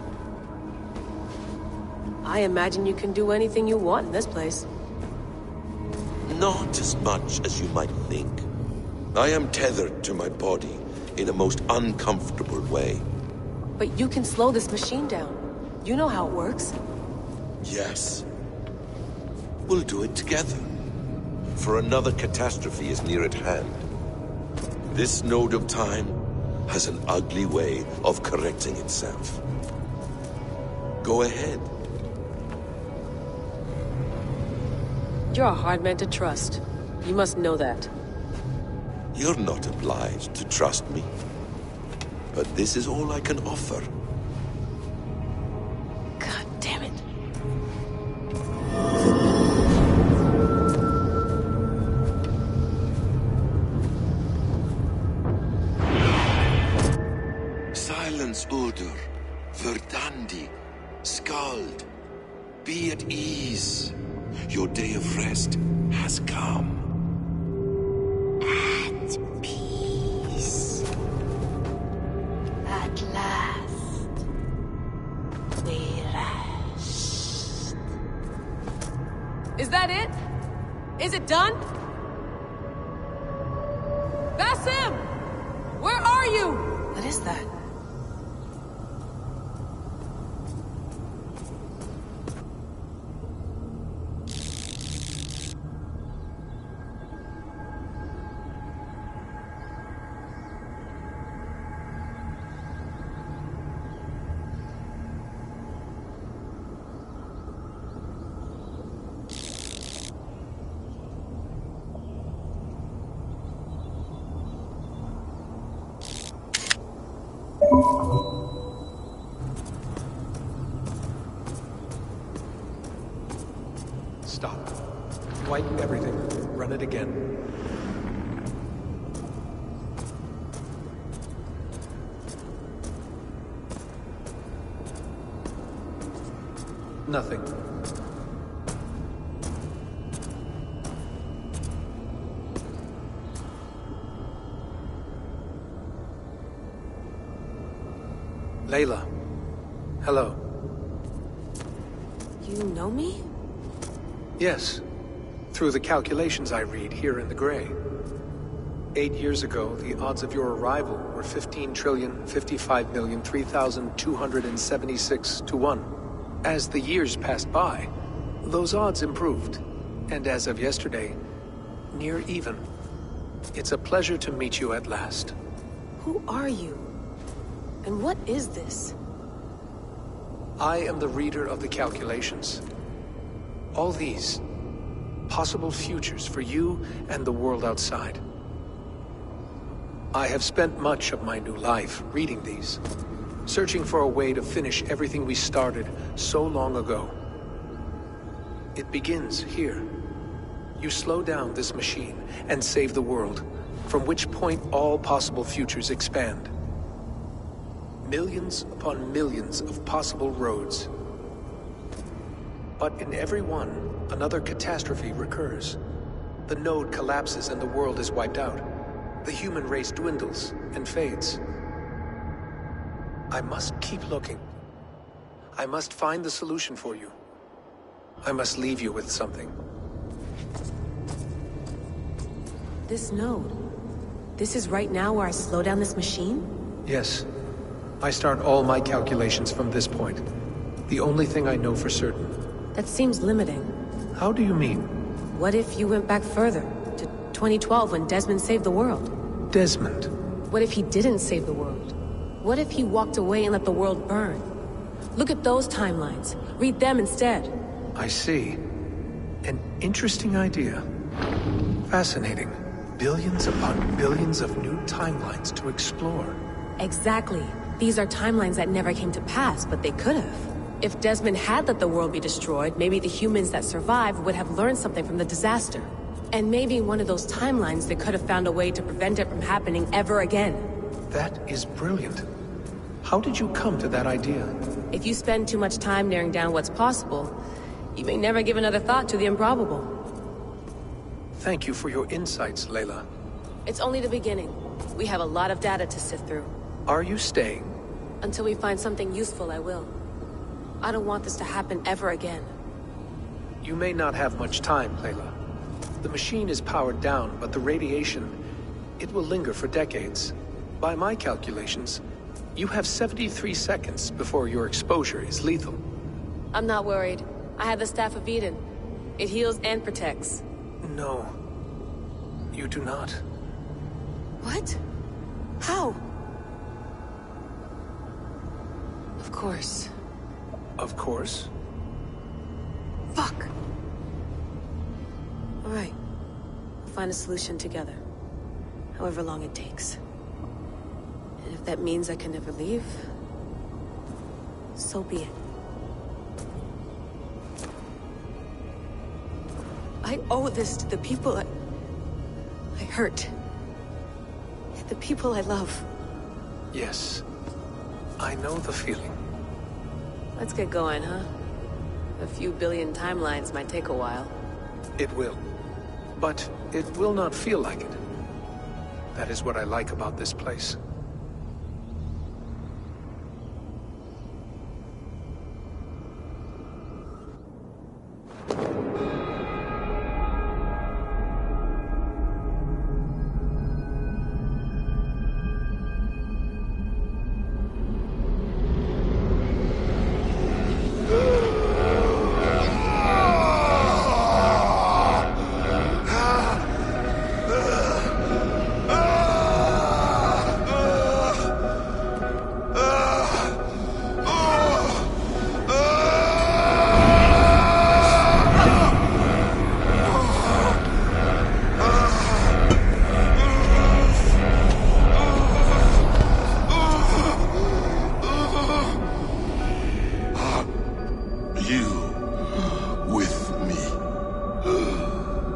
I imagine you can do anything you want in this place. Not as much as you might think. I am tethered to my body in a most uncomfortable way. But you can slow this machine down. You know how it works. Yes. We'll do it together. For another catastrophe is near at hand. This node of time has an ugly way of correcting itself. Go ahead. You're a hard man to trust. You must know that. You're not obliged to trust me. But this is all I can offer. God damn it. Silence, Udur. Verdandi. Skald. Be at ease. Your day of rest has come. At peace. At last. We rest. Is that it? Is it done? Basim! Where are you? What is that? Stop. Wipe everything. Run it again. Nothing. Layla. Hello. You know me? Yes. Through the calculations I read here in the gray. 8 years ago, the odds of your arrival were 15,055,003,276 to 1. As the years passed by, those odds improved. And as of yesterday, near even. It's a pleasure to meet you at last. Who are you? And what is this? I am the reader of the calculations. All these possible futures for you and the world outside. I have spent much of my new life reading these, searching for a way to finish everything we started so long ago. It begins here. You slow down this machine and save the world, from which point all possible futures expand. Millions upon millions of possible roads. But in every one, another catastrophe recurs. The node collapses and the world is wiped out. The human race dwindles and fades. I must keep looking. I must find the solution for you. I must leave you with something. This node. This is right now where I slow down this machine? Yes. I start all my calculations from this point. The only thing I know for certain. That seems limiting. How do you mean? What if you went back further, to 2012 when Desmond saved the world? Desmond? What if he didn't save the world? What if he walked away and let the world burn? Look at those timelines. Read them instead. I see. An interesting idea. Fascinating. Billions upon billions of new timelines to explore. Exactly. These are timelines that never came to pass, but they could have. If Desmond had let the world be destroyed, maybe the humans that survived would have learned something from the disaster. And maybe in one of those timelines they could have found a way to prevent it from happening ever again. That is brilliant. How did you come to that idea? If you spend too much time narrowing down what's possible, you may never give another thought to the improbable. Thank you for your insights, Layla. It's only the beginning. We have a lot of data to sift through. Are you staying? Until we find something useful, I will. I don't want this to happen ever again. You may not have much time, Layla. The machine is powered down, but the radiation, it will linger for decades. By my calculations, you have 73 seconds before your exposure is lethal. I'm not worried. I have the Staff of Eden. It heals and protects. No. You do not. What? How? Of course. Of course? Fuck! Alright. We'll find a solution together. However long it takes. And if that means I can never leave, so be it. I owe this to the people I hurt. The people I love. Yes. I know the feeling. Let's get going, huh? A few billion timelines might take a while. It will. But it will not feel like it. That is what I like about this place.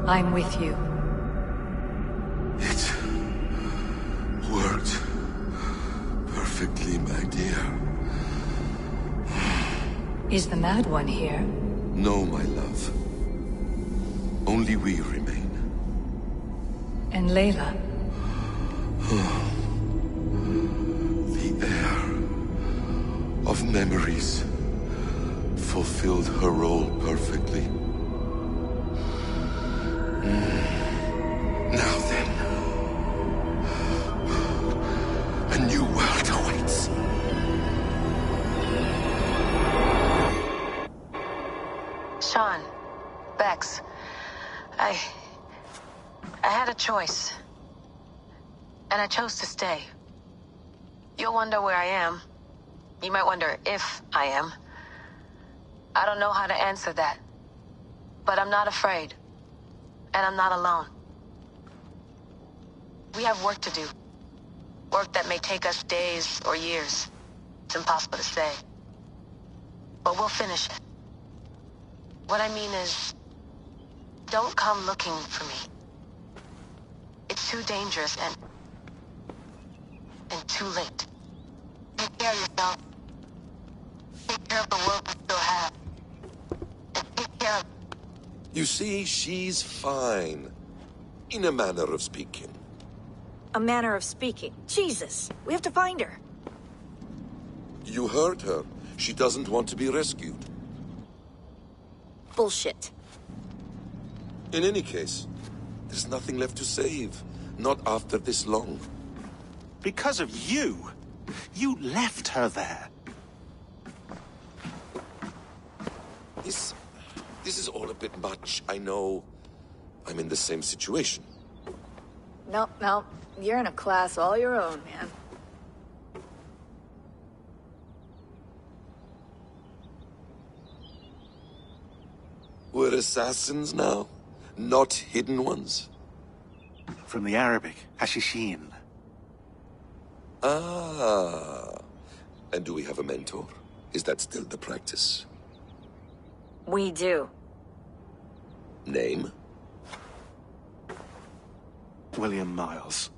I'm with you. It worked perfectly, my dear. Is the Mad One here? No, my love. Only we remain. And Layla? The air of memories fulfilled her role perfectly. Now then, a new world awaits. Sean, Bex, I had a choice. And I chose to stay. You'll wonder where I am. You might wonder if I am. I don't know how to answer that. But I'm not afraid. And I'm not alone. We have work to do. Work that may take us days or years. It's impossible to say. But we'll finish it. What I mean is, don't come looking for me. It's too dangerous and too late. Take care of yourself. Take care of the world we still have. And take care of... You see, she's fine. In a manner of speaking. A manner of speaking. Jesus, we have to find her. You heard her. She doesn't want to be rescued. Bullshit. In any case, there's nothing left to save. Not after this long. Because of you. You left her there. This is all a bit much. I know. I'm in the same situation. No. You're in a class all your own, man. We're assassins now? Not hidden ones? From the Arabic, Hashishin. Ah. And do we have a mentor? Is that still the practice? We do. Name? William Miles.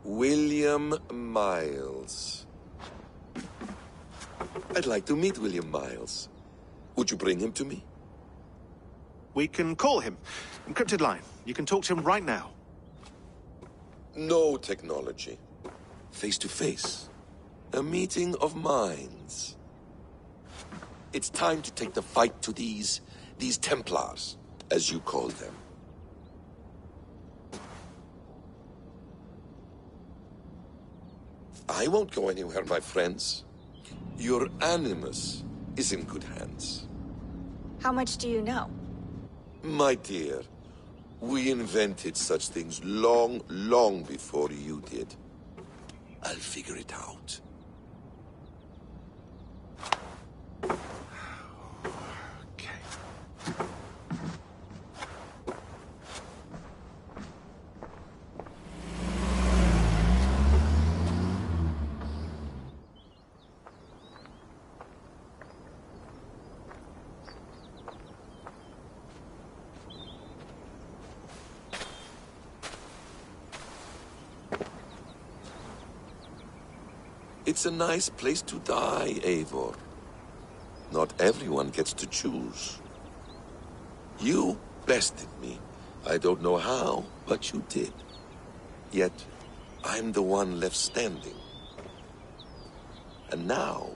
William Miles. I'd like to meet William Miles. Would you bring him to me? We can call him. Encrypted line. You can talk to him right now. No technology. Face to face. A meeting of minds. It's time to take the fight to these Templars, as you call them. I won't go anywhere, my friends. Your animus is in good hands. How much do you know? My dear, we invented such things long, long before you did. I'll figure it out. It's a nice place to die, Eivor. Not everyone gets to choose. You bested me. I don't know how, but you did. Yet, I'm the one left standing. And now,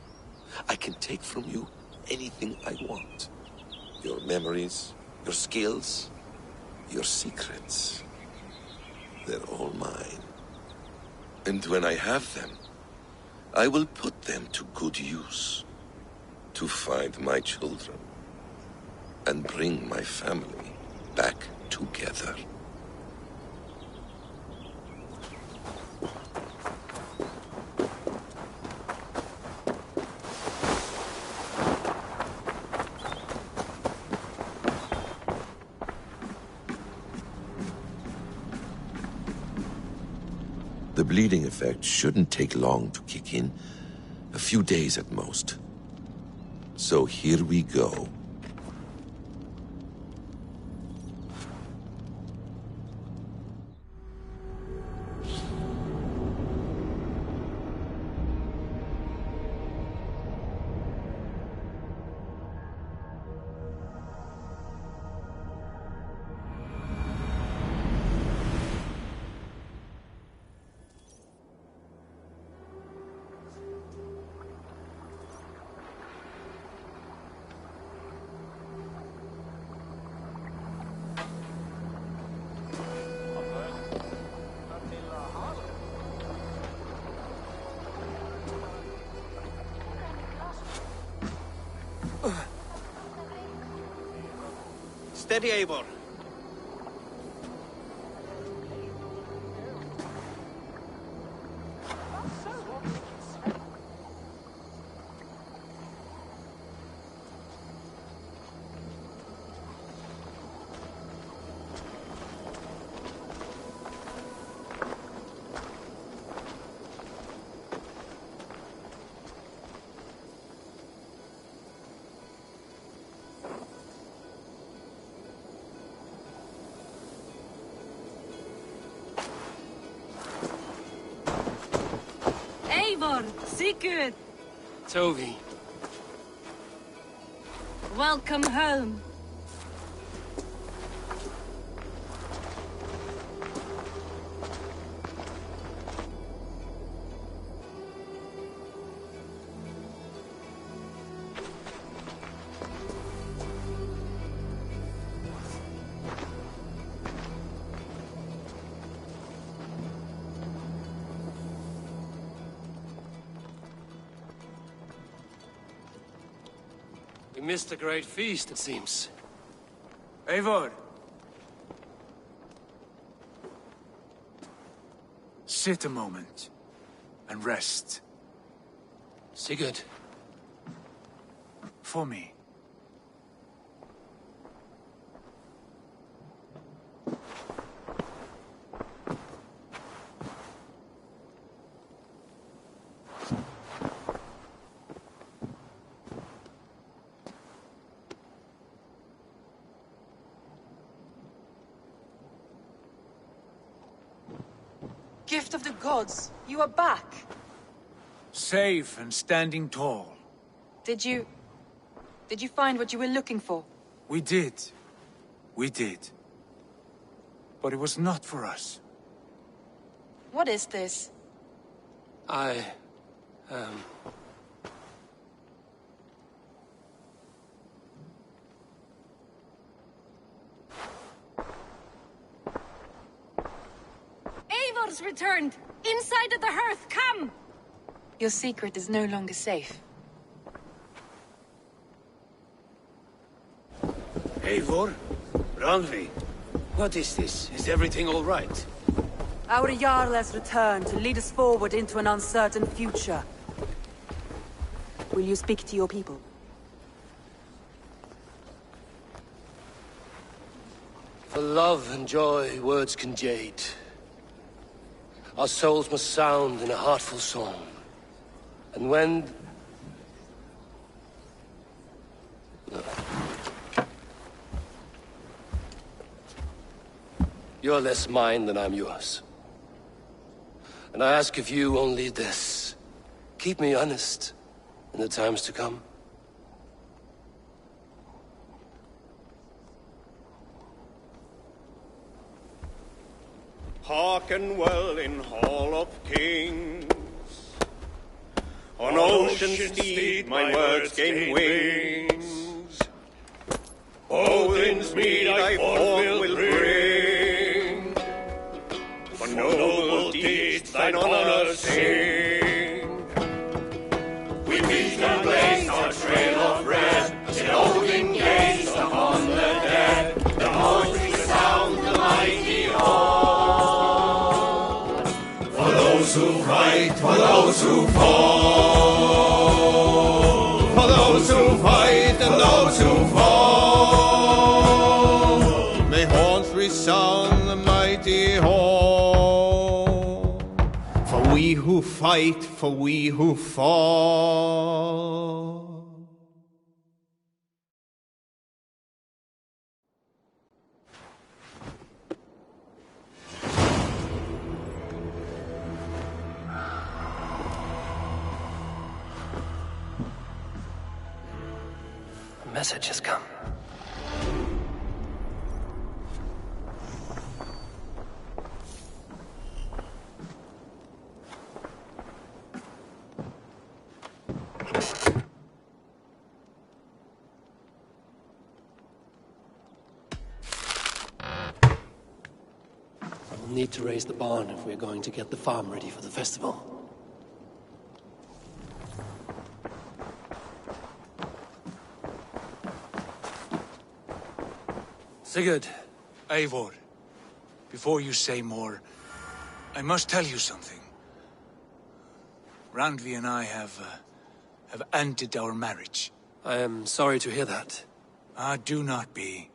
I can take from you anything I want. Your memories, your skills, your secrets. They're all mine. And when I have them, I will put them to good use. To find my children. And bring my family back together. The bleeding effect shouldn't take long to kick in. A few days at most. So here we go. Steady, Eivor. Eivor, Sigurd, Tovi. welcome home. We missed a great feast, it seems. Eivor! Sit a moment and rest. Sigurd. For me. Gift of the gods, you are back. Safe and standing tall. Did you find what you were looking for? We did. We did. But it was not for us. What is this? I Eivor's returned! Inside of the hearth, come! Your secret is no longer safe. Eivor? Randvi? What is this? Is everything all right? Our Jarl has returned to lead us forward into an uncertain future. Will you speak to your people? For love and joy, words can jade. Our souls must sound in a heartful song. And when... You're less mine than I'm yours. And I ask of you only this. Keep me honest in the times to come. Hearken well in Hall of Kings. On ocean steed my words gain wings. Odin's mead I forth will bring. For noble deeds thine honor sing. We meet and blaze our trail of red, till Odin gazed upon the dead. The voice resound the mighty hall. For those who fight, for those who fall. For those who fight and those who fall. May horns resound the mighty hall. For we who fight, for we who fall. A message has come. We'll need to raise the barn if we're going to get the farm ready for the festival. Sigurd, Eivor, before you say more, I must tell you something. Randvi and I have ended our marriage. I am sorry to hear that. Ah, do not be.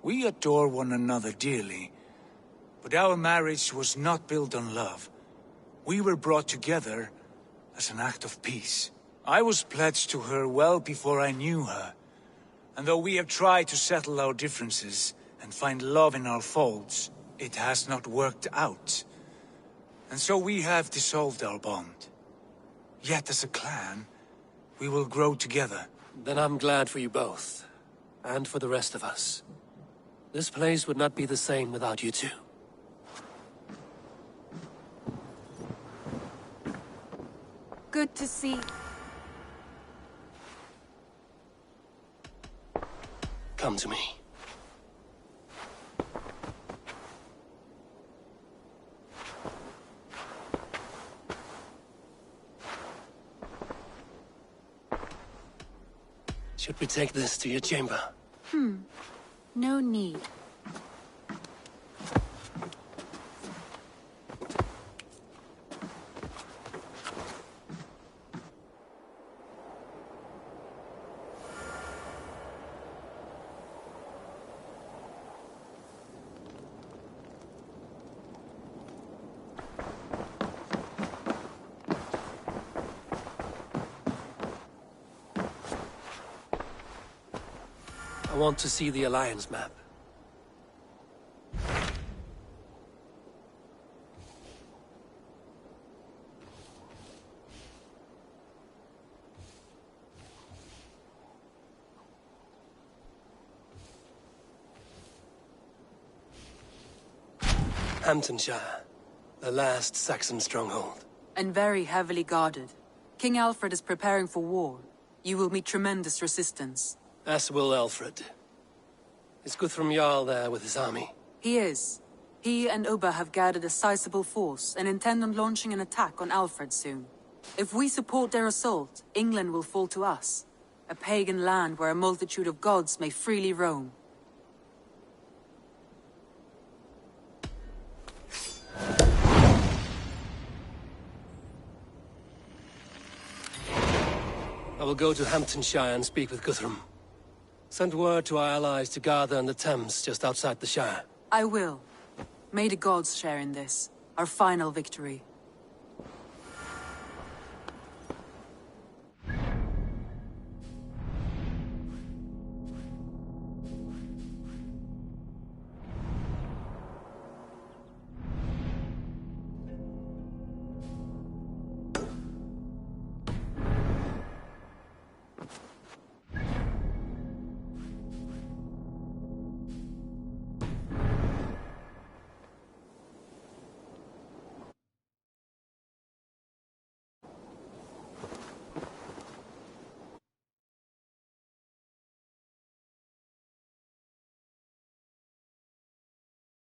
We adore one another dearly, but our marriage was not built on love. We were brought together as an act of peace. I was pledged to her well before I knew her. And though we have tried to settle our differences and find love in our faults, it has not worked out. And so we have dissolved our bond. Yet as a clan, we will grow together. Then I'm glad for you both, and for the rest of us. This place would not be the same without you two. Good to see. Come to me. Should we take this to your chamber? No need. I want to see the Alliance map. Hamptonshire, the last Saxon stronghold. And very heavily guarded. King Alfred is preparing for war. You will meet tremendous resistance. As will Alfred. Is Guthrum Jarl there with his army? He is. He and Ubba have gathered a sizable force and intend on launching an attack on Alfred soon. If we support their assault, England will fall to us. A pagan land where a multitude of gods may freely roam. I will go to Hamptonshire and speak with Guthrum. Send word to our allies to gather in the Thames just outside the Shire. I will. May the gods share in this, our final victory.